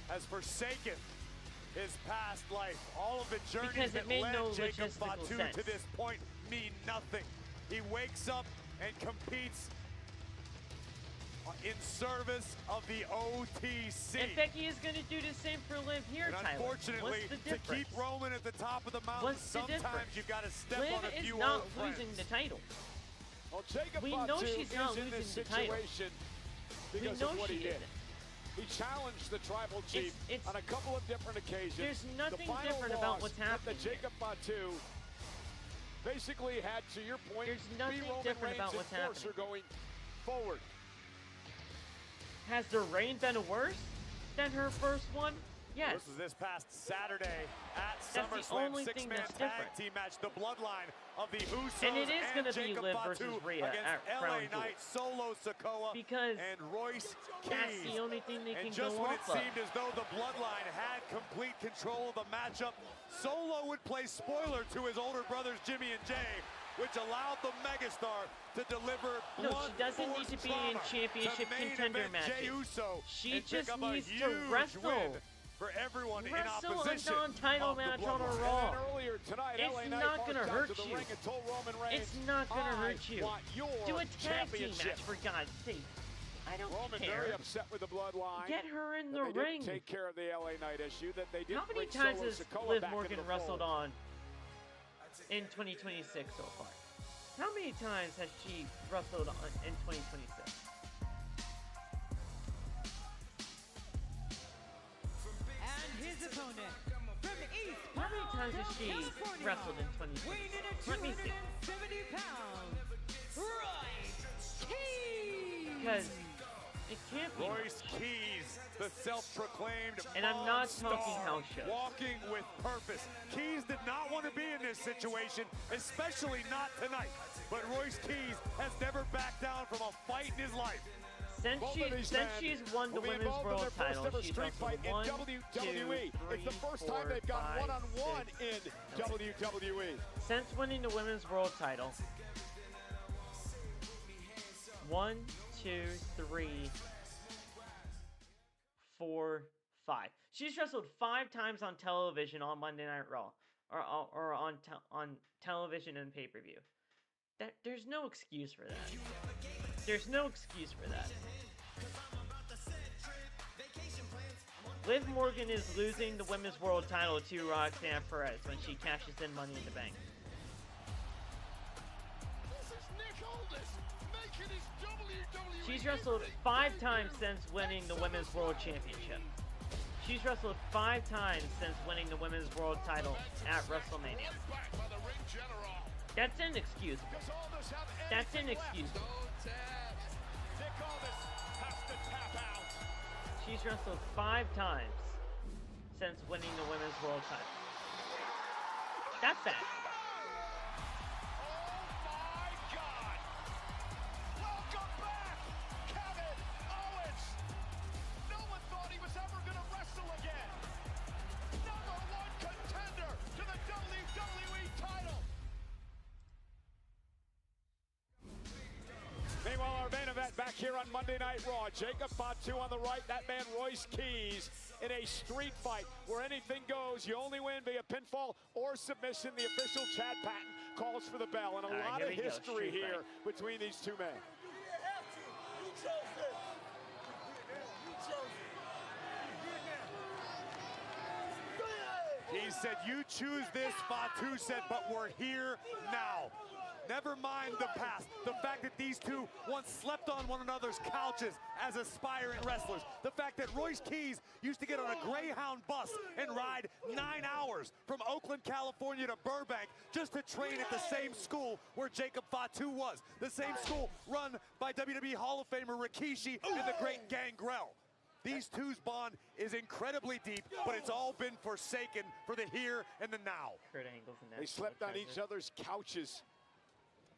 has forsaken his past life. All of the journeys Because it that made led no Jacob logistical Fatu sense. to this point mean nothing. He wakes up and competes in service of the OTC. And Becky is going to do the same for Liv here, And Tyler. unfortunately, What's the to difference? keep rolling at the top of the mountain, What's the sometimes difference? you've got to step Liv on a few is not old losing friends. the title. Well, Jacob We Fatu know she's not is in this losing the title. situation because of what he did. He challenged the tribal chief on a couple of different occasions. There's nothing different about what's happening. That Jacob Fatu basically had, to your point, there's nothing different about what's happening going forward. Has the reign been worse than her first one? Yes. This was this past Saturday at That's the SummerSlam only thing six-man that's tag different. team match. The bloodline of the Usos And it is going to be Jacob Liv Fatu versus Rhea against at Crown LA Knight, Jewel. Solo Sikoa, Because and Royce Keys. that's the only thing they can and just go when it off of. seemed as though the bloodline had complete control of the matchup, Solo would play spoiler to his older brothers Jimmy and Jay, which allowed the megastar to deliver No, she doesn't need to be in championship contender matches. Jey Uso She and just pick up needs a to huge wrestle. win for everyone in opposition. A non-title of the match on a Bloodline. Raw. And then earlier tonight, It's LA Knight not going to marched out hurt to the you. ring and told Roman Reigns, It's not going to hurt you. want your Do a tag team championship. match, for God's sake. I don't Roman care. very upset with the bloodline. Get her in that the they ring. didn't take care of the LA Knight issue. That they didn't How many bring times Solo has Sikoa Liv back Morgan into the wrestled fold. on in 2026 so far? How many times has she wrestled on in 2026? And his opponent from East How many times has she California, wrestled in 2026? weighing in at Let me see. 270 pounds, Royce Keys. Because it can't be Royce Keys, the self-proclaimed And I'm not Monster, talking house shows. walking with purpose. Keys did not want to be in this situation, especially not tonight. But Royce Keys has never backed down from a fight in his life. Since she's won the women's world title, she's wrestled in 1, WWE. 2, 3, It's the first 4, time they've gone 5, one-on-one 6, in WWE. Since winning the women's world title, 1, 2, 3, 4, 5. She's wrestled 5 times on television on Monday Night Raw, or on television and pay-per-view. There's no excuse for that. There's no excuse for that. Liv Morgan is losing the women's world title to Roxanne Perez when she cashes in Money in the Bank. She's wrestled 5 times since winning the women's world championship. She's wrestled 5 times since winning the women's world title at WrestleMania. That's inexcusable. That's inexcusable. She's wrestled 5 times since winning the women's world title. That's bad. Meanwhile, our main event back here on Monday Night Raw. Jacob Fatu on the right, that man Royce Keys in a street fight where anything goes. You only win via pinfall or submission. The official Chad Patton calls for the bell. And a lot of history here between these two men. He said, you choose this, Fatu said, but we're here now. Never mind the past. The fact that these two once slept on one another's couches as aspiring wrestlers. The fact that Royce Keys used to get on a Greyhound bus and ride 9 hours from Oakland, California to Burbank just to train at the same school where Jacob Fatu was. The same school run by WWE Hall of Famer Rikishi and the great Gangrel. These two's bond is incredibly deep, but it's all been forsaken for the here and the now. They slept on each other's couches.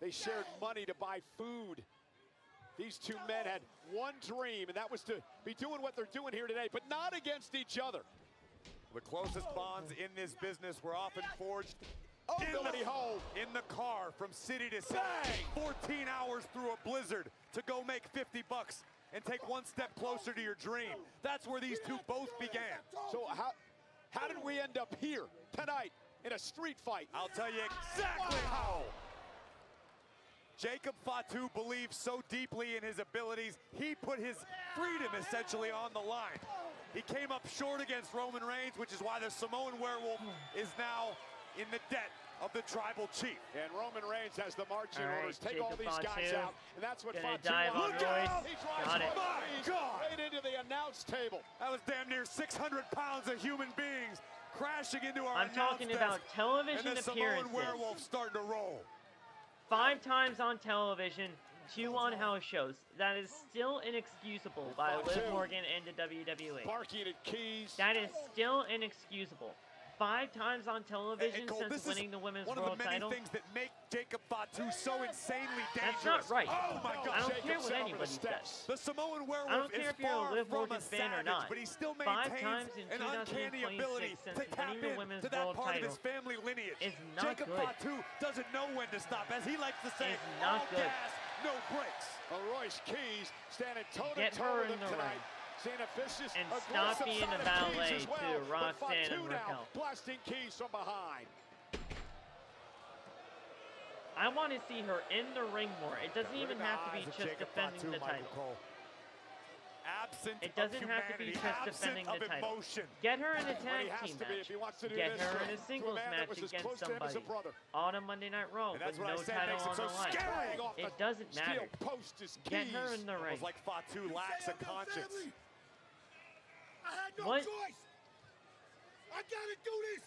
They shared money to buy food. These two men had one dream, and that was to be doing what they're doing here today, but not against each other. The closest bonds in this business were often forged in the car from city to city. 14 hours through a blizzard to go make 50 bucks and take one step closer to your dream. That's where these two both began. So how did we end up here tonight in a street fight? I'll tell you exactly how. Jacob Fatu believes so deeply in his abilities, he put his freedom essentially on the line. He came up short against Roman Reigns, which is why the Samoan Werewolf is now in the debt of the tribal chief. And Roman Reigns has the marching orders. Take Jacob all these guys Fatu. out. And that's what Gonna Fatu dive on wants. Royce. He drives Got it. Royce right into the announce table. That was damn near 600 pounds of human beings crashing into our I'm talking announce about desk. television And the appearances. Samoan werewolf starting to roll. 5 times on television, 2 on house shows. That is still inexcusable by Liv Morgan and the WWE. Barking at Keys. That is still inexcusable. 5 times on television Cole, since winning the women's one world of the many title. things that make Jacob Fatu so insanely dangerous. That's not right. Oh my God! I don't Jacob care what set over anybody the steps. says. The Samoan werewolf I don't care is if you're a far Liv from Morgan a fan or savage, not. but he still 5 maintains times in an uncanny 2026 ability since to tap winning the in women's to that world part of title his family lineage. is not Jacob good. Fatu doesn't know when to stop, as he likes to say. Is not all good. gas, no brakes. Royce Keys standing toe to Get toe her with in him the tonight. ring. Seeing a vicious, And aggressive stop being side a of valet Keys as well. to But Roxanne Fatu and now Ruca. blasting Keys from behind. I want to see her in the ring more. It doesn't even have to be just defending the title. Absent It doesn't of have to be humanity, just absent defending of the title. emotion. Get her in a But tag he has team to be match. if he wants to do Get this her in to a singles man that match was as against close to him as somebody a brother. on a Monday Night Raw And that's with what no I said title makes it on so the line. scary. It doesn't matter. Steel post is Get Keys. her in the ring. Almost like Fatu lacks a conscience. I had no What? choice. I gotta do this.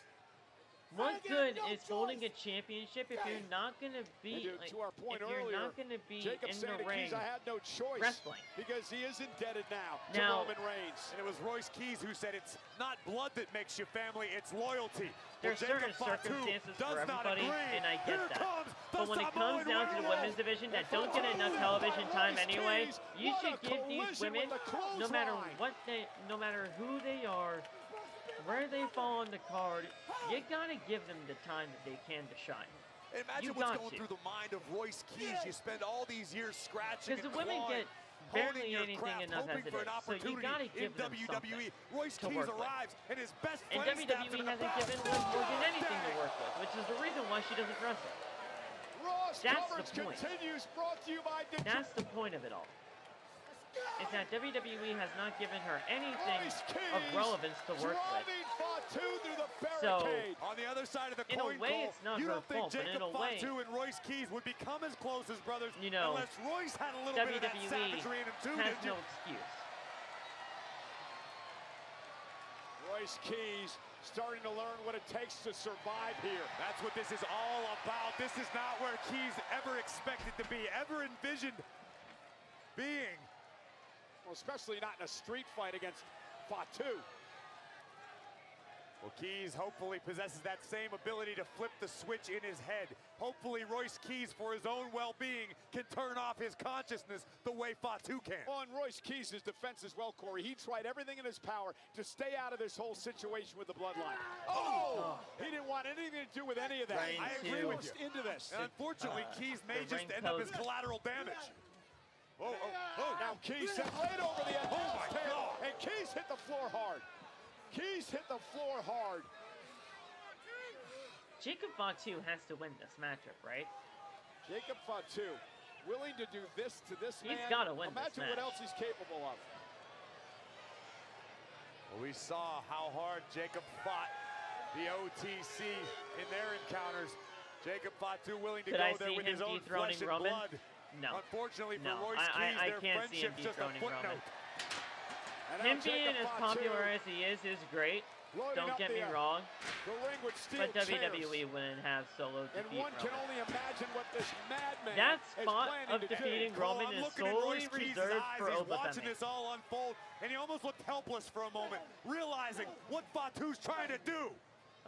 What good is holding a championship if you're not gonna be And to our point if you're earlier, not gonna be Jacob in saying the to ring Keys, I had no choice wrestling? because he is indebted now to Now- Roman Reigns. And it was Royce Keys who said it's not blood that makes you family, it's loyalty. There's Well, certain Jacob Fatu circumstances does for not everybody, agree. and I Here get that. comes the But when it comes Samoan down to the werewolf. women's division that don't get enough television time anyway, Keys, you what should a give these collision women, with the no matter clothesline. what they, no matter who they are, where they fall on the card, you gotta give them the time that they can to shine. Imagine You what's got going to. through the mind of Royce Keys. You spend all these years scratching Because the and women clawing, get honing barely your anything craft, enough hoping as it for an is. So you opportunity gotta in give them WWE. something Royce to Keys work with. arrives, and his best And friend stabs him WWE in the hasn't back. given Liv Morgan anything to work with, which is the reason why she doesn't wrestle. Raw's That's coverage the point. continues, brought to you by That's the point of it all. Is that WWE has not given her anything Royce of Keys relevance to work with. driving Fatu through the So, barricade. On the other side of the in a coin, way, Cole, it's not you her don't think fault, but in Jacob a way, Fatu and Royce Keys would become as close as brothers you know, unless Royce had a little bit of that WWE savagery in him too, has didn't you? no excuse. Royce Keys starting to learn what it takes to survive here. That's what this is all about. This is not where Keys ever expected to be, ever envisioned being. Well, especially not in a street fight against Fatu. Well, Keys hopefully possesses that same ability to flip the switch in his head. Hopefully Royce Keys, for his own well-being, can turn off his consciousness the way Fatu can. On Royce Keys' defense as well, Corey, he tried everything in his power to stay out of this whole situation with the Bloodline. Oh! He didn't want anything to do with any of that. Right I agree with you. Into this. And unfortunately, Keys may the just ring end up as post. collateral damage. Now Keys sent right over the announce table, and Keys hit the floor hard. Keys hit the floor hard. Jacob Fatu has to win this matchup, right? Jacob Fatu, willing to do this to this man. He's gotta win this Imagine what match. else he's capable of. Well, we saw how hard Jacob fought the OTC in their encounters. Jacob Fatu willing to Could I go there see with him his own dethroning flesh and Roman? blood. No. Unfortunately for No, Royce I Keys, their can't see him friendship's just a dethroning Roman. footnote. And Him now being Jacob as Fatu popular as he is great. loading Don't up get me the wrong. The ring with steel But WWE chairs. wouldn't have solo And defeat one can Roman. only imagine what this madman That is spot planning of to do. defeating Cole, Roman I'm is looking at solely Royce Keys' reserved eyes. for He's Oba watching Femi. this all unfold, and he almost looked helpless for a moment, realizing what Fatu's trying to do.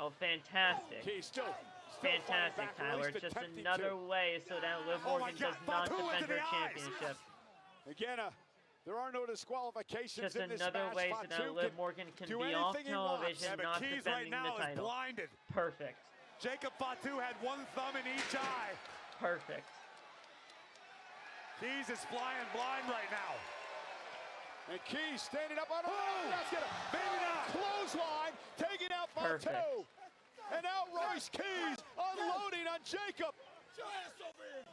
Oh, fantastic. He's still Fantastic, fighting back, or at Tyler. least Just attempting another to. way so that Liv Oh my Morgan God, does not Fatu into defend her the eyes. championship. Again, there are no disqualifications Just in this another match. way so Fatu that Liv Morgan can do be off anything he wants. television, Yeah, but not Keys right defending now the is title. blinded. Perfect. Jacob Fatu had one thumb in each eye. Perfect. Keys is flying blind right now. And Keys standing up on a that's gonna Maybe not. clothesline, taking out Fatu. Perfect. And now Royce Keys unloading on Jacob. Your ass over here.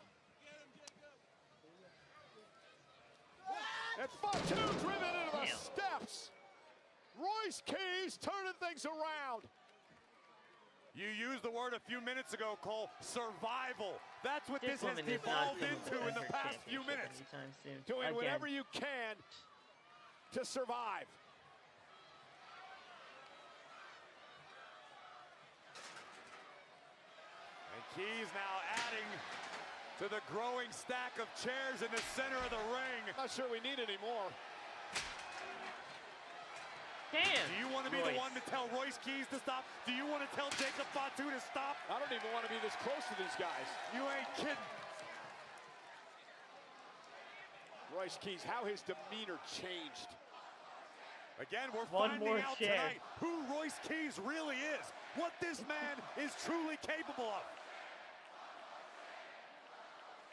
And Fatu driven into the Damn. steps. Royce Keys turning things around. You used the word a few minutes ago, Cole, survival. That's what this has woman is not devolved gonna into in win the her past few championship minutes. anytime soon. Doing Again. whatever you can to survive. And Keys now adding to the growing stack of chairs in the center of the ring. Not sure we need any more. Damn. Do you want to be the one to tell Royce Keys to stop? Do you want to tell Jacob Fatu to stop? I don't even want to be this close to these guys. You ain't kidding. Royce Keys, how his demeanor changed. Again, we're One finding more out chair. tonight who Royce Keys really is, what this man is truly capable of.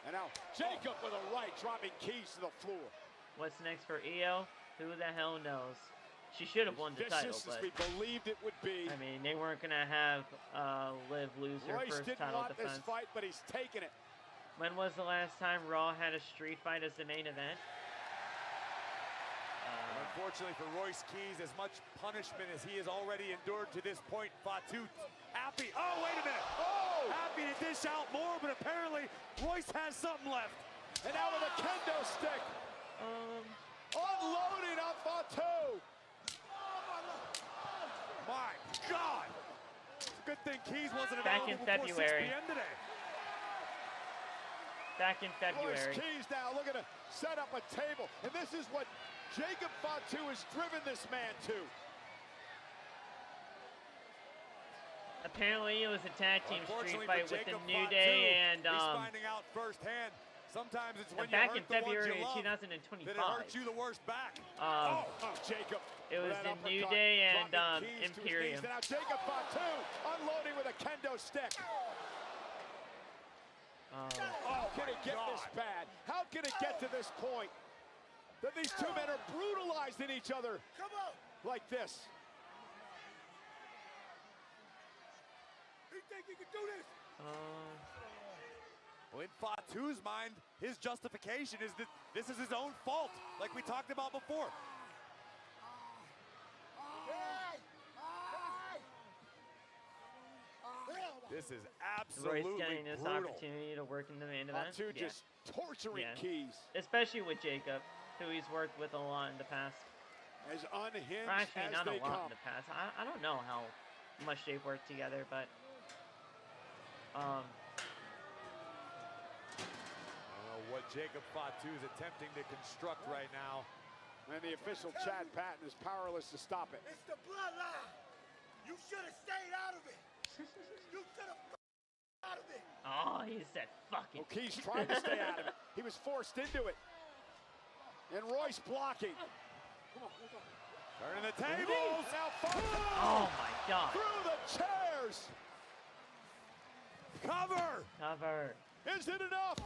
And now Jacob with a right, dropping Keys to the floor. What's next for Io? Who the hell knows? She should have won the title, Vicious but as we believed it would be. I mean, they weren't gonna have Liv lose her Royce first didn't title want defense. this fight, but he's taking it. When was the last time Raw had a street fight as the main event? Unfortunately for Royce Keys, as much punishment as he has already endured to this point, Fatu happy. Oh, wait a minute. Oh! Happy to dish out more, but apparently Royce has something left. And now with a kendo stick. Unloading on Fatu. My God. Good thing Keys wasn't Back available in before 6 February. p.m. today. Back in Royce February. Keys now looking to set up a table. And this is what Jacob Fatu has driven this man to. Apparently, it was a tag team street Unfortunately fight for with the Jacob New Fatu, Day and he's finding out firsthand. Sometimes it's when back you in hurt the ones February you love of that 2025. it hurts you the worst back. Jacob. It was with that the New uppercut, Day and dropping Keys to his Imperium. knees. And now Jacob Fatu unloading with a kendo stick. How can it get this bad? How can it get to this point that these two men are brutalizing each other like this? You think you can do this? Well, in Fatu's mind, his justification is that this is his own fault, like we talked about before. This is absolutely Royce getting this brutal. opportunity to work in the main event. Fatu just torturing Keys. Especially with Jacob, who he's worked with a lot in the past. As unhinged Or actually, as not they a lot come. in the past. I don't know how much they've worked together, but What Jacob Fatu is attempting to construct right now. And the official Chad Patton is powerless to stop it. It's the bloodline. You should have stayed out of it. You should have out of it. oh, he said, "Fuck it." Well, Keys tried to stay out of it. He was forced into it. And Royce blocking. Come on, let's go. Turning the tables. Now Fatu Oh my God! through the chairs. Cover. Cover. Is it enough?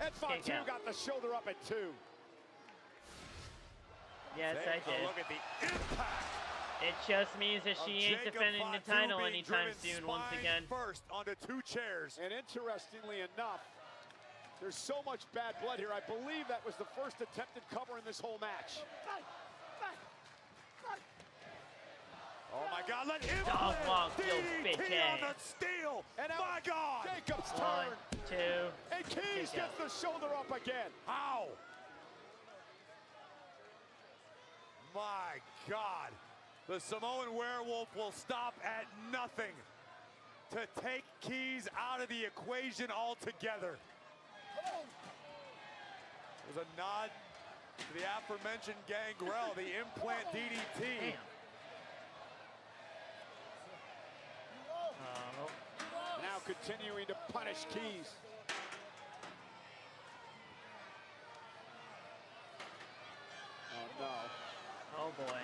And Fatu out. got the shoulder up at 2. Yes, Take I a did. look at the impact. It just means that of she ain't Jacob defending the Fatu title being anytime driven soon. Once spine again. First onto 2 chairs. And interestingly enough, there's so much bad blood here. I believe that was the first attempted cover in this whole match. Oh my God, let him Dog walk, you DDT bitch on ass. the steel. And now My God. Jacob's 1, turn. 2. And Keys Kick gets the shoulder up again. How? My God. The Samoan werewolf will stop at nothing to take Keys out of the equation altogether. It was a nod to the aforementioned Gangrel, the implant DDT. Damn. Oh. Now continuing to punish Keys. Oh no. Oh boy.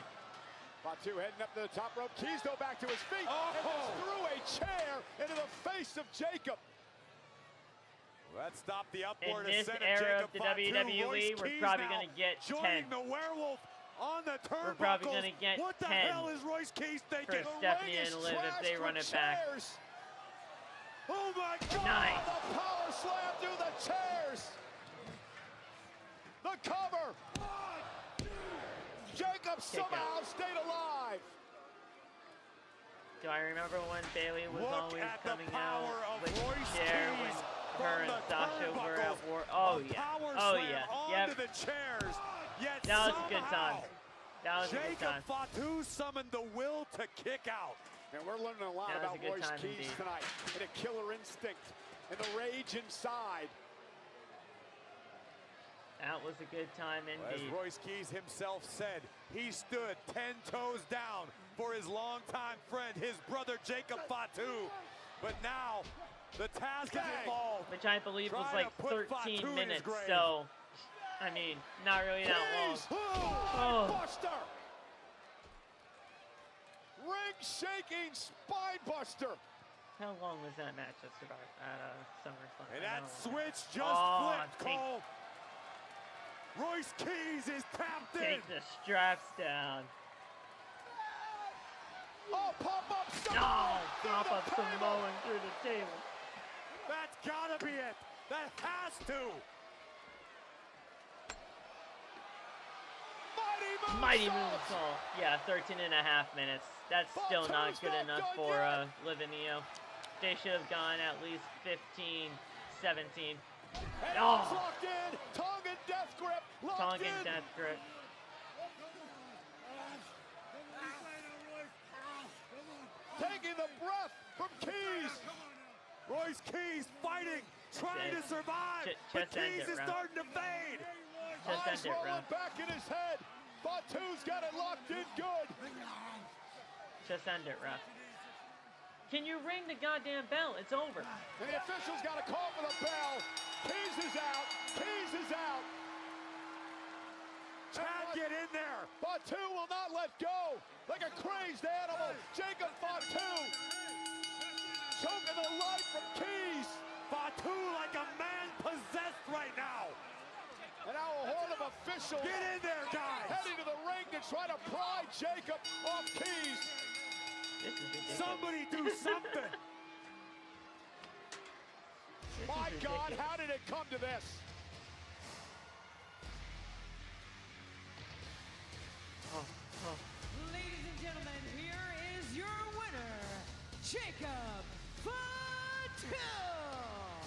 Fatu heading up to the top rope. Keys go back to his feet. Oh. And just threw a chair into the face of Jacob. Let's stop the In upward this ascent era of of the Jacob Fatu. WWE, Royce we're Keys probably now gonna get joining 10. the werewolf on the turnbuckles. We're probably gonna get what the 10 hell is Royce Keys thinking? for Stephanie and Liv if they run it back. Oh my God! Nice. The power slam through the chairs. The cover. Jacob somehow stayed alive. Do I remember when Bailey was Look always at the coming power out of with the Royce chair when Keys her and from the Sasha were at turnbuckles. war? Oh A yeah. power Oh slam yeah. onto the chairs. Yet That was a good time. somehow That was a good Jacob time. Fatu summoned the will to kick out. And we're learning a lot That was about a good Royce time Keys indeed. tonight. And a killer instinct and the rage inside. That was a good time As indeed. Royce Keys himself said, he stood 10 toes down for his longtime friend, his brother Jacob Fatu. But now, the task is involved. Which I believe was Trying like to put 13 Fatu in his minutes, grave. so, I mean, not really that long. Oh. Buster. Ring-shaking spine buster. How long was that match at SummerSlam? And I that don't know. switch just Oh, flipped, Cole. Royce Keys is tapped in. Take the straps down. Oh, pop-up No, pop up Samoan through the table. That's gotta be it. That has to. Mighty moonsault. Yeah, 13 and a half minutes. That's still not good enough for Liv and Neo. They should have gone at least 15, 17. Oh! Locked in. Tongue and death grip. Tongue and death grip. Taking the breath from Keys. Royce Keys fighting, trying to survive. But Just end Keys it, is Ralph. starting to fade. Just Eyes end it, rolling Ralph. back in his head. Fatu's got it locked in good. Just end it, Ralph. Can you ring the goddamn bell? It's over. And the official's got to call for the bell. Keys is out. Keys is out. Can't get in there. Fatu will not let go. Like a crazed animal. Jacob Fatu. Choking the life from Keys. Fatu like a man possessed right now. And now a horde of officials. Get in there, guys. Heading to the ring to try to pry Jacob off Keys. This is ridiculous. Somebody do something. My God, how did it come to this? Ladies and gentlemen, here is your winner, Jacob Fatu.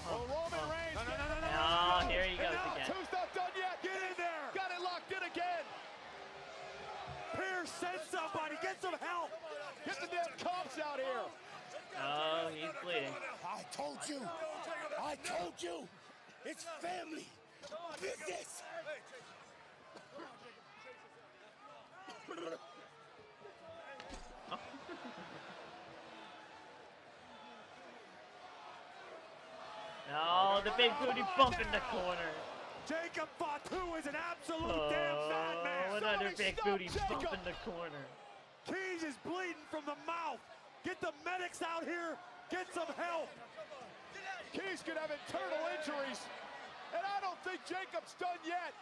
Oh, Roman Reigns. Oh, here he goes again. Fatu's not done yet. Get in there. Got it locked in again. Pierce, send somebody. Get some help. Get the damn cops out here. Oh, he's bleeding. I told you. I told you. It's family business. Oh, the big booty bump in the corner. Jacob Fatu is an absolute damn madman. Another big booty Jacob. bump in the corner. Keys is bleeding from the mouth. Get the medics out here. Get some help. Keys could have internal injuries. And I don't think Jacob's done yet.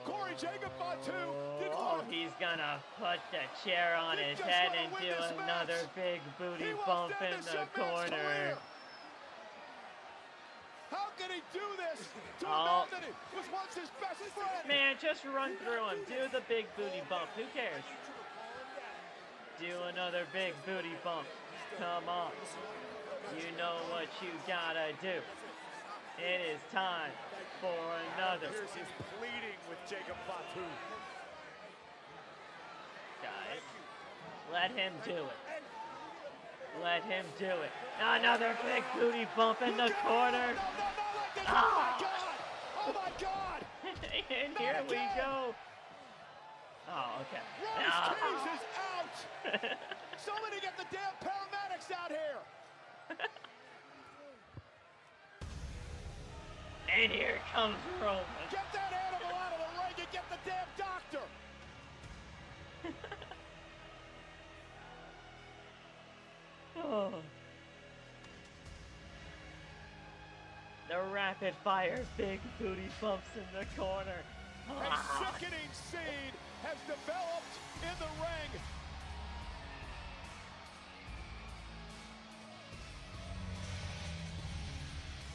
Corey, Jacob Fatu didn't Oh, want to. he's gonna put the chair on his just head wanna and win do this another match. big booty He wants bump to end in this the young man's corner. career. How can he do this to a Oh. man that was once his best friend? Man, just run through him. Do the big booty bump. Who cares? Do another big booty bump. Come on. You know what you gotta do. It is time for another. Pierce is pleading with Jacob Fatu. Guys, let him do it. Let him do it. Another big booty bump in the corner. Oh my God! And here we go. Oh, okay. Royce Keys is out! Somebody get the damn paramedics out here! And here comes Roman. Get that animal out of the ring and get the damn doctor! Oh. The rapid fire big booty bumps in the corner. A sickening scene has developed in the ring.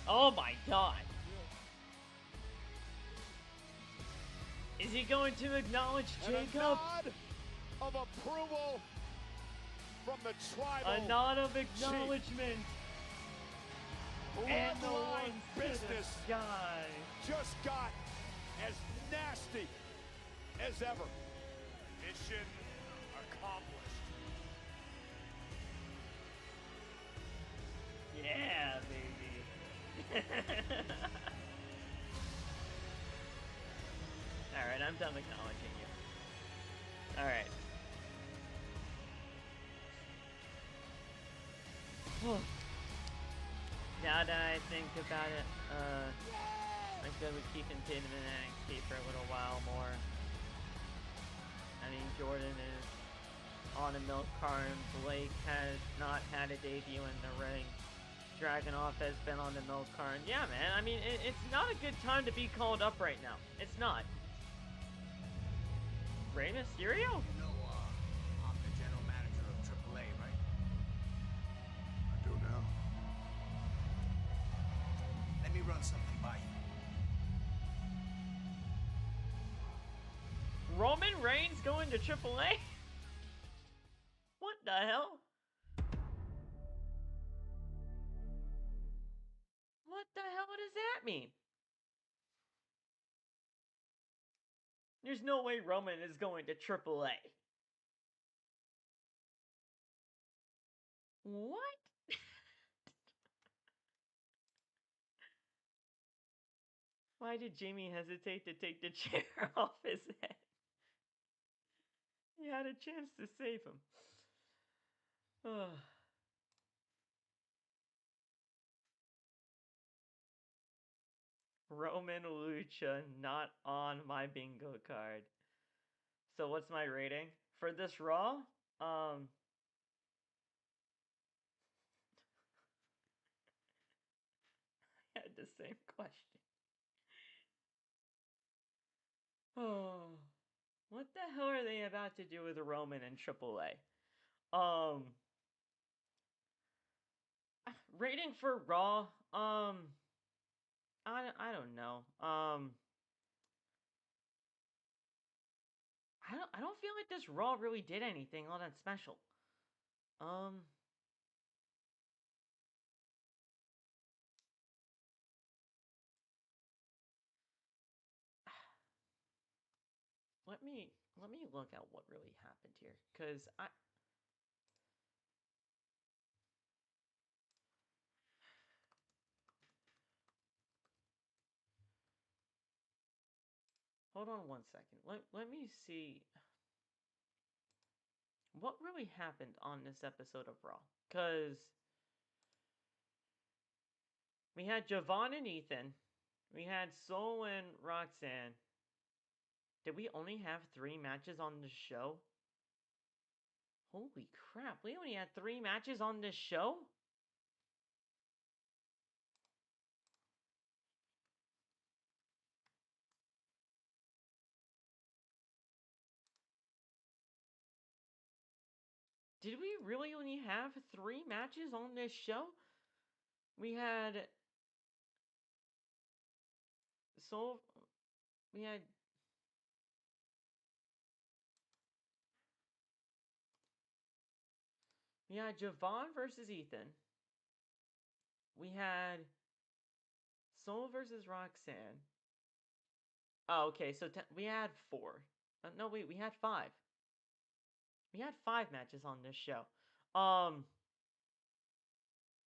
Oh my God. Is he going to acknowledge And a Jacob? nod of approval from the tribal A nod of chief. acknowledgement. And the Bloodline one business guy just got as nasty as ever. Mission accomplished. Yeah, baby. Alright, I'm done acknowledging you. Alright. Now that I think about it, I could be keeping Tatum in NXT for a little while more. I mean, Jordan is on a milk carton. Blake has not had a debut in the ring. Dragunov has been on the milk carton. Yeah, man. I mean, it's not a good time to be called up right now. It's not. Rey Mysterio? You know, I'm the general manager of AAA, right? I do now. Let me run something by you. Roman Reigns going to AAA? What the hell? What the hell does that mean? There's no way Roman is going to AAA. What? Why did Jamie hesitate to take the chair off his head? He had a chance to save him. Ugh. Roman Lucha not on my bingo card. So what's my rating for this Raw? I had the same question. Oh, what the hell are they about to do with Roman and AAA? Rating for Raw, I don't know. I don't feel like this Raw really did anything all that special. Let me look at what really happened here, cause hold on one second. Let me see what really happened on this episode of Raw, cause we had Javon and Ethan, we had Soul and Roxanne. Did we only have 3 matches on this show? Holy crap, we only had 3 matches on this show? Did we really only have 3 matches on this show? We had Soul, we had Javon versus Ethan. We had Soul versus Roxanne. Oh, okay, so we had 4. No, wait, we had 5. We had 5 matches on this show.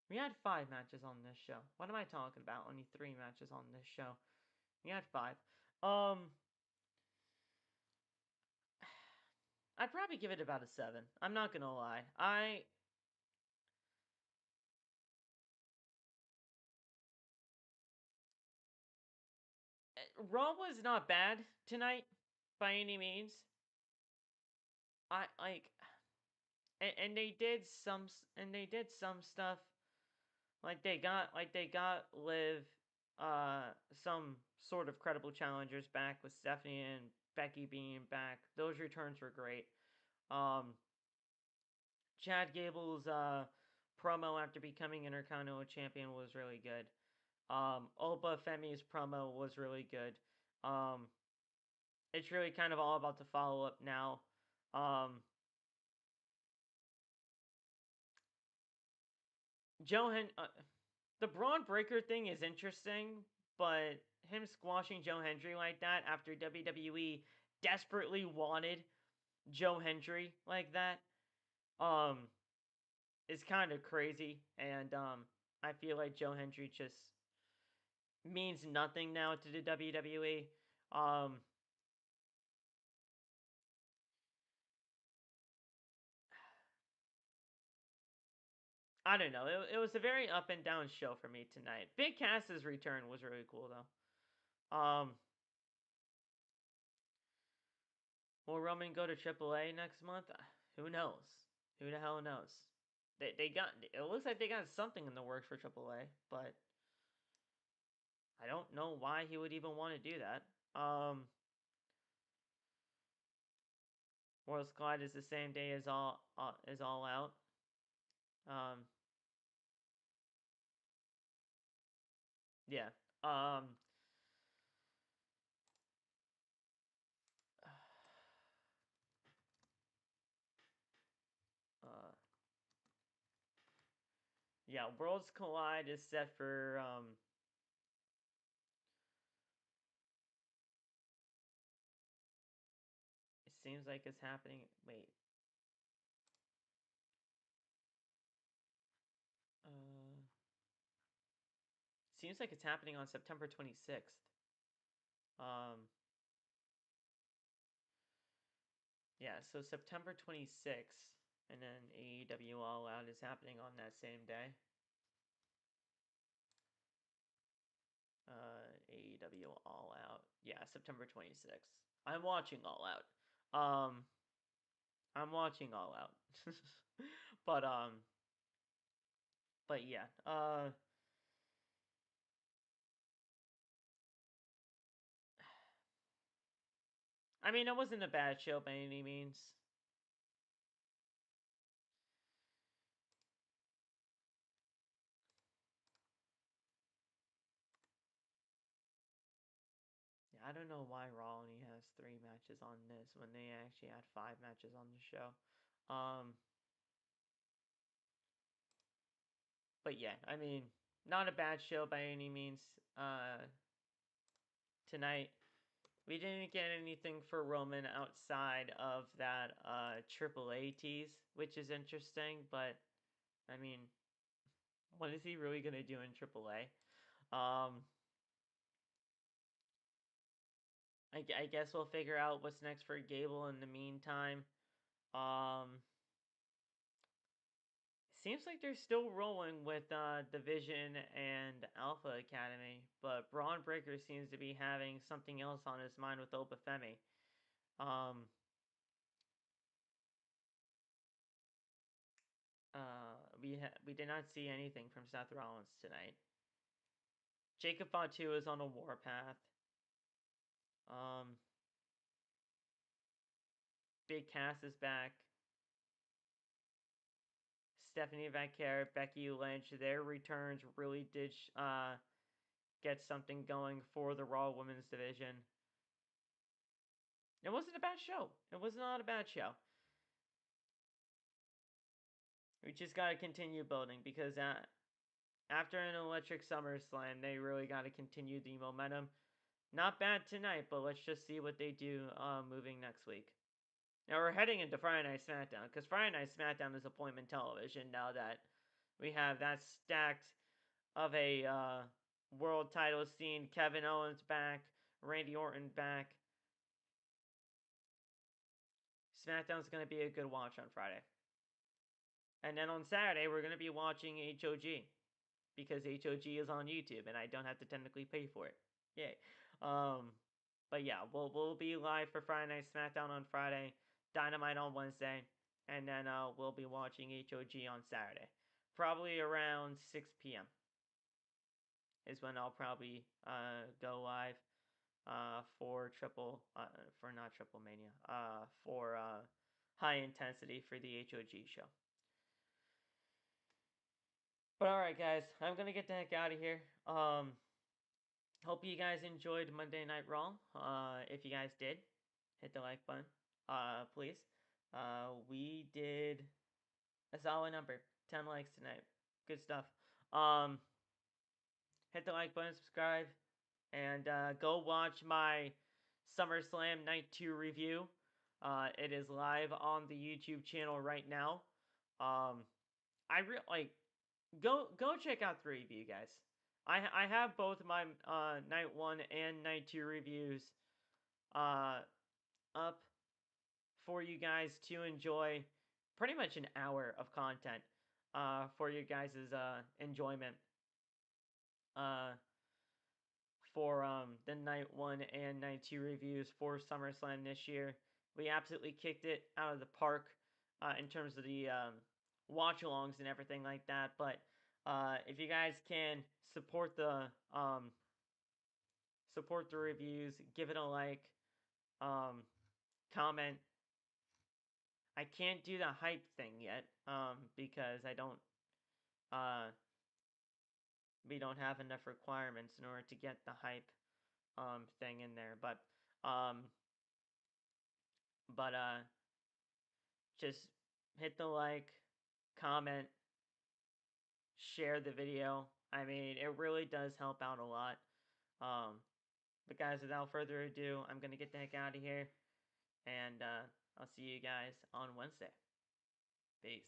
We had 5 matches on this show. What am I talking about? Only 3 matches on this show. We had 5. I'd probably give it about a 7. I'm not gonna lie. Raw was not bad tonight by any means. And they did some stuff. Like they got Liv, some sort of credible challengers back with Stephanie and Becky being back. Those returns were great. Chad Gable's promo after becoming Intercontinental Champion was really good. Oba Femi's promo was really good. It's really kind of all about the follow-up now. The Braun Breaker thing is interesting, but him squashing Joe Hendry like that after WWE desperately wanted Joe Hendry like that, is kind of crazy, and I feel like Joe Hendry just means nothing now to the WWE. I don't know. It was a very up and down show for me tonight. Big Cass's return was really cool though. Will Roman go to AAA next month? Who knows? Who the hell knows? They got, it looks like they got something in the works for AAA, but I don't know why he would even want to do that. World Squad is the same day as All Out. Yeah. Yeah, Worlds Collide is set for it seems like it's happening. Wait. Seems like it's happening on September 26th. Yeah, so September 26th, and then AEW All Out is happening on that same day. AEW All Out. Yeah, September 26th. I'm watching All Out. I'm watching All Out. But yeah. I mean, it wasn't a bad show by any means. Yeah, I don't know why Raw only has 3 matches on this when they actually had 5 matches on the show. But yeah, I mean, not a bad show by any means. Tonight, we didn't get anything for Roman outside of that AAA tease, which is interesting, but I mean, what is he really going to do in AAA? I guess we'll figure out what's next for Gable in the meantime. Seems like they're still rolling with Division and Alpha Academy, but Braun Breaker seems to be having something else on his mind with Oba Femi. We did not see anything from Seth Rollins tonight. Jacob Fatu is on a warpath. Big Cass is back. Stephanie Vaquer, Becky Lynch, their returns really did get something going for the Raw Women's Division. It wasn't a bad show. It was not a bad show. We just got to continue building because after an electric SummerSlam, they really got to continue the momentum. Not bad tonight, but let's just see what they do moving next week. Now we're heading into Friday Night SmackDown because Friday Night SmackDown is appointment television now that we have that stacked of a world title scene. Kevin Owens back, Randy Orton back. SmackDown's going to be a good watch on Friday. And then on Saturday, we're going to be watching HOG because HOG is on YouTube and I don't have to technically pay for it. Yay. But yeah, we'll be live for Friday Night SmackDown on Friday, Dynamite on Wednesday, and then we'll be watching HOG on Saturday. Probably around 6 p.m. is when I'll probably go live for High Intensity for the HOG show. But alright guys, I'm gonna get the heck out of here. Hope you guys enjoyed Monday Night Raw. If you guys did, hit the like button, please. We did a solid number, 10 likes tonight. Good stuff. Hit the like button, subscribe, and go watch my SummerSlam Night 2 review. It is live on the YouTube channel right now. Go check out the review, guys. I have both my Night 1 and Night 2 reviews up for you guys to enjoy. Pretty much an hour of content for you guys' enjoyment for the Night 1 and Night 2 reviews for SummerSlam this year. We absolutely kicked it out of the park in terms of the watch-alongs and everything like that. But if you guys can support the reviews, give it a like, comment. I can't do the hype thing yet because we don't have enough requirements in order to get the hype thing in there. But just hit the like, comment, share the video. I mean, it really does help out a lot. But guys, without further ado, I'm gonna get the heck out of here, and I'll see you guys on Wednesday. Peace.